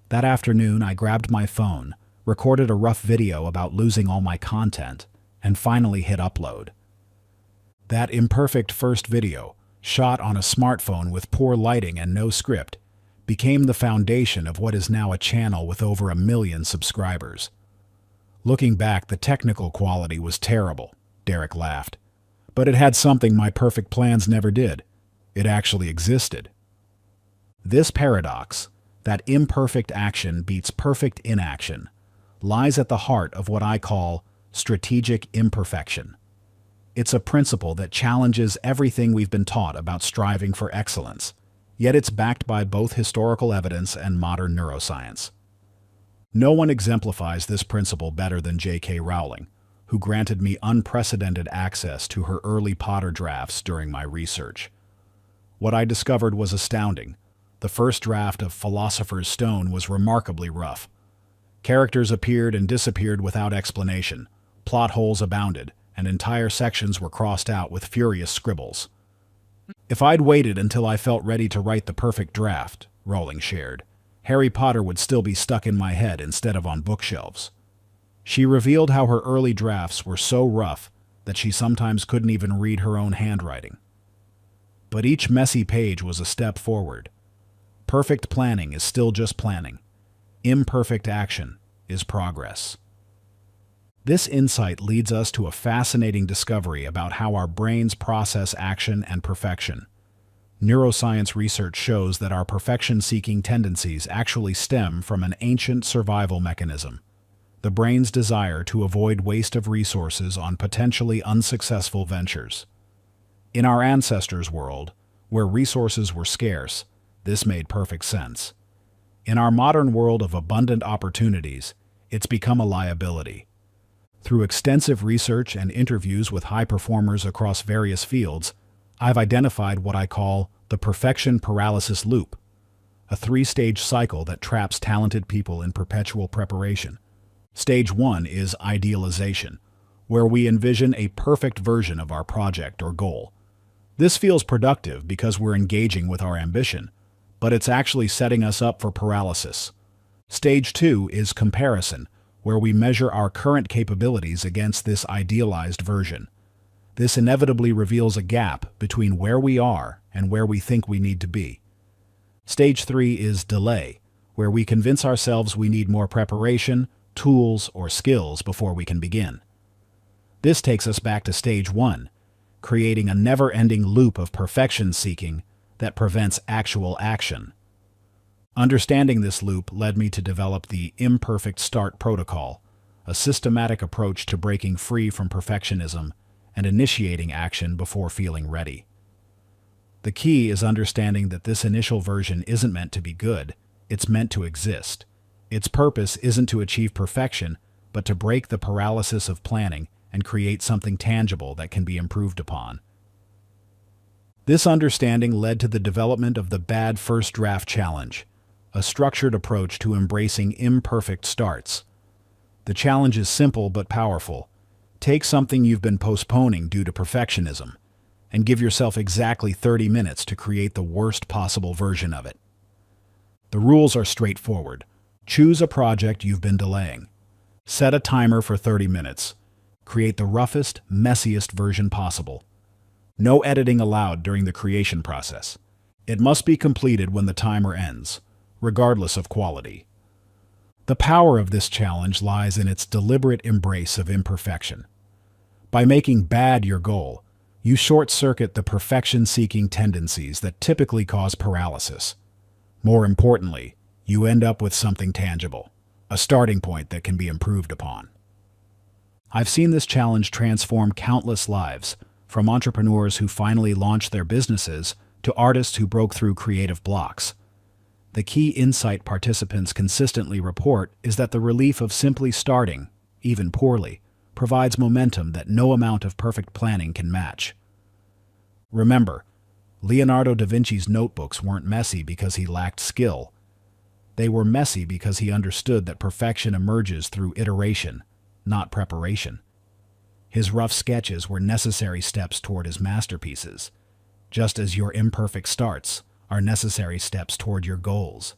That afternoon, I grabbed my phone, recorded a rough video about losing all my content, and finally hit upload. That imperfect first video, shot on a smartphone with poor lighting and no script, became the foundation of what is now a channel with over 1 million subscribers. Looking back, the technical quality was terrible, Derek laughed. But it had something my perfect plans never did. It actually existed. This paradox, that imperfect action beats perfect inaction, lies at the heart of what I call strategic imperfection. It's a principle that challenges everything we've been taught about striving for excellence, yet it's backed by both historical evidence and modern neuroscience. No one exemplifies this principle better than J.K. Rowling, who granted me unprecedented access to her early Potter drafts during my research. What I discovered was astounding. The first draft of Philosopher's Stone was remarkably rough. Characters appeared and disappeared without explanation, plot holes abounded, and entire sections were crossed out with furious scribbles. If I'd waited until I felt ready to write the perfect draft, Rowling shared, Harry Potter would still be stuck in my head instead of on bookshelves. She revealed how her early drafts were so rough that she sometimes couldn't even read her own handwriting. but each messy page was a step forward. Perfect planning is still just planning. Imperfect action is progress. This insight leads us to a fascinating discovery about how our brains process action and perfection. Neuroscience research shows that our perfection-seeking tendencies actually stem from an ancient survival mechanism: the brain's desire to avoid waste of resources on potentially unsuccessful ventures. In our ancestors' world, where resources were scarce, this made perfect sense. In our modern world of abundant opportunities, it's become a liability. Through extensive research and interviews with high performers across various fields, I've identified what I call the perfection paralysis loop, a three-stage cycle that traps talented people in perpetual preparation. Stage 1 is idealization, where we envision a perfect version of our project or goal. This feels productive because we're engaging with our ambition, but it's actually setting us up for paralysis. Stage 2 is comparison, where we measure our current capabilities against this idealized version. This inevitably reveals a gap between where we are and where we think we need to be. Stage 3 is delay, where we convince ourselves we need more preparation, tools, or skills before we can begin. This takes us back to stage 1, creating a never-ending loop of perfection-seeking that prevents actual action. Understanding this loop led me to develop the imperfect start protocol, a systematic approach to breaking free from perfectionism and initiating action before feeling ready. The key is understanding that this initial version isn't meant to be good, it's meant to exist. Its purpose isn't to achieve perfection, but to break the paralysis of planning and create something tangible that can be improved upon. This understanding led to the development of the Bad First Draft Challenge, a structured approach to embracing imperfect starts. The challenge is simple but powerful. Take something you've been postponing due to perfectionism, and give yourself exactly 30 minutes to create the worst possible version of it. The rules are straightforward. Choose a project you've been delaying. Set a timer for 30 minutes. Create the roughest, messiest version possible. No editing allowed during the creation process. It must be completed when the timer ends, regardless of quality. The power of this challenge lies in its deliberate embrace of imperfection. By making bad your goal, you short-circuit the perfection-seeking tendencies that typically cause paralysis. More importantly, you end up with something tangible, a starting point that can be improved upon. I've seen this challenge transform countless lives, from entrepreneurs who finally launched their businesses to artists who broke through creative blocks. The key insight participants consistently report is that the relief of simply starting, even poorly, provides momentum that no amount of perfect planning can match. Remember, Leonardo da Vinci's notebooks weren't messy because he lacked skill. They were messy because he understood that perfection emerges through iteration, not preparation. His rough sketches were necessary steps toward his masterpieces, just as your imperfect starts are necessary steps toward your goals.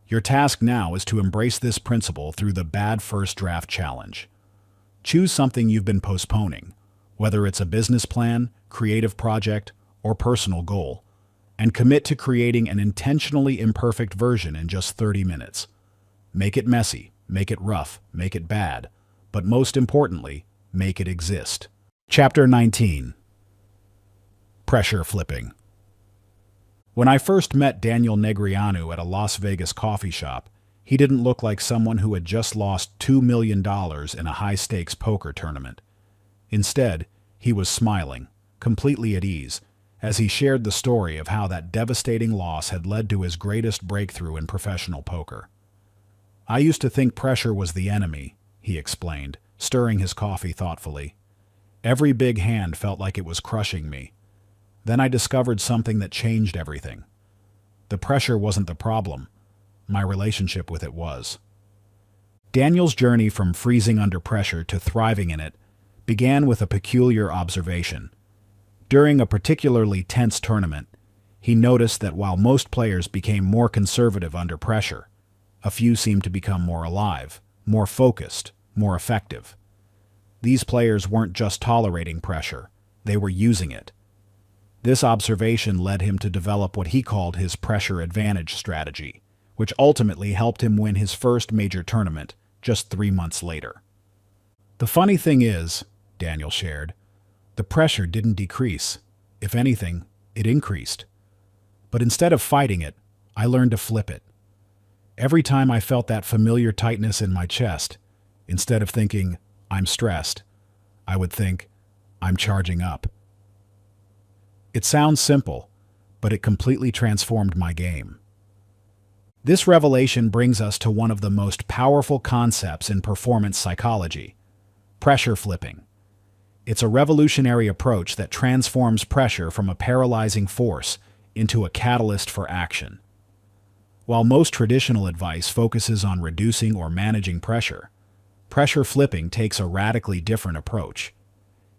Your task now is to embrace this principle through the Bad First Draft Challenge. Choose something you've been postponing, whether it's a business plan, creative project, or personal goal, and commit to creating an intentionally imperfect version in just 30 minutes. Make it messy, make it rough, make it bad, but most importantly, make it exist. Chapter 19. Pressure Flipping. When I first met Daniel Negreanu at a Las Vegas coffee shop, he didn't look like someone who had just lost $2 million in a high-stakes poker tournament. Instead, he was smiling, completely at ease, as he shared the story of how that devastating loss had led to his greatest breakthrough in professional poker. "I used to think pressure was the enemy," he explained, stirring his coffee thoughtfully. "Every big hand felt like it was crushing me. Then I discovered something that changed everything. The pressure wasn't the problem. My relationship with it was." Daniel's journey from freezing under pressure to thriving in it began with a peculiar observation. During a particularly tense tournament, he noticed that while most players became more conservative under pressure, a few seemed to become more alive, more focused, more effective. These players weren't just tolerating pressure, they were using it. This observation led him to develop what he called his pressure advantage strategy, which ultimately helped him win his first major tournament just 3 months later. The funny thing is, Daniel shared, the pressure didn't decrease. If anything, it increased. But instead of fighting it, I learned to flip it. Every time I felt that familiar tightness in my chest, instead of thinking, I'm stressed, I would think, I'm charging up. It sounds simple, but it completely transformed my game. This revelation brings us to one of the most powerful concepts in performance psychology: pressure flipping. It's a revolutionary approach that transforms pressure from a paralyzing force into a catalyst for action. While most traditional advice focuses on reducing or managing pressure, pressure flipping takes a radically different approach.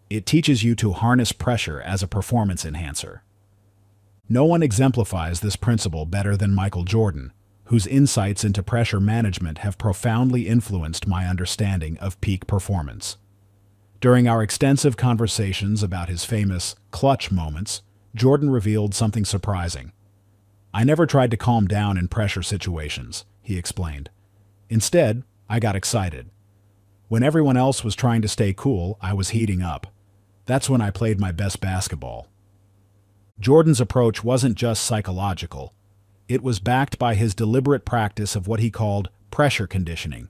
It teaches you to harness pressure as a performance enhancer. No one exemplifies this principle better than Michael Jordan, whose insights into pressure management have profoundly influenced my understanding of peak performance. During our extensive conversations about his famous clutch moments, Jordan revealed something surprising. I never tried to calm down in pressure situations, he explained. Instead, I got excited. When everyone else was trying to stay cool, I was heating up. That's when I played my best basketball. Jordan's approach wasn't just psychological. It was backed by his deliberate practice of what he called pressure conditioning.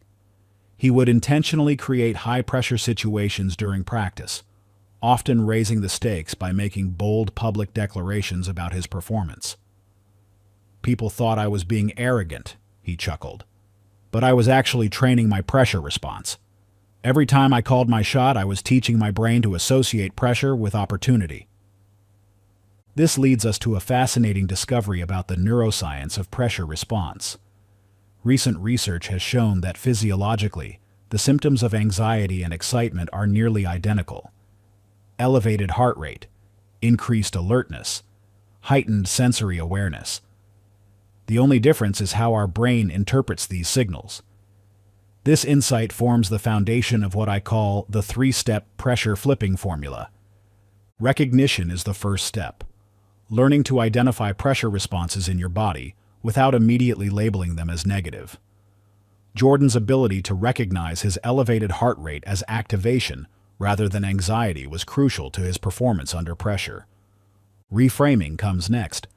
He would intentionally create high-pressure situations during practice, often raising the stakes by making bold public declarations about his performance. People thought I was being arrogant, he chuckled. But I was actually training my pressure response. Every time I called my shot, I was teaching my brain to associate pressure with opportunity. This leads us to a fascinating discovery about the neuroscience of pressure response. Recent research has shown that physiologically, the symptoms of anxiety and excitement are nearly identical. Elevated heart rate, increased alertness, heightened sensory awareness. The only difference is how our brain interprets these signals. This insight forms the foundation of what I call the 3-step pressure flipping formula. Recognition is the first step. Learning to identify pressure responses in your body without immediately labeling them as negative. Jordan's ability to recognize his elevated heart rate as activation rather than anxiety was crucial to his performance under pressure. Reframing comes next.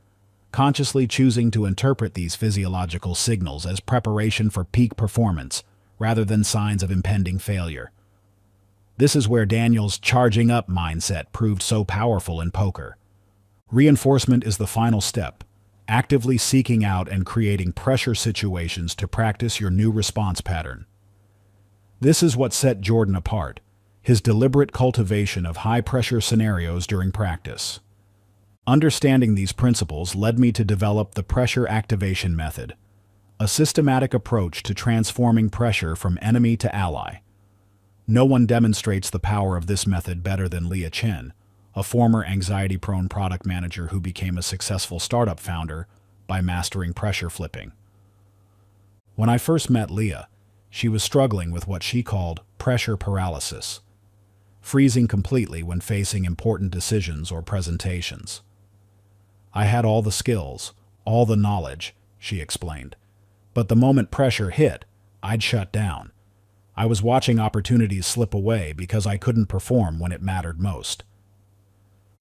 Consciously choosing to interpret these physiological signals as preparation for peak performance rather than signs of impending failure. This is where Daniel's charging up mindset proved so powerful in poker. Reinforcement is the final step, actively seeking out and creating pressure situations to practice your new response pattern. This is what set Jordan apart, his deliberate cultivation of high-pressure scenarios during practice. Understanding these principles led me to develop the pressure activation method, a systematic approach to transforming pressure from enemy to ally. No one demonstrates the power of this method better than Leah Chen, a former anxiety-prone product manager who became a successful startup founder by mastering pressure flipping. When I first met Leah, she was struggling with what she called pressure paralysis, freezing completely when facing important decisions or presentations. I had all the skills, all the knowledge, she explained. But the moment pressure hit, I'd shut down. I was watching opportunities slip away because I couldn't perform when it mattered most.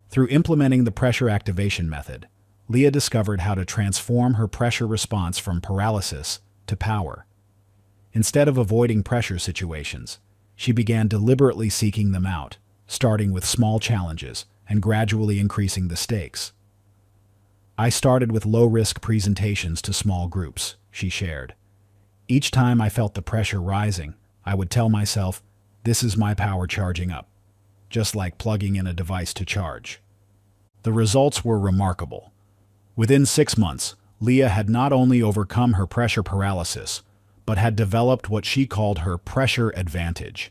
Through implementing the pressure activation method, Leah discovered how to transform her pressure response from paralysis to power. Instead of avoiding pressure situations, she began deliberately seeking them out, starting with small challenges and gradually increasing the stakes. I started with low-risk presentations to small groups, she shared. Each time I felt the pressure rising, I would tell myself, this is my power charging up, just like plugging in a device to charge. The results were remarkable. Within 6 months, Leah had not only overcome her pressure paralysis, but had developed what she called her pressure advantage.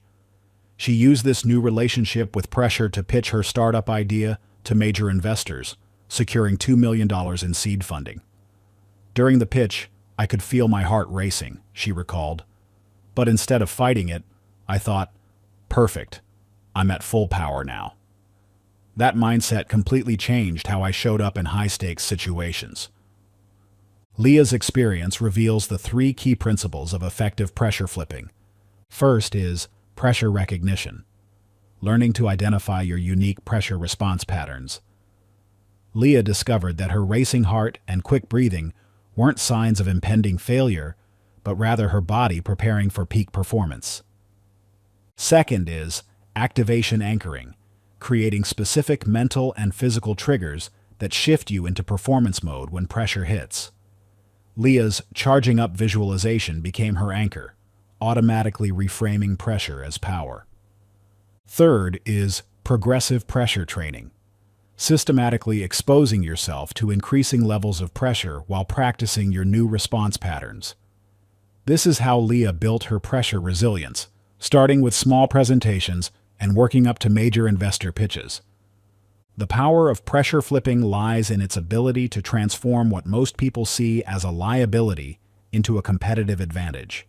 She used this new relationship with pressure to pitch her startup idea to major investors, securing $2 million in seed funding. During the pitch, I could feel my heart racing, she recalled. But instead of fighting it, I thought, perfect, I'm at full power now. That mindset completely changed how I showed up in high-stakes situations. Leah's experience reveals the three key principles of effective pressure flipping. First is pressure recognition, learning to identify your unique pressure response patterns. Leah discovered that her racing heart and quick breathing weren't signs of impending failure, but rather her body preparing for peak performance. Second is activation anchoring, creating specific mental and physical triggers that shift you into performance mode when pressure hits. Leah's charging up visualization became her anchor, automatically reframing pressure as power. Third is progressive pressure training, systematically exposing yourself to increasing levels of pressure while practicing your new response patterns. This is how Leah built her pressure resilience, starting with small presentations and working up to major investor pitches. The power of pressure flipping lies in its ability to transform what most people see as a liability into a competitive advantage.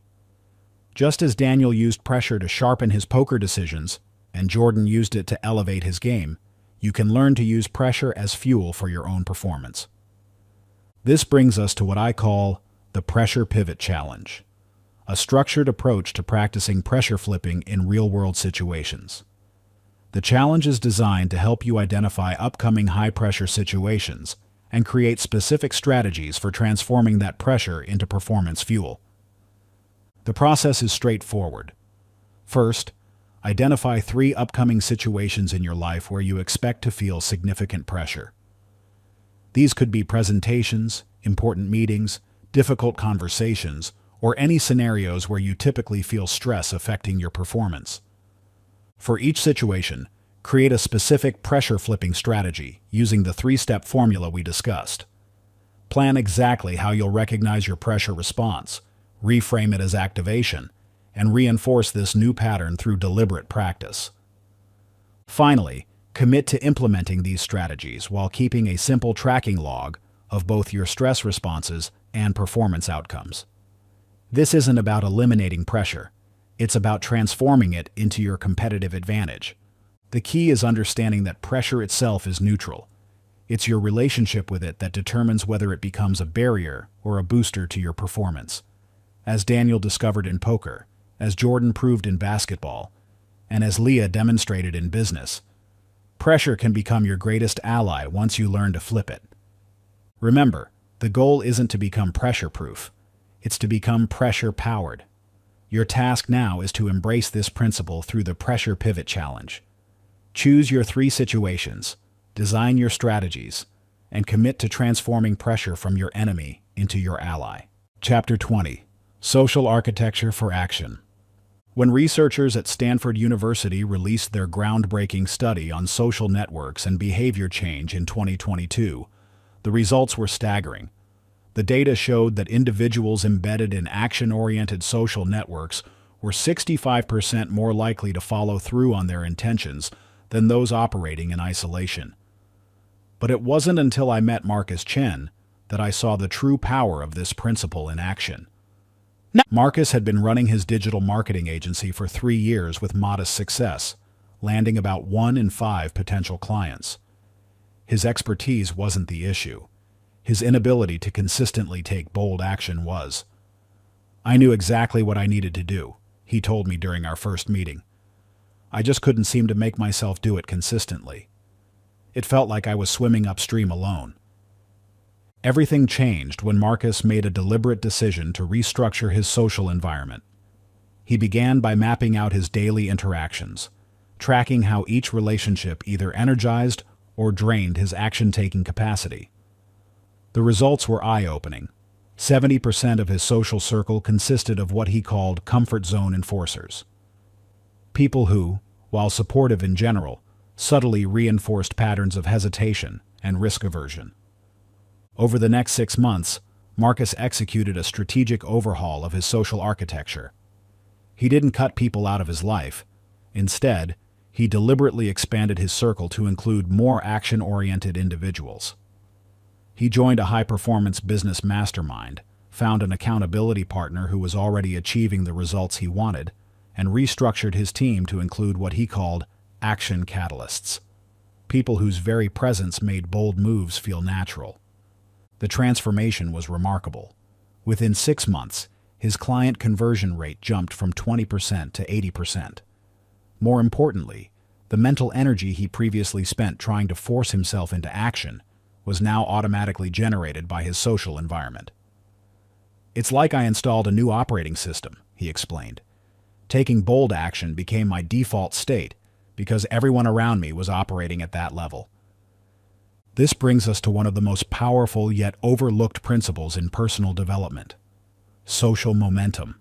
Just as Daniel used pressure to sharpen his poker decisions, and Jordan used it to elevate his game, you can learn to use pressure as fuel for your own performance. This brings us to what I call the Pressure Pivot Challenge, a structured approach to practicing pressure flipping in real-world situations. The challenge is designed to help you identify upcoming high-pressure situations and create specific strategies for transforming that pressure into performance fuel. The process is straightforward. First, identify 3 upcoming situations in your life where you expect to feel significant pressure. These could be presentations, important meetings, difficult conversations, or any scenarios where you typically feel stress affecting your performance. For each situation, create a specific pressure flipping strategy using the 3-step formula we discussed. Plan exactly how you'll recognize your pressure response, reframe it as activation, and reinforce this new pattern through deliberate practice. Finally, commit to implementing these strategies while keeping a simple tracking log of both your stress responses and performance outcomes. This isn't about eliminating pressure. It's about transforming it into your competitive advantage. The key is understanding that pressure itself is neutral. It's your relationship with it that determines whether it becomes a barrier or a booster to your performance. As Daniel discovered in poker, as Jordan proved in basketball, and as Leah demonstrated in business, pressure can become your greatest ally once you learn to flip it. Remember, the goal isn't to become pressure-proof. It's to become pressure-powered. Your task now is to embrace this principle through the Pressure Pivot Challenge. Choose your 3 situations, design your strategies, and commit to transforming pressure from your enemy into your ally. Chapter 20. Social Architecture for Action. When researchers at Stanford University released their groundbreaking study on social networks and behavior change in 2022, the results were staggering. The data showed that individuals embedded in action-oriented social networks were 65% more likely to follow through on their intentions than those operating in isolation. But it wasn't until I met Marcus Chen that I saw the true power of this principle in action. Marcus had been running his digital marketing agency for 3 years with modest success, landing about 1 in 5 potential clients. His expertise wasn't the issue. His inability to consistently take bold action was. I knew exactly what I needed to do, he told me during our first meeting. I just couldn't seem to make myself do it consistently. It felt like I was swimming upstream alone. Everything changed when Marcus made a deliberate decision to restructure his social environment. He began by mapping out his daily interactions, tracking how each relationship either energized or drained his action-taking capacity. The results were eye-opening. 70% of his social circle consisted of what he called comfort zone enforcers. People who, while supportive in general, subtly reinforced patterns of hesitation and risk aversion. Over the next 6 months, Marcus executed a strategic overhaul of his social architecture. He didn't cut people out of his life. Instead, he deliberately expanded his circle to include more action-oriented individuals. He joined a high-performance business mastermind, found an accountability partner who was already achieving the results he wanted, and restructured his team to include what he called action catalysts. people whose very presence made bold moves feel natural. The transformation was remarkable. Within 6 months, his client conversion rate jumped from 20% to 80%. More importantly, the mental energy he previously spent trying to force himself into action was now automatically generated by his social environment. "It's like I installed a new operating system," he explained. "Taking bold action became my default state because everyone around me was operating at that level." This brings us to one of the most powerful yet overlooked principles in personal development: social momentum.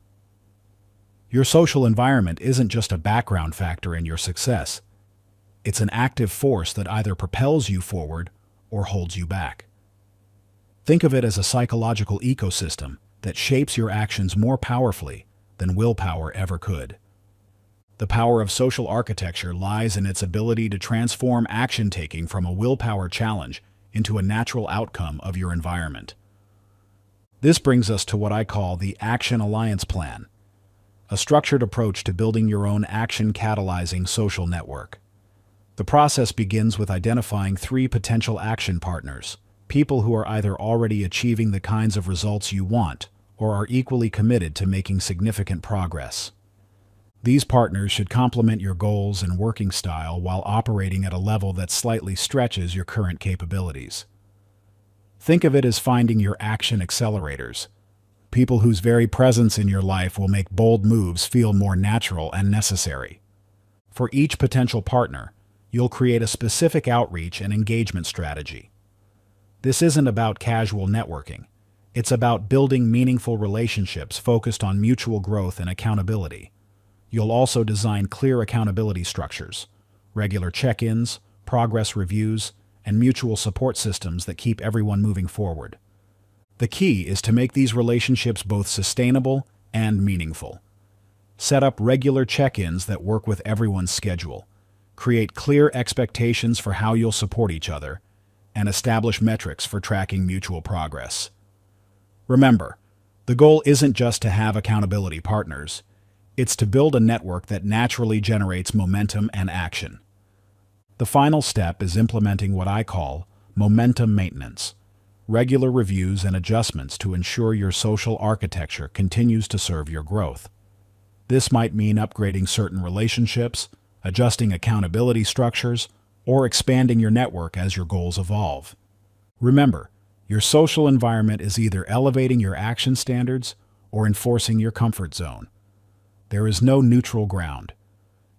Your social environment isn't just a background factor in your success. It's an active force that either propels you forward or holds you back. Think of it as a psychological ecosystem that shapes your actions more powerfully than willpower ever could. The power of social architecture lies in its ability to transform action-taking from a willpower challenge into a natural outcome of your environment. This brings us to what I call the Action Alliance Plan, a structured approach to building your own action-catalyzing social network. The process begins with identifying 3 potential action partners, people who are either already achieving the kinds of results you want or are equally committed to making significant progress. These partners should complement your goals and working style while operating at a level that slightly stretches your current capabilities. Think of it as finding your action accelerators, people whose very presence in your life will make bold moves feel more natural and necessary. For each potential partner, you'll create a specific outreach and engagement strategy. This isn't about casual networking. It's about building meaningful relationships focused on mutual growth and accountability. You'll also design clear accountability structures, regular check-ins, progress reviews, and mutual support systems that keep everyone moving forward. The key is to make these relationships both sustainable and meaningful. Set up regular check-ins that work with everyone's schedule. Create clear expectations for how you'll support each other, and establish metrics for tracking mutual progress. Remember, the goal isn't just to have accountability partners. It's to build a network that naturally generates momentum and action. The final step is implementing what I call momentum maintenance, regular reviews and adjustments to ensure your social architecture continues to serve your growth. This might mean upgrading certain relationships, adjusting accountability structures, or expanding your network as your goals evolve. Remember, your social environment is either elevating your action standards or enforcing your comfort zone. There is no neutral ground.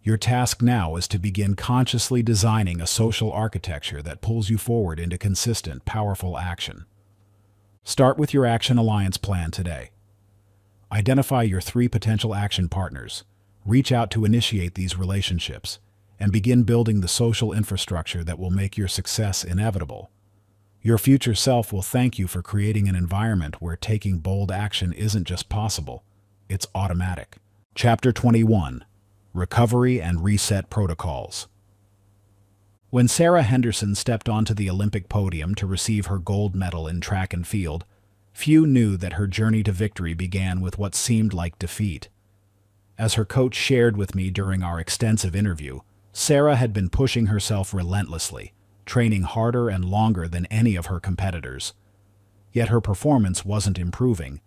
Your task now is to begin consciously designing a social architecture that pulls you forward into consistent, powerful action. Start with your Action Alliance Plan today. Identify your 3 potential action partners, reach out to initiate these relationships, and begin building the social infrastructure that will make your success inevitable. Your future self will thank you for creating an environment where taking bold action isn't just possible, it's automatic. Chapter 21: Recovery and Reset Protocols. When Sarah Henderson stepped onto the Olympic podium to receive her gold medal in track and field, few knew that her journey to victory began with what seemed like defeat. As her coach shared with me during our extensive interview, Sarah had been pushing herself relentlessly, training harder and longer than any of her competitors. Yet her performance wasn't improving.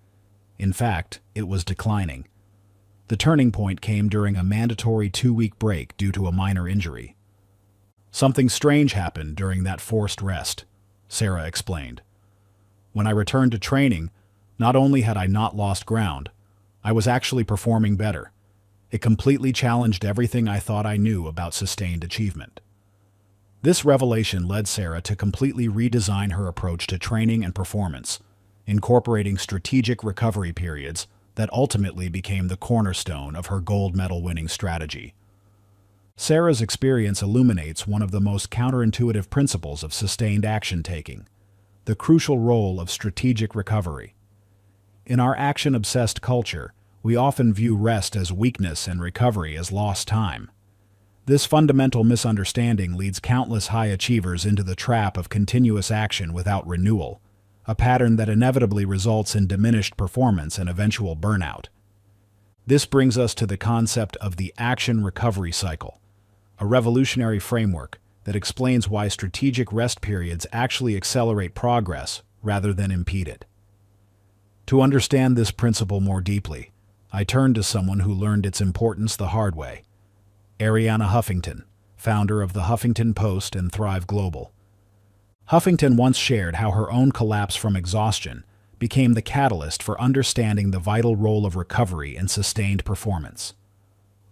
In fact, it was declining. The turning point came during a mandatory 2-week break due to a minor injury. "Something strange happened during that forced rest," Sarah explained. "When I returned to training, not only had I not lost ground, I was actually performing better. It completely challenged everything I thought I knew about sustained achievement." This revelation led Sarah to completely redesign her approach to training and performance, incorporating strategic recovery periods that ultimately became the cornerstone of her gold medal-winning strategy. Sarah's experience illuminates one of the most counterintuitive principles of sustained action-taking: the crucial role of strategic recovery. In our action-obsessed culture, we often view rest as weakness and recovery as lost time. This fundamental misunderstanding leads countless high achievers into the trap of continuous action without renewal, a pattern that inevitably results in diminished performance and eventual burnout. This brings us to the concept of the action recovery cycle, a revolutionary framework that explains why strategic rest periods actually accelerate progress rather than impede it. To understand this principle more deeply, I turned to someone who learned its importance the hard way: Arianna Huffington, founder of the Huffington Post and Thrive Global. Huffington once shared how her own collapse from exhaustion became the catalyst for understanding the vital role of recovery in sustained performance.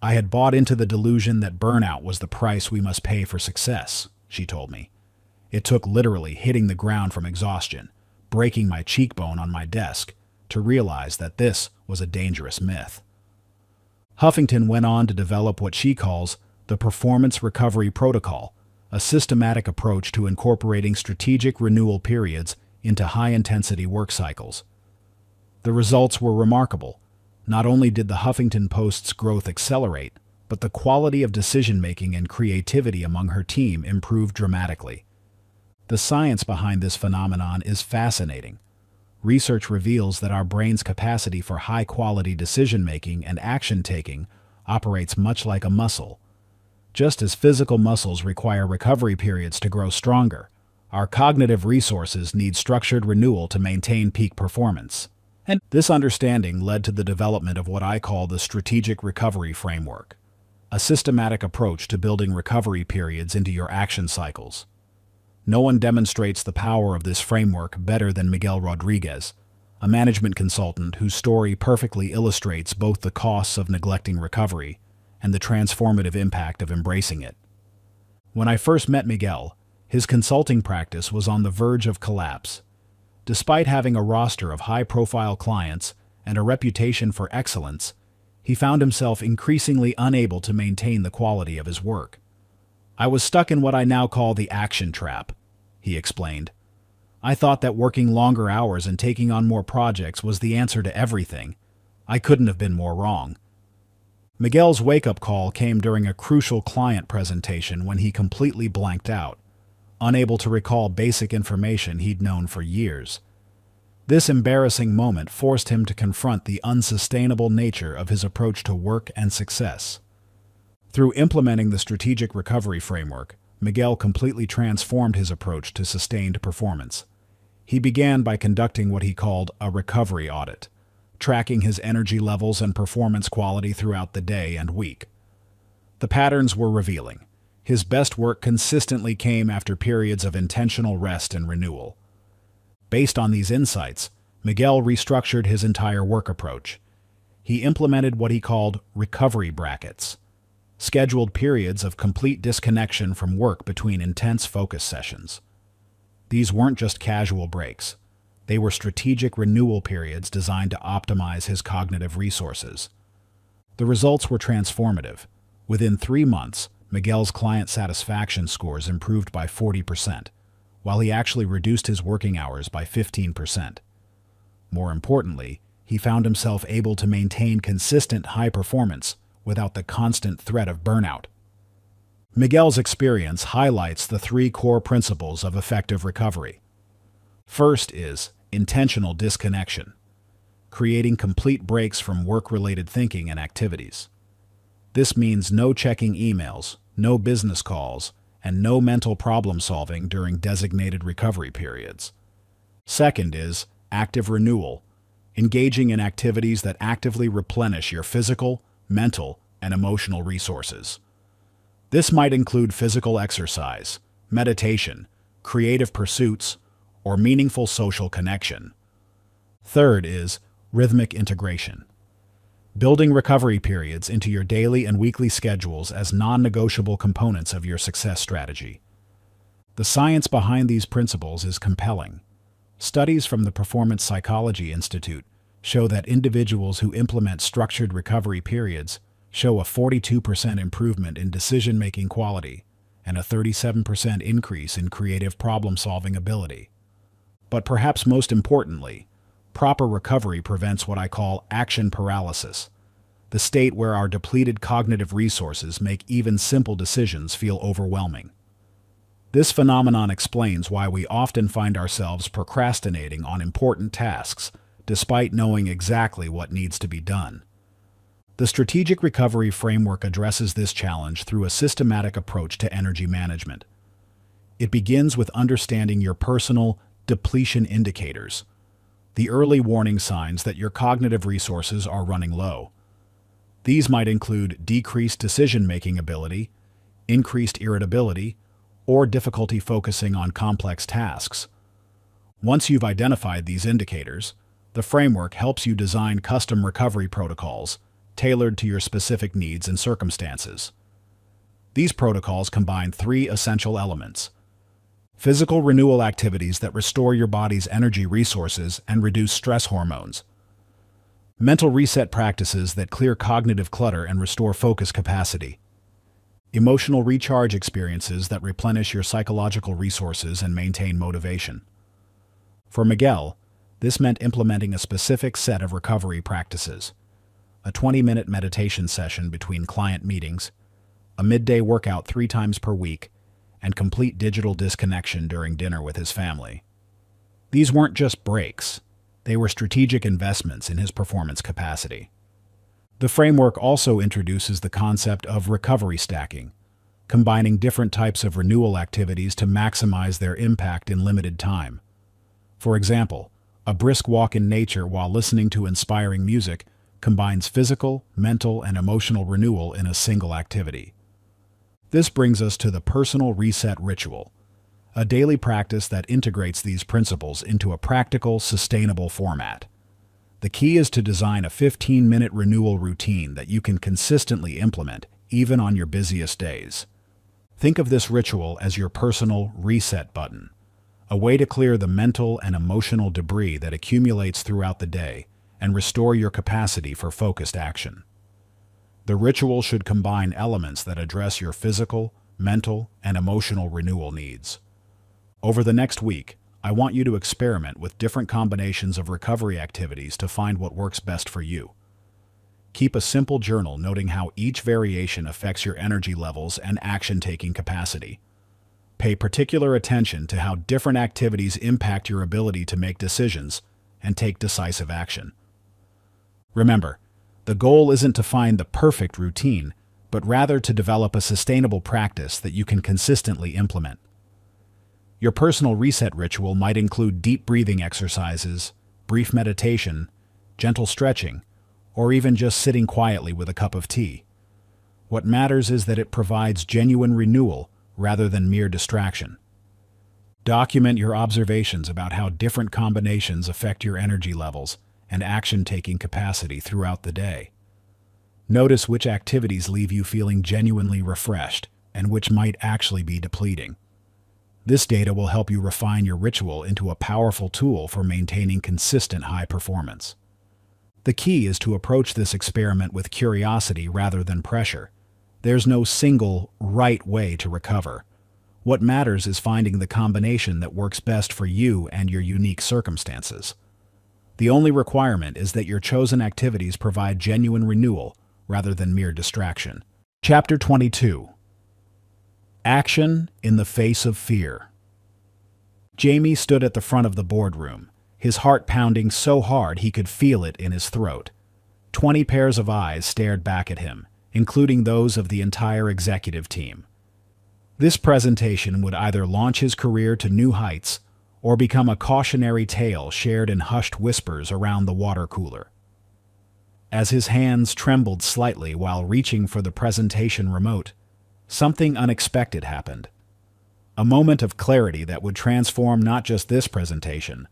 "I had bought into the delusion that burnout was the price we must pay for success," she told me. "It took literally hitting the ground from exhaustion, breaking my cheekbone on my desk, to realize that this was a dangerous myth." Huffington went on to develop what she calls the Performance Recovery Protocol, a systematic approach to incorporating strategic renewal periods into high-intensity work cycles. The results were remarkable. Not only did the Huffington Post's growth accelerate, but the quality of decision-making and creativity among her team improved dramatically. The science behind this phenomenon is fascinating. Research reveals that our brain's capacity for high-quality decision-making and action-taking operates much like a muscle. Just as physical muscles require recovery periods to grow stronger, our cognitive resources need structured renewal to maintain peak performance. And this understanding led to the development of what I call the Strategic Recovery Framework, a systematic approach to building recovery periods into your action cycles. No one demonstrates the power of this framework better than Miguel Rodriguez, a management consultant whose story perfectly illustrates both the costs of neglecting recovery and the transformative impact of embracing it. When I first met Miguel, his consulting practice was on the verge of collapse. Despite having a roster of high-profile clients and a reputation for excellence, he found himself increasingly unable to maintain the quality of his work. "I was stuck in what I now call the action trap," he explained. "I thought that working longer hours and taking on more projects was the answer to everything. I couldn't have been more wrong." Miguel's wake-up call came during a crucial client presentation when he completely blanked out, unable to recall basic information he'd known for years. This embarrassing moment forced him to confront the unsustainable nature of his approach to work and success. Through implementing the Strategic Recovery Framework, Miguel completely transformed his approach to sustained performance. He began by conducting what he called a recovery audit, tracking his energy levels and performance quality throughout the day and week. The patterns were revealing. His best work consistently came after periods of intentional rest and renewal. Based on these insights, Miguel restructured his entire work approach. He implemented what he called recovery brackets, scheduled periods of complete disconnection from work between intense focus sessions. These weren't just casual breaks. They were strategic renewal periods designed to optimize his cognitive resources. The results were transformative. Within 3 months, Miguel's client satisfaction scores improved by 40%, while he actually reduced his working hours by 15%. More importantly, he found himself able to maintain consistent high performance without the constant threat of burnout. Miguel's experience highlights the 3 core principles of effective recovery. First is intentional disconnection, creating complete breaks from work-related thinking and activities. This means no checking emails, no business calls, and no mental problem-solving during designated recovery periods. Second is active renewal, engaging in activities that actively replenish your physical, mental, and emotional resources. This might include physical exercise, meditation, creative pursuits, or meaningful social connection. Third is rhythmic integration, building recovery periods into your daily and weekly schedules as non-negotiable components of your success strategy. The science behind these principles is compelling. Studies from the Performance Psychology Institute show that individuals who implement structured recovery periods show a 42% improvement in decision-making quality and a 37% increase in creative problem-solving ability. But perhaps most importantly, proper recovery prevents what I call action paralysis, the state where our depleted cognitive resources make even simple decisions feel overwhelming. This phenomenon explains why we often find ourselves procrastinating on important tasks, despite knowing exactly what needs to be done. The Strategic Recovery Framework addresses this challenge through a systematic approach to energy management. It begins with understanding your personal depletion indicators, the early warning signs that your cognitive resources are running low. These might include decreased decision-making ability, increased irritability, or difficulty focusing on complex tasks. Once you've identified these indicators, the framework helps you design custom recovery protocols tailored to your specific needs and circumstances. These protocols combine three essential elements: physical renewal activities that restore your body's energy resources and reduce stress hormones, mental reset practices that clear cognitive clutter and restore focus capacity, emotional recharge experiences that replenish your psychological resources and maintain motivation. For Miguel, this meant implementing a specific set of recovery practices: a 20-minute meditation session between client meetings, a midday workout 3 times per week, and complete digital disconnection during dinner with his family. These weren't just breaks, they were strategic investments in his performance capacity. The framework also introduces the concept of recovery stacking, combining different types of renewal activities to maximize their impact in limited time. For example, a brisk walk in nature while listening to inspiring music combines physical, mental, and emotional renewal in a single activity. This brings us to the personal reset ritual, a daily practice that integrates these principles into a practical, sustainable format. The key is to design a 15-minute renewal routine that you can consistently implement, even on your busiest days. Think of this ritual as your personal reset button, a way to clear the mental and emotional debris that accumulates throughout the day and restore your capacity for focused action. The ritual should combine elements that address your physical, mental, and emotional renewal needs. Over the next week, I want you to experiment with different combinations of recovery activities to find what works best for you. Keep a simple journal noting how each variation affects your energy levels and action-taking capacity. Pay particular attention to how different activities impact your ability to make decisions and take decisive action. Remember, the goal isn't to find the perfect routine, but rather to develop a sustainable practice that you can consistently implement. Your personal reset ritual might include deep breathing exercises, brief meditation, gentle stretching, or even just sitting quietly with a cup of tea. What matters is that it provides genuine renewal rather than mere distraction. Document your observations about how different combinations affect your energy levels and action-taking capacity throughout the day. Notice which activities leave you feeling genuinely refreshed and which might actually be depleting. This data will help you refine your ritual into a powerful tool for maintaining consistent high performance. The key is to approach this experiment with curiosity rather than pressure. There's no single right way to recover. What matters is finding the combination that works best for you and your unique circumstances. The only requirement is that your chosen activities provide genuine renewal rather than mere distraction. Chapter 22. Action in the Face of Fear. Jamie stood at the front of the boardroom, his heart pounding so hard he could feel it in his throat. 20 pairs of eyes stared back at him, including those of the entire executive team. This presentation would either launch his career to new heights or become a cautionary tale shared in hushed whispers around the water cooler. As his hands trembled slightly while reaching for the presentation remote, something unexpected happened. A moment of clarity that would transform not just this presentation,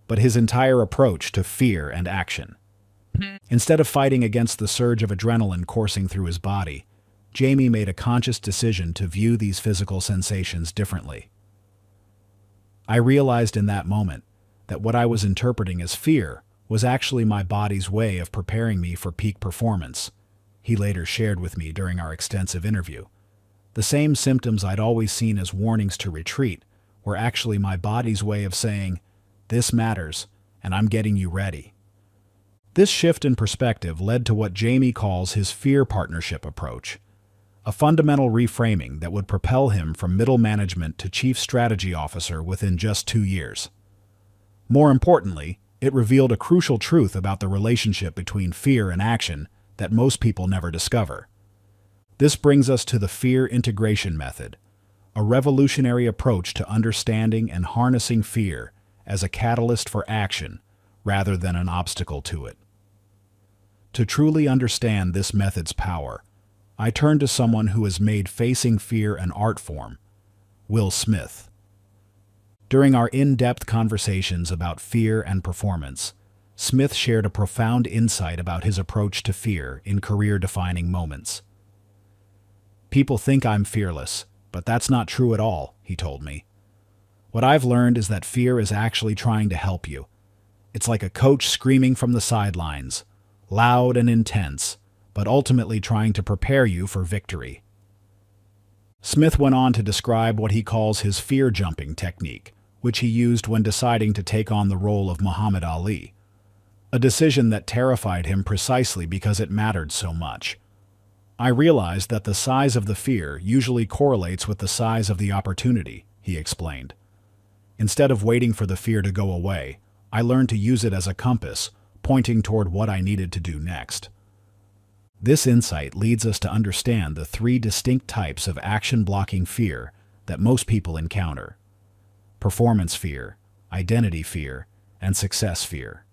but his entire approach to fear and action. Instead of fighting against the surge of adrenaline coursing through his body, Jamie made a conscious decision to view these physical sensations differently. I realized in that moment that what I was interpreting as fear was actually my body's way of preparing me for peak performance, he later shared with me during our extensive interview. The same symptoms I'd always seen as warnings to retreat were actually my body's way of saying, "This matters, and I'm getting you ready." This shift in perspective led to what Jamie calls his fear partnership approach, a fundamental reframing that would propel him from middle management to chief strategy officer within just 2 years. More importantly, it revealed a crucial truth about the relationship between fear and action that most people never discover. This brings us to the fear integration method, a revolutionary approach to understanding and harnessing fear as a catalyst for action rather than an obstacle to it. To truly understand this method's power, I turn to someone who has made facing fear an art form, Will Smith. During our in-depth conversations about fear and performance, Smith shared a profound insight about his approach to fear in career-defining moments. "People think I'm fearless, but that's not true at all," he told me. "What I've learned is that fear is actually trying to help you. It's like a coach screaming from the sidelines, loud and intense, but ultimately trying to prepare you for victory." Smith went on to describe what he calls his fear-jumping technique, which he used when deciding to take on the role of Muhammad Ali, a decision that terrified him precisely because it mattered so much. "I realized that the size of the fear usually correlates with the size of the opportunity," he explained. "Instead of waiting for the fear to go away, I learned to use it as a compass, pointing toward what I needed to do next." This insight leads us to understand the three distinct types of action-blocking fear that most people encounter: performance fear, identity fear, and success fear.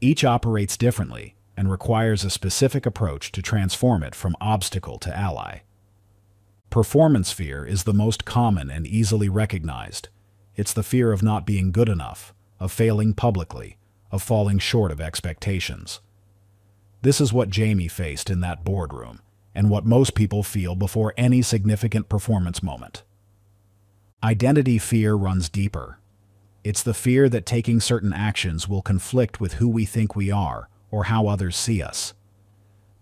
Each operates differently and requires a specific approach to transform it from obstacle to ally. Performance fear is the most common and easily recognized. It's the fear of not being good enough, of failing publicly, of falling short of expectations. This is what Jamie faced in that boardroom, and what most people feel before any significant performance moment. Identity fear runs deeper. It's the fear that taking certain actions will conflict with who we think we are or how others see us.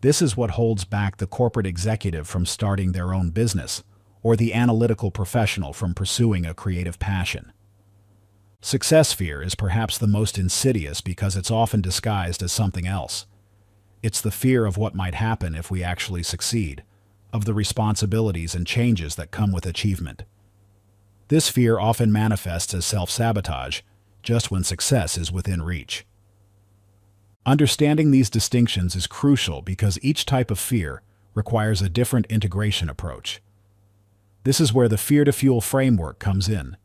This is what holds back the corporate executive from starting their own business, or the analytical professional from pursuing a creative passion. Success fear is perhaps the most insidious because it's often disguised as something else. It's the fear of what might happen if we actually succeed, of the responsibilities and changes that come with achievement. This fear often manifests as self-sabotage, just when success is within reach. Understanding these distinctions is crucial because each type of fear requires a different integration approach. This is where the fear-to-fuel framework comes in,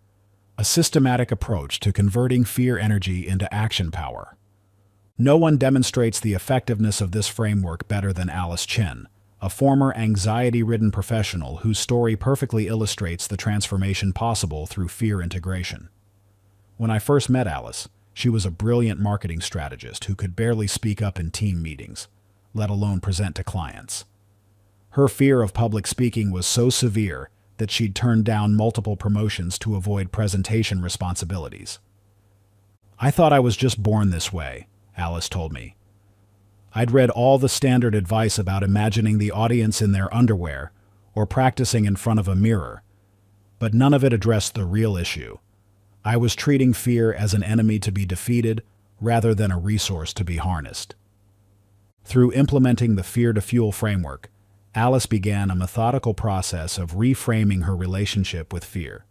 a systematic approach to converting fear energy into action power. No one demonstrates the effectiveness of this framework better than Alice Chen, a former anxiety-ridden professional whose story perfectly illustrates the transformation possible through fear integration. When I first met Alice, she was a brilliant marketing strategist who could barely speak up in team meetings, let alone present to clients. Her fear of public speaking was so severe that she'd turned down multiple promotions to avoid presentation responsibilities. "I thought I was just born this way," Alice told me. "I'd read all the standard advice about imagining the audience in their underwear or practicing in front of a mirror, but none of it addressed the real issue. I was treating fear as an enemy to be defeated rather than a resource to be harnessed." Through implementing the fear-to-fuel framework, Alice began a methodical process of reframing her relationship with fear.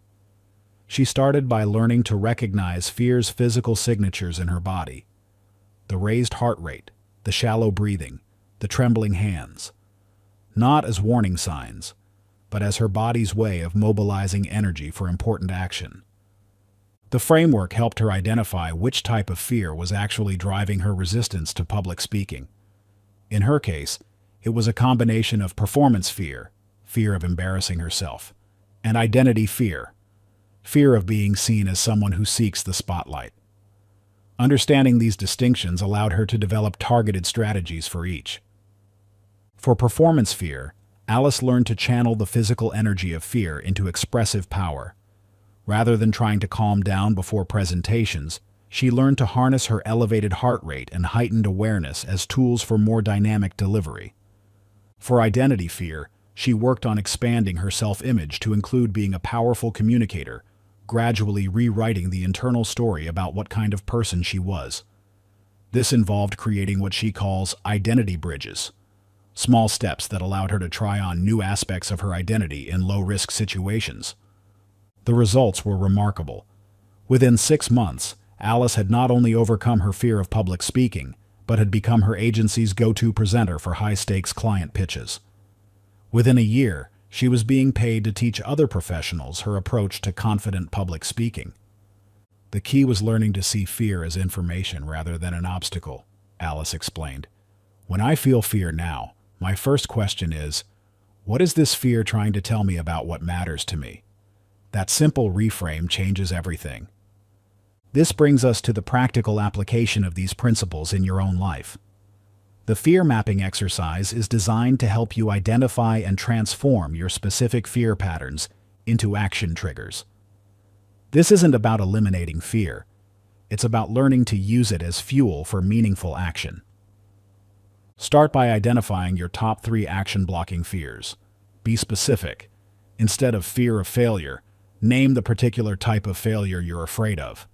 She started by learning to recognize fear's physical signatures in her body: the raised heart rate, the shallow breathing, the trembling hands, not as warning signs, but as her body's way of mobilizing energy for important action. The framework helped her identify which type of fear was actually driving her resistance to public speaking. In her case, it was a combination of performance fear, fear of embarrassing herself, and identity fear, fear of being seen as someone who seeks the spotlight. Understanding these distinctions allowed her to develop targeted strategies for each. For performance fear, Alice learned to channel the physical energy of fear into expressive power. Rather than trying to calm down before presentations, she learned to harness her elevated heart rate and heightened awareness as tools for more dynamic delivery. For identity fear, she worked on expanding her self-image to include being a powerful communicator, gradually rewriting the internal story about what kind of person she was. This involved creating what she calls identity bridges, small steps that allowed her to try on new aspects of her identity in low-risk situations. The results were remarkable. Within 6 months, Alice had not only overcome her fear of public speaking, but had become her agency's go-to presenter for high-stakes client pitches. Within a year, She was being paid to teach other professionals her approach to confident public speaking. The key was learning to see fear as information rather than an obstacle, Alice explained. When I feel fear now, my first question is, what is this fear trying to tell me about what matters to me? That simple reframe changes everything. This brings us to the practical application of these principles in your own life. The fear mapping exercise is designed to help you identify and transform your specific fear patterns into action triggers. This isn't about eliminating fear. It's about learning to use it as fuel for meaningful action. Start by identifying your top 3 action-blocking fears. Be specific. Instead of fear of failure, name the particular type of failure you're afraid of.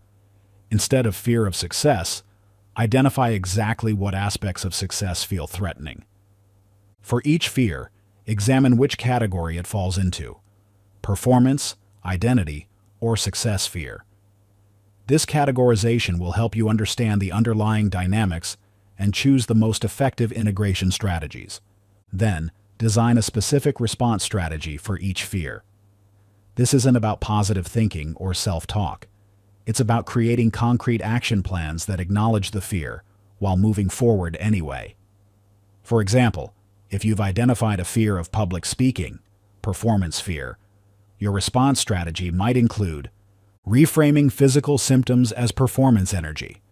Instead of fear of success, identify exactly what aspects of success feel threatening. For each fear, examine which category it falls into: performance, identity, or success fear. This categorization will help you understand the underlying dynamics and choose the most effective integration strategies. Then, design a specific response strategy for each fear. This isn't about positive thinking or self-talk. It's about creating concrete action plans that acknowledge the fear while moving forward anyway. For example, if you've identified a fear of public speaking, performance fear, your response strategy might include reframing physical symptoms as performance energy,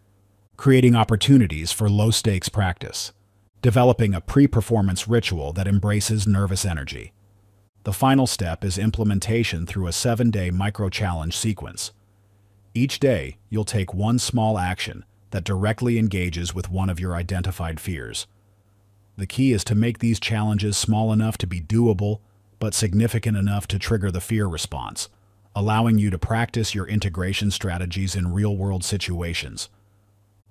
creating opportunities for low-stakes practice, developing a pre-performance ritual that embraces nervous energy. The final step is implementation through a 7-day micro-challenge sequence. Each day, you'll take one small action that directly engages with one of your identified fears. The key is to make these challenges small enough to be doable, but significant enough to trigger the fear response, allowing you to practice your integration strategies in real-world situations.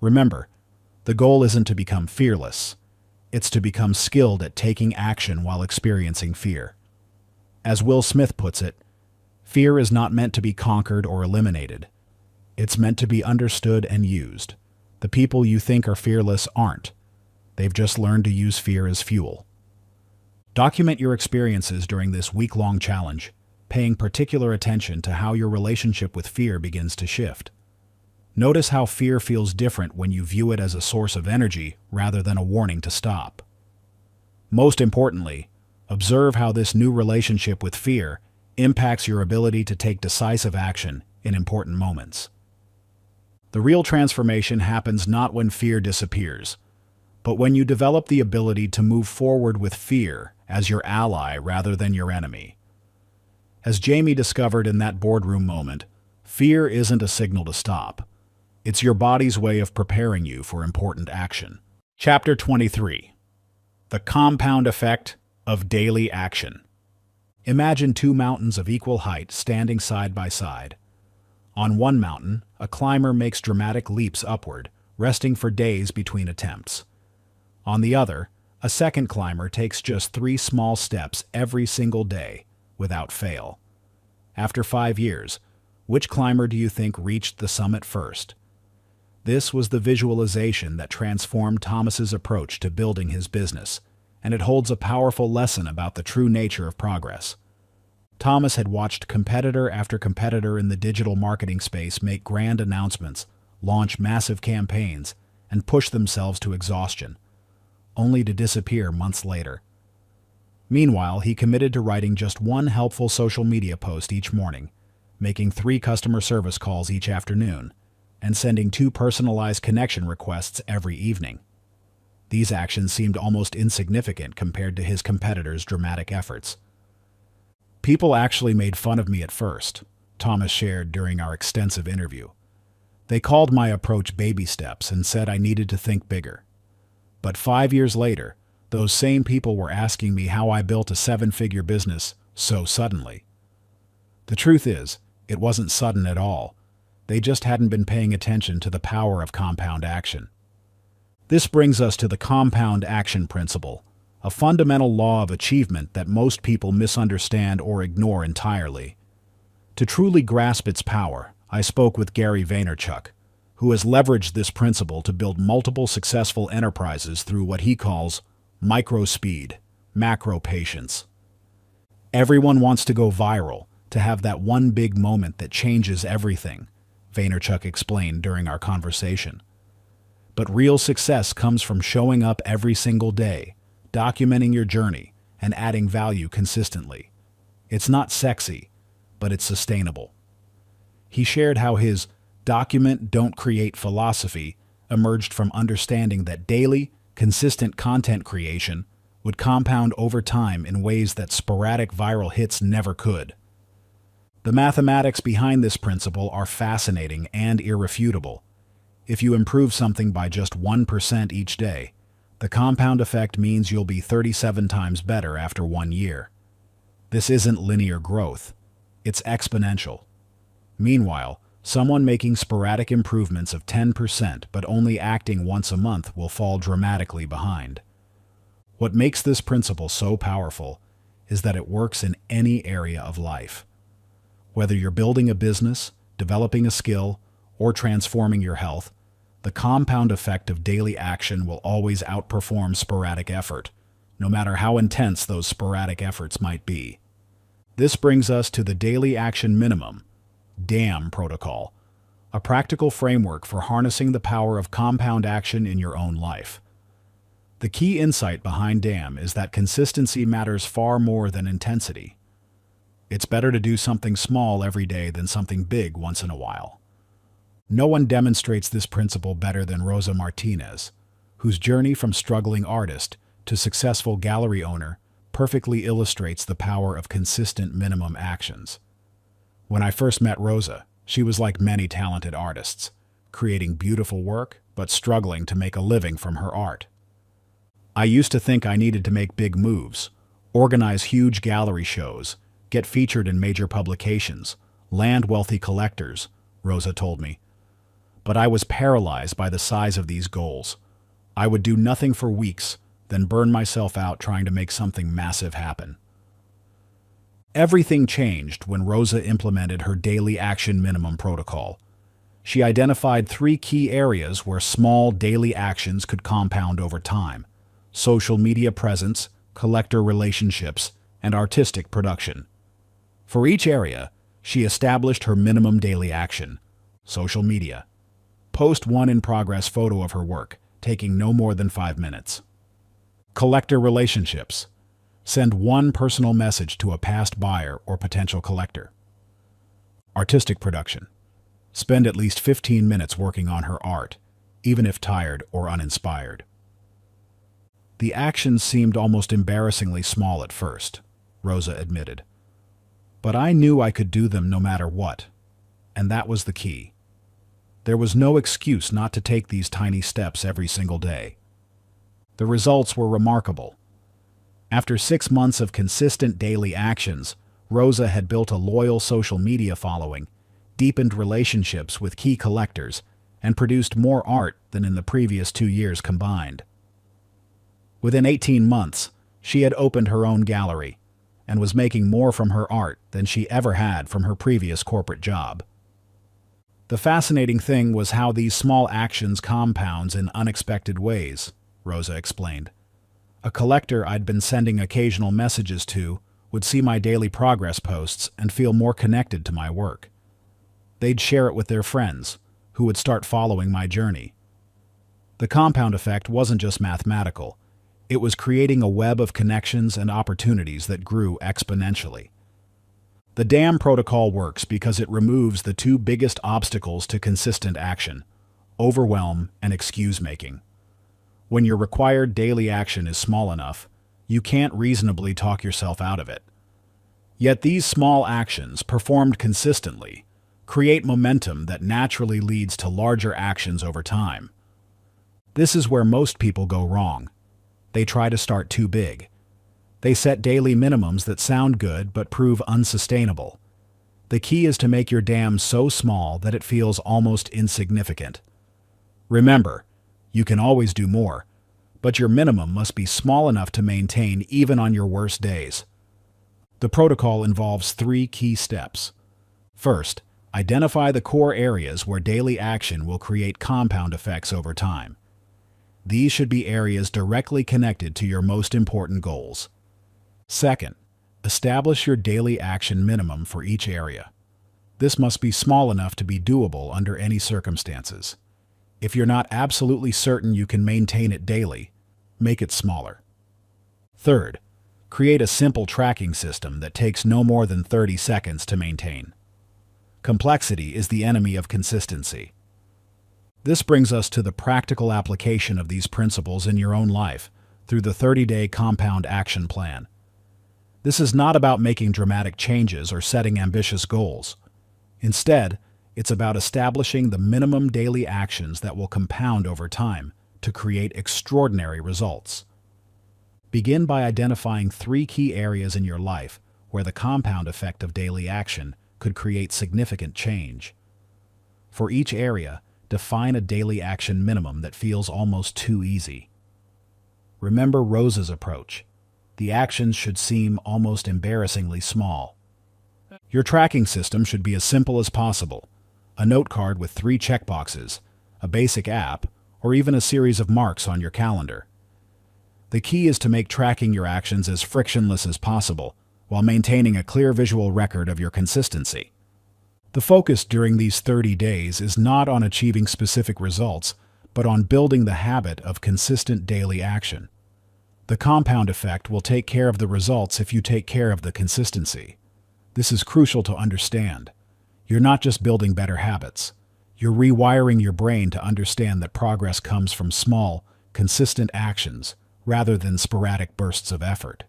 Remember, the goal isn't to become fearless. It's to become skilled at taking action while experiencing fear. As Will Smith puts it, fear is not meant to be conquered or eliminated. It's meant to be understood and used. The people you think are fearless aren't. They've just learned to use fear as fuel. Document your experiences during this week-long challenge, paying particular attention to how your relationship with fear begins to shift. Notice how fear feels different when you view it as a source of energy rather than a warning to stop. Most importantly, observe how this new relationship with fear impacts your ability to take decisive action in important moments. The real transformation happens not when fear disappears, but when you develop the ability to move forward with fear as your ally rather than your enemy. As Jamie discovered in that boardroom moment, fear isn't a signal to stop. It's your body's way of preparing you for important action. Chapter 23. The Compound Effect of Daily Action. Imagine 2 mountains of equal height standing side by side. On one mountain, a climber makes dramatic leaps upward, resting for days between attempts. On the other, a second climber takes just 3 small steps every single day, without fail. After 5 years, which climber do you think reached the summit first? This was the visualization that transformed Thomas's approach to building his business, and it holds a powerful lesson about the true nature of progress. Thomas had watched competitor after competitor in the digital marketing space make grand announcements, launch massive campaigns, and push themselves to exhaustion, only to disappear months later. Meanwhile, he committed to writing just 1 helpful social media post each morning, making 3 customer service calls each afternoon, and sending 2 personalized connection requests every evening. These actions seemed almost insignificant compared to his competitors' dramatic efforts. People actually made fun of me at first, Thomas shared during our extensive interview. They called my approach baby steps and said I needed to think bigger. But 5 years later, those same people were asking me how I built a 7-figure business so suddenly. The truth is, it wasn't sudden at all. They just hadn't been paying attention to the power of compound action. This brings us to the compound action principle, a fundamental law of achievement that most people misunderstand or ignore entirely. To truly grasp its power, I spoke with Gary Vaynerchuk, who has leveraged this principle to build multiple successful enterprises through what he calls micro-speed, macro-patience. Everyone wants to go viral, to have that one big moment that changes everything, Vaynerchuk explained during our conversation. But real success comes from showing up every single day, documenting your journey, and adding value consistently. It's not sexy, but it's sustainable. He shared how his document, don't create philosophy emerged from understanding that daily, consistent content creation would compound over time in ways that sporadic viral hits never could. The mathematics behind this principle are fascinating and irrefutable. If you improve something by just 1% each day, the compound effect means you'll be 37 times better after 1 year. This isn't linear growth, it's exponential. Meanwhile, someone making sporadic improvements of 10% but only acting once a month will fall dramatically behind. What makes this principle so powerful is that it works in any area of life. Whether you're building a business, developing a skill, or transforming your health, the compound effect of daily action will always outperform sporadic effort, no matter how intense those sporadic efforts might be. This brings us to the daily action minimum, DAM protocol, a practical framework for harnessing the power of compound action in your own life. The key insight behind DAM is that consistency matters far more than intensity. It's better to do something small every day than something big once in a while. No one demonstrates this principle better than Rosa Martinez, whose journey from struggling artist to successful gallery owner perfectly illustrates the power of consistent minimum actions. When I first met Rosa, she was like many talented artists, creating beautiful work but struggling to make a living from her art. I used to think I needed to make big moves, organize huge gallery shows, get featured in major publications, land wealthy collectors, Rosa told me. But I was paralyzed by the size of these goals. I would do nothing for weeks, then burn myself out trying to make something massive happen. Everything changed when Rosa implemented her daily action minimum protocol. She identified 3 key areas where small daily actions could compound over time: social media presence, collector relationships, and artistic production. For each area, she established her minimum daily action: social media. Post one in-progress photo of her work, taking no more than 5 minutes. Collector relationships. Send one personal message to a past buyer or potential collector. Artistic production. Spend at least 15 minutes working on her art, even if tired or uninspired. The actions seemed almost embarrassingly small at first, Rosa admitted. But I knew I could do them no matter what, and that was the key. There was no excuse not to take these tiny steps every single day. The results were remarkable. After 6 months of consistent daily actions, Rosa had built a loyal social media following, deepened relationships with key collectors, and produced more art than in the previous 2 years combined. Within 18 months, she had opened her own gallery and was making more from her art than she ever had from her previous corporate job. The fascinating thing was how these small actions compounds in unexpected ways, Rosa explained. A collector I'd been sending occasional messages to would see my daily progress posts and feel more connected to my work. They'd share it with their friends, who would start following my journey. The compound effect wasn't just mathematical. It was creating a web of connections and opportunities that grew exponentially. The DAM protocol works because it removes the 2 biggest obstacles to consistent action: overwhelm and excuse-making. When your required daily action is small enough, you can't reasonably talk yourself out of it. Yet these small actions, performed consistently, create momentum that naturally leads to larger actions over time. This is where most people go wrong. They try to start too big. They set daily minimums that sound good but prove unsustainable. The key is to make your DAM so small that it feels almost insignificant. Remember, you can always do more, but your minimum must be small enough to maintain even on your worst days. The protocol involves 3 key steps. First, identify the core areas where daily action will create compound effects over time. These should be areas directly connected to your most important goals. Second, Establish your daily action minimum for each area. This must be small enough to be doable under any circumstances. If you're not absolutely certain you can maintain it daily, make it smaller. Third, create a simple tracking system that takes no more than 30 seconds to maintain. Complexity is the enemy of consistency. This brings us to the practical application of these principles in your own life through the 30-day compound action plan. This is not about making dramatic changes or setting ambitious goals. Instead, it's about establishing the minimum daily actions that will compound over time to create extraordinary results. Begin by identifying 3 key areas in your life where the compound effect of daily action could create significant change. For each area, define a daily action minimum that feels almost too easy. Remember Rose's approach. The actions should seem almost embarrassingly small. Your tracking system should be as simple as possible. A note card with 3 checkboxes, a basic app, or even a series of marks on your calendar. The key is to make tracking your actions as frictionless as possible, while maintaining a clear visual record of your consistency. The focus during these 30 days is not on achieving specific results, but on building the habit of consistent daily action. The compound effect will take care of the results if you take care of the consistency. This is crucial to understand. You're not just building better habits. You're rewiring your brain to understand that progress comes from small, consistent actions rather than sporadic bursts of effort.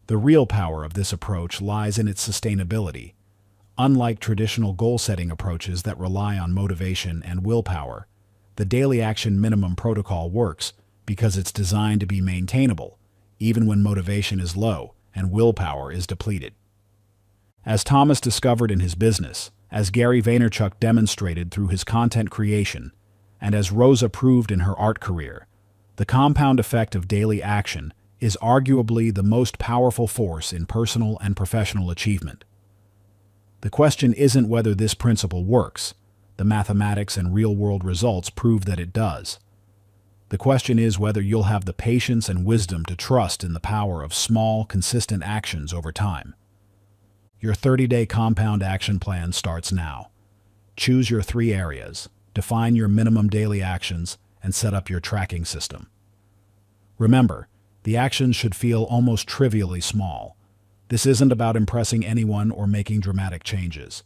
The real power of this approach lies in its sustainability. Unlike traditional goal-setting approaches that rely on motivation and willpower, the daily action minimum protocol works because it's designed to be maintainable, even when motivation is low and willpower is depleted. As Thomas discovered in his business, as Gary Vaynerchuk demonstrated through his content creation, and as Rosa proved in her art career, the compound effect of daily action is arguably the most powerful force in personal and professional achievement. The question isn't whether this principle works. The mathematics and real-world results prove that it does. The question is whether you'll have the patience and wisdom to trust in the power of small, consistent actions over time. Your 30-day compound action plan starts now. Choose your 3 areas, define your minimum daily actions, and set up your tracking system. Remember, the actions should feel almost trivially small. This isn't about impressing anyone or making dramatic changes.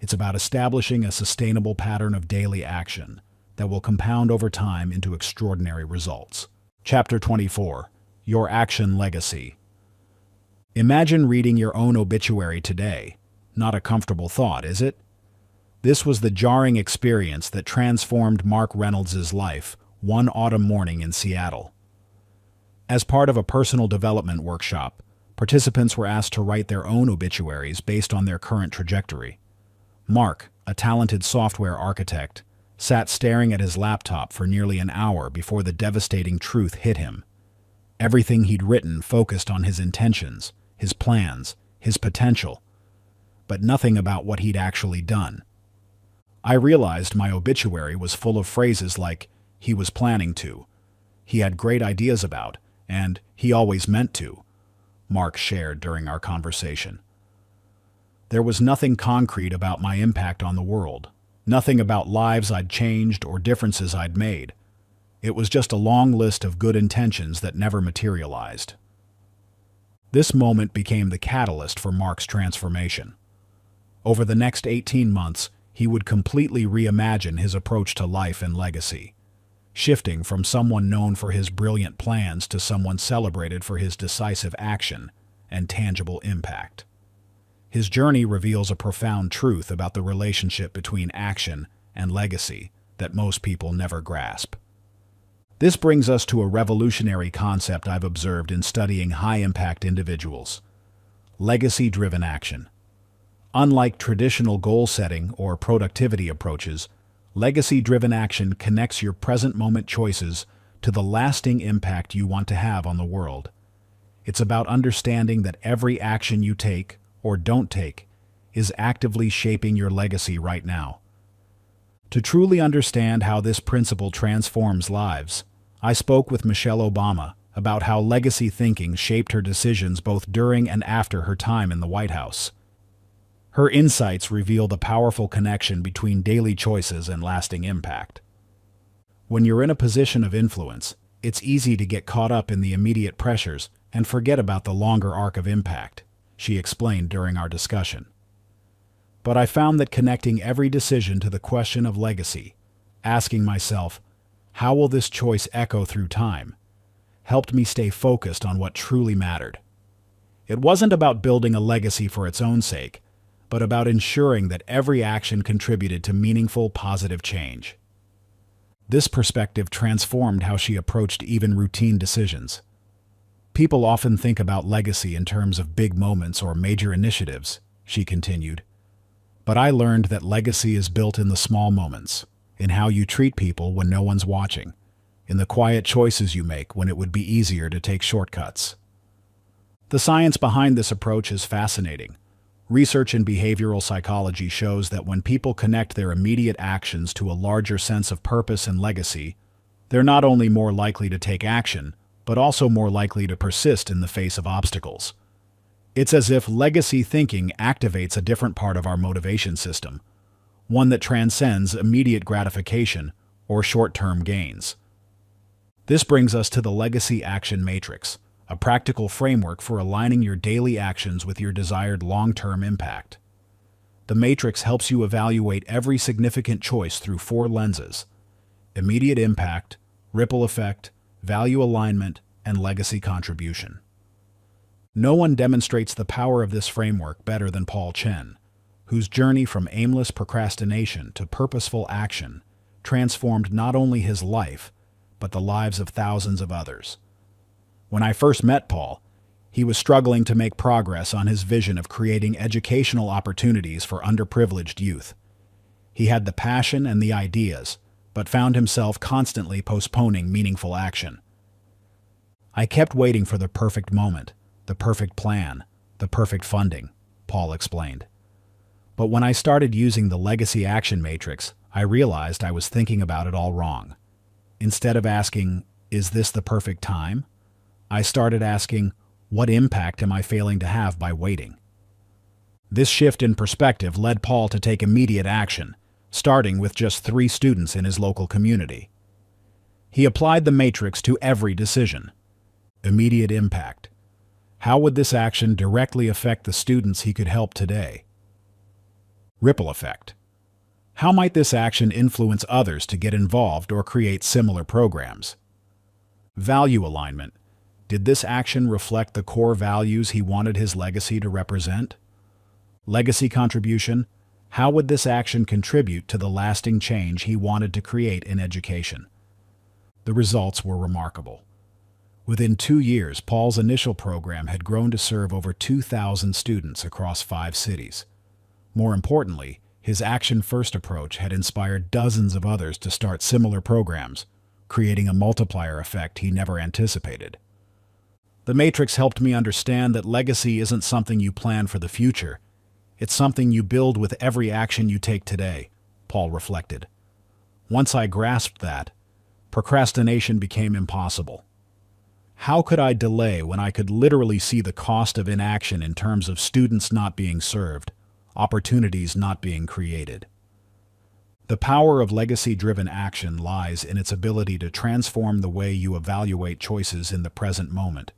It's about establishing a sustainable pattern of daily action that will compound over time into extraordinary results. Chapter 24. Your Action Legacy. Imagine reading your own obituary today. Not a comfortable thought, is it? This was the jarring experience that transformed Mark Reynolds' life one autumn morning in Seattle. As part of a personal development workshop, participants were asked to write their own obituaries based on their current trajectory. Mark, a talented software architect, sat staring at his laptop for nearly an hour before the devastating truth hit him. Everything he'd written focused on his intentions, his plans, his potential, but nothing about what he'd actually done. I realized my obituary was full of phrases like, "he was planning to," "he had great ideas about," and "he always meant to," Mark shared during our conversation. There was nothing concrete about my impact on the world, nothing about lives I'd changed or differences I'd made. It was just a long list of good intentions that never materialized. This moment became the catalyst for Mark's transformation. Over the next 18 months, he would completely reimagine his approach to life and legacy, shifting from someone known for his brilliant plans to someone celebrated for his decisive action and tangible impact. His journey reveals a profound truth about the relationship between action and legacy that most people never grasp. This brings us to a revolutionary concept I've observed in studying high-impact individuals: legacy-driven action. Unlike traditional goal-setting or productivity approaches, legacy-driven action connects your present-moment choices to the lasting impact you want to have on the world. It's about understanding that every action you take, or don't take, is actively shaping your legacy right now. To truly understand how this principle transforms lives, I spoke with Michelle Obama, about how legacy thinking shaped her decisions both during and after her time in the White House. Her insights reveal the powerful connection between daily choices and lasting impact. When you're in a position of influence, it's easy to get caught up in the immediate pressures and forget about the longer arc of impact, she explained during our discussion. But I found that connecting every decision to the question of legacy, asking myself, how will this choice echo through time, helped me stay focused on what truly mattered. It wasn't about building a legacy for its own sake, but about ensuring that every action contributed to meaningful, positive change. This perspective transformed how she approached even routine decisions. People often think about legacy in terms of big moments or major initiatives, she continued. But I learned that legacy is built in the small moments, in how you treat people when no one's watching, in the quiet choices you make when it would be easier to take shortcuts. The science behind this approach is fascinating. Research in behavioral psychology shows that when people connect their immediate actions to a larger sense of purpose and legacy, they're not only more likely to take action, but also more likely to persist in the face of obstacles. It's as if legacy thinking activates a different part of our motivation system, one that transcends immediate gratification or short-term gains. This brings us to the Legacy Action Matrix, a practical framework for aligning your daily actions with your desired long-term impact. The matrix helps you evaluate every significant choice through 4 lenses: immediate impact, ripple effect, value alignment, and legacy contribution. No one demonstrates the power of this framework better than Paul Chen, whose journey from aimless procrastination to purposeful action transformed not only his life, but the lives of thousands of others. When I first met Paul, he was struggling to make progress on his vision of creating educational opportunities for underprivileged youth. He had the passion and the ideas, but found himself constantly postponing meaningful action. I kept waiting for the perfect moment, the perfect plan, the perfect funding, Paul explained. But when I started using the Legacy Action Matrix, I realized I was thinking about it all wrong. Instead of asking, "Is this the perfect time?" I started asking, "What impact am I failing to have by waiting?" This shift in perspective led Paul to take immediate action, starting with just 3 students in his local community. He applied the matrix to every decision. Immediate impact. How would this action directly affect the students he could help today? Ripple effect. How might this action influence others to get involved or create similar programs? Value alignment. Did this action reflect the core values he wanted his legacy to represent? Legacy contribution. How would this action contribute to the lasting change he wanted to create in education? The results were remarkable. Within 2 years, Paul's initial program had grown to serve over 2,000 students across 5 cities. More importantly, his action-first approach had inspired dozens of others to start similar programs, creating a multiplier effect he never anticipated. The matrix helped me understand that legacy isn't something you plan for the future. It's something you build with every action you take today, Paul reflected. Once I grasped that, procrastination became impossible. How could I delay when I could literally see the cost of inaction in terms of students not being served, opportunities not being created? The power of legacy-driven action lies in its ability to transform the way you evaluate choices in the present moment.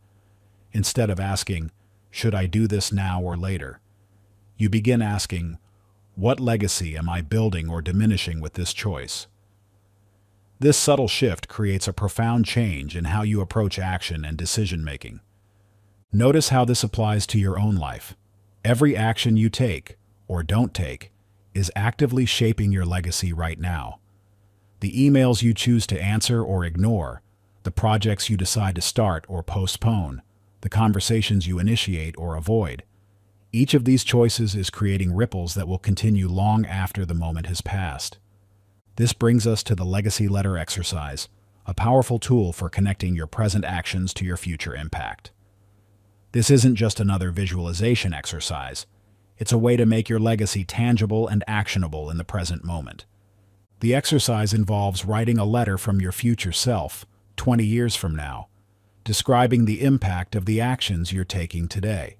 Instead of asking, "Should I do this now or later?" you begin asking, "What legacy am I building or diminishing with this choice?" This subtle shift creates a profound change in how you approach action and decision-making. Notice how this applies to your own life. Every action you take, or don't take, is actively shaping your legacy right now. The emails you choose to answer or ignore, the projects you decide to start or postpone, the conversations you initiate or avoid. Each of these choices is creating ripples that will continue long after the moment has passed. This brings us to the legacy letter exercise, a powerful tool for connecting your present actions to your future impact. This isn't just another visualization exercise. It's a way to make your legacy tangible and actionable in the present moment. The exercise involves writing a letter from your future self, 20 years from now, describing the impact of the actions you're taking today.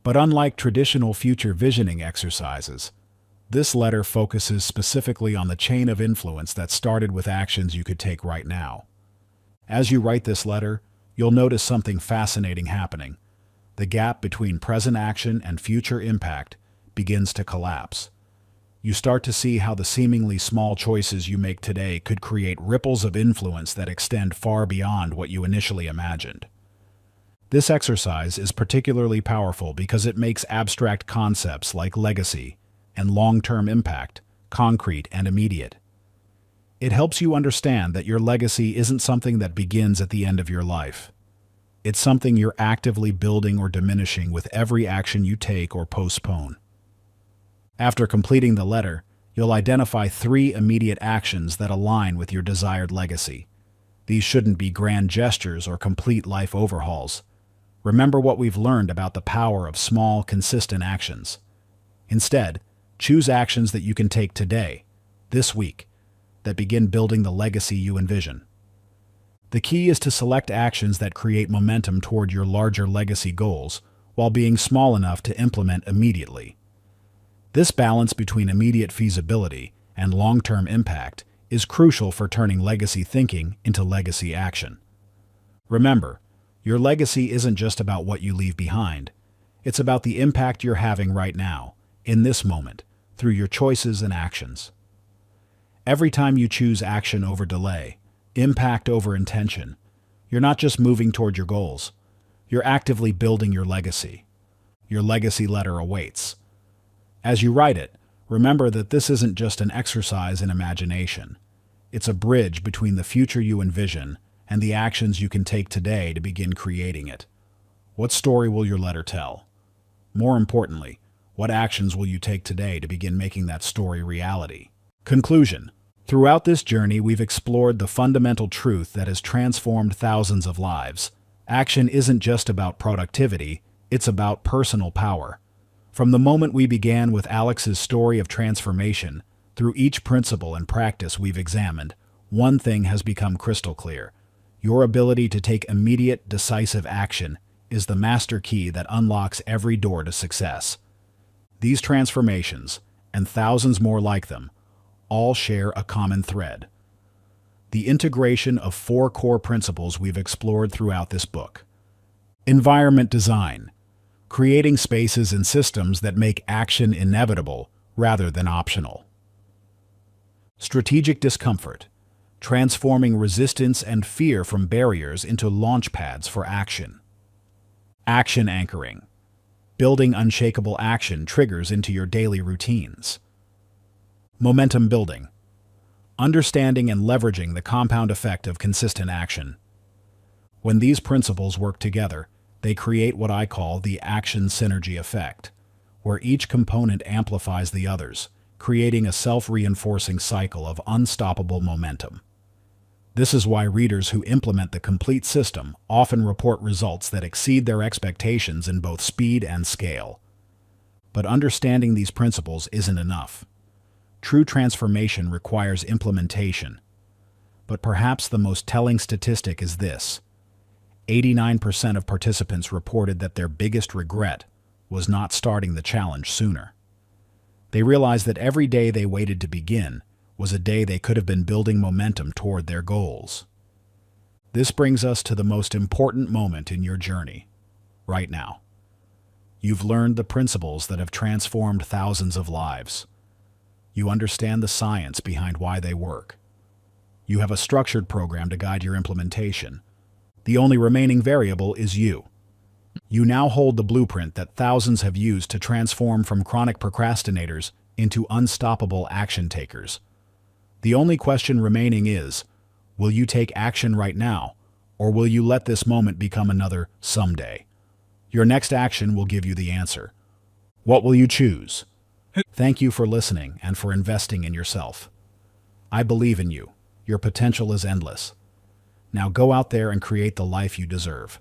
But unlike traditional future visioning exercises, this letter focuses specifically on the chain of influence that started with actions you could take right now. As you write this letter, you'll notice something fascinating happening. The gap between present action and future impact begins to collapse. You start to see how the seemingly small choices you make today could create ripples of influence that extend far beyond what you initially imagined. This exercise is particularly powerful because it makes abstract concepts like legacy and long-term impact concrete and immediate. It helps you understand that your legacy isn't something that begins at the end of your life. It's something you're actively building or diminishing with every action you take or postpone. After completing the letter, you'll identify 3 immediate actions that align with your desired legacy. These shouldn't be grand gestures or complete life overhauls. Remember what we've learned about the power of small, consistent actions. Instead, choose actions that you can take today, this week, that begin building the legacy you envision. The key is to select actions that create momentum toward your larger legacy goals while being small enough to implement immediately. This balance between immediate feasibility and long-term impact is crucial for turning legacy thinking into legacy action. Remember, your legacy isn't just about what you leave behind. It's about the impact you're having right now, in this moment, through your choices and actions. Every time you choose action over delay, impact over intention, you're not just moving toward your goals. You're actively building your legacy. Your legacy letter awaits. As you write it, remember that this isn't just an exercise in imagination. It's a bridge between the future you envision and the actions you can take today to begin creating it. What story will your letter tell? More importantly, what actions will you take today to begin making that story reality? Conclusion. Throughout this journey, we've explored the fundamental truth that has transformed thousands of lives. Action isn't just about productivity, it's about personal power. From the moment we began with Alex's story of transformation, through each principle and practice we've examined, one thing has become crystal clear. Your ability to take immediate, decisive action is the master key that unlocks every door to success. These transformations, and thousands more like them, all share a common thread: the integration of 4 core principles we've explored throughout this book. Environment design, creating spaces and systems that make action inevitable rather than optional. Strategic discomfort, transforming resistance and fear from barriers into launch pads for action. Action anchoring, building unshakable action triggers into your daily routines. Momentum building, understanding and leveraging the compound effect of consistent action. When these principles work together, they create what I call the action synergy effect, where each component amplifies the others, creating a self-reinforcing cycle of unstoppable momentum. This is why readers who implement the complete system often report results that exceed their expectations in both speed and scale. But understanding these principles isn't enough. True transformation requires implementation. But perhaps the most telling statistic is this: 89% of participants reported that their biggest regret was not starting the challenge sooner. They realized that every day they waited to begin was a day they could have been building momentum toward their goals. This brings us to the most important moment in your journey, right now. You've learned the principles that have transformed thousands of lives. You understand the science behind why they work. You have a structured program to guide your implementation. The only remaining variable is you. You now hold the blueprint that thousands have used to transform from chronic procrastinators into unstoppable action takers. The only question remaining is, will you take action right now, or will you let this moment become another someday? Your next action will give you the answer. What will you choose? Thank you for listening and for investing in yourself. I believe in you. Your potential is endless. Now go out there and create the life you deserve.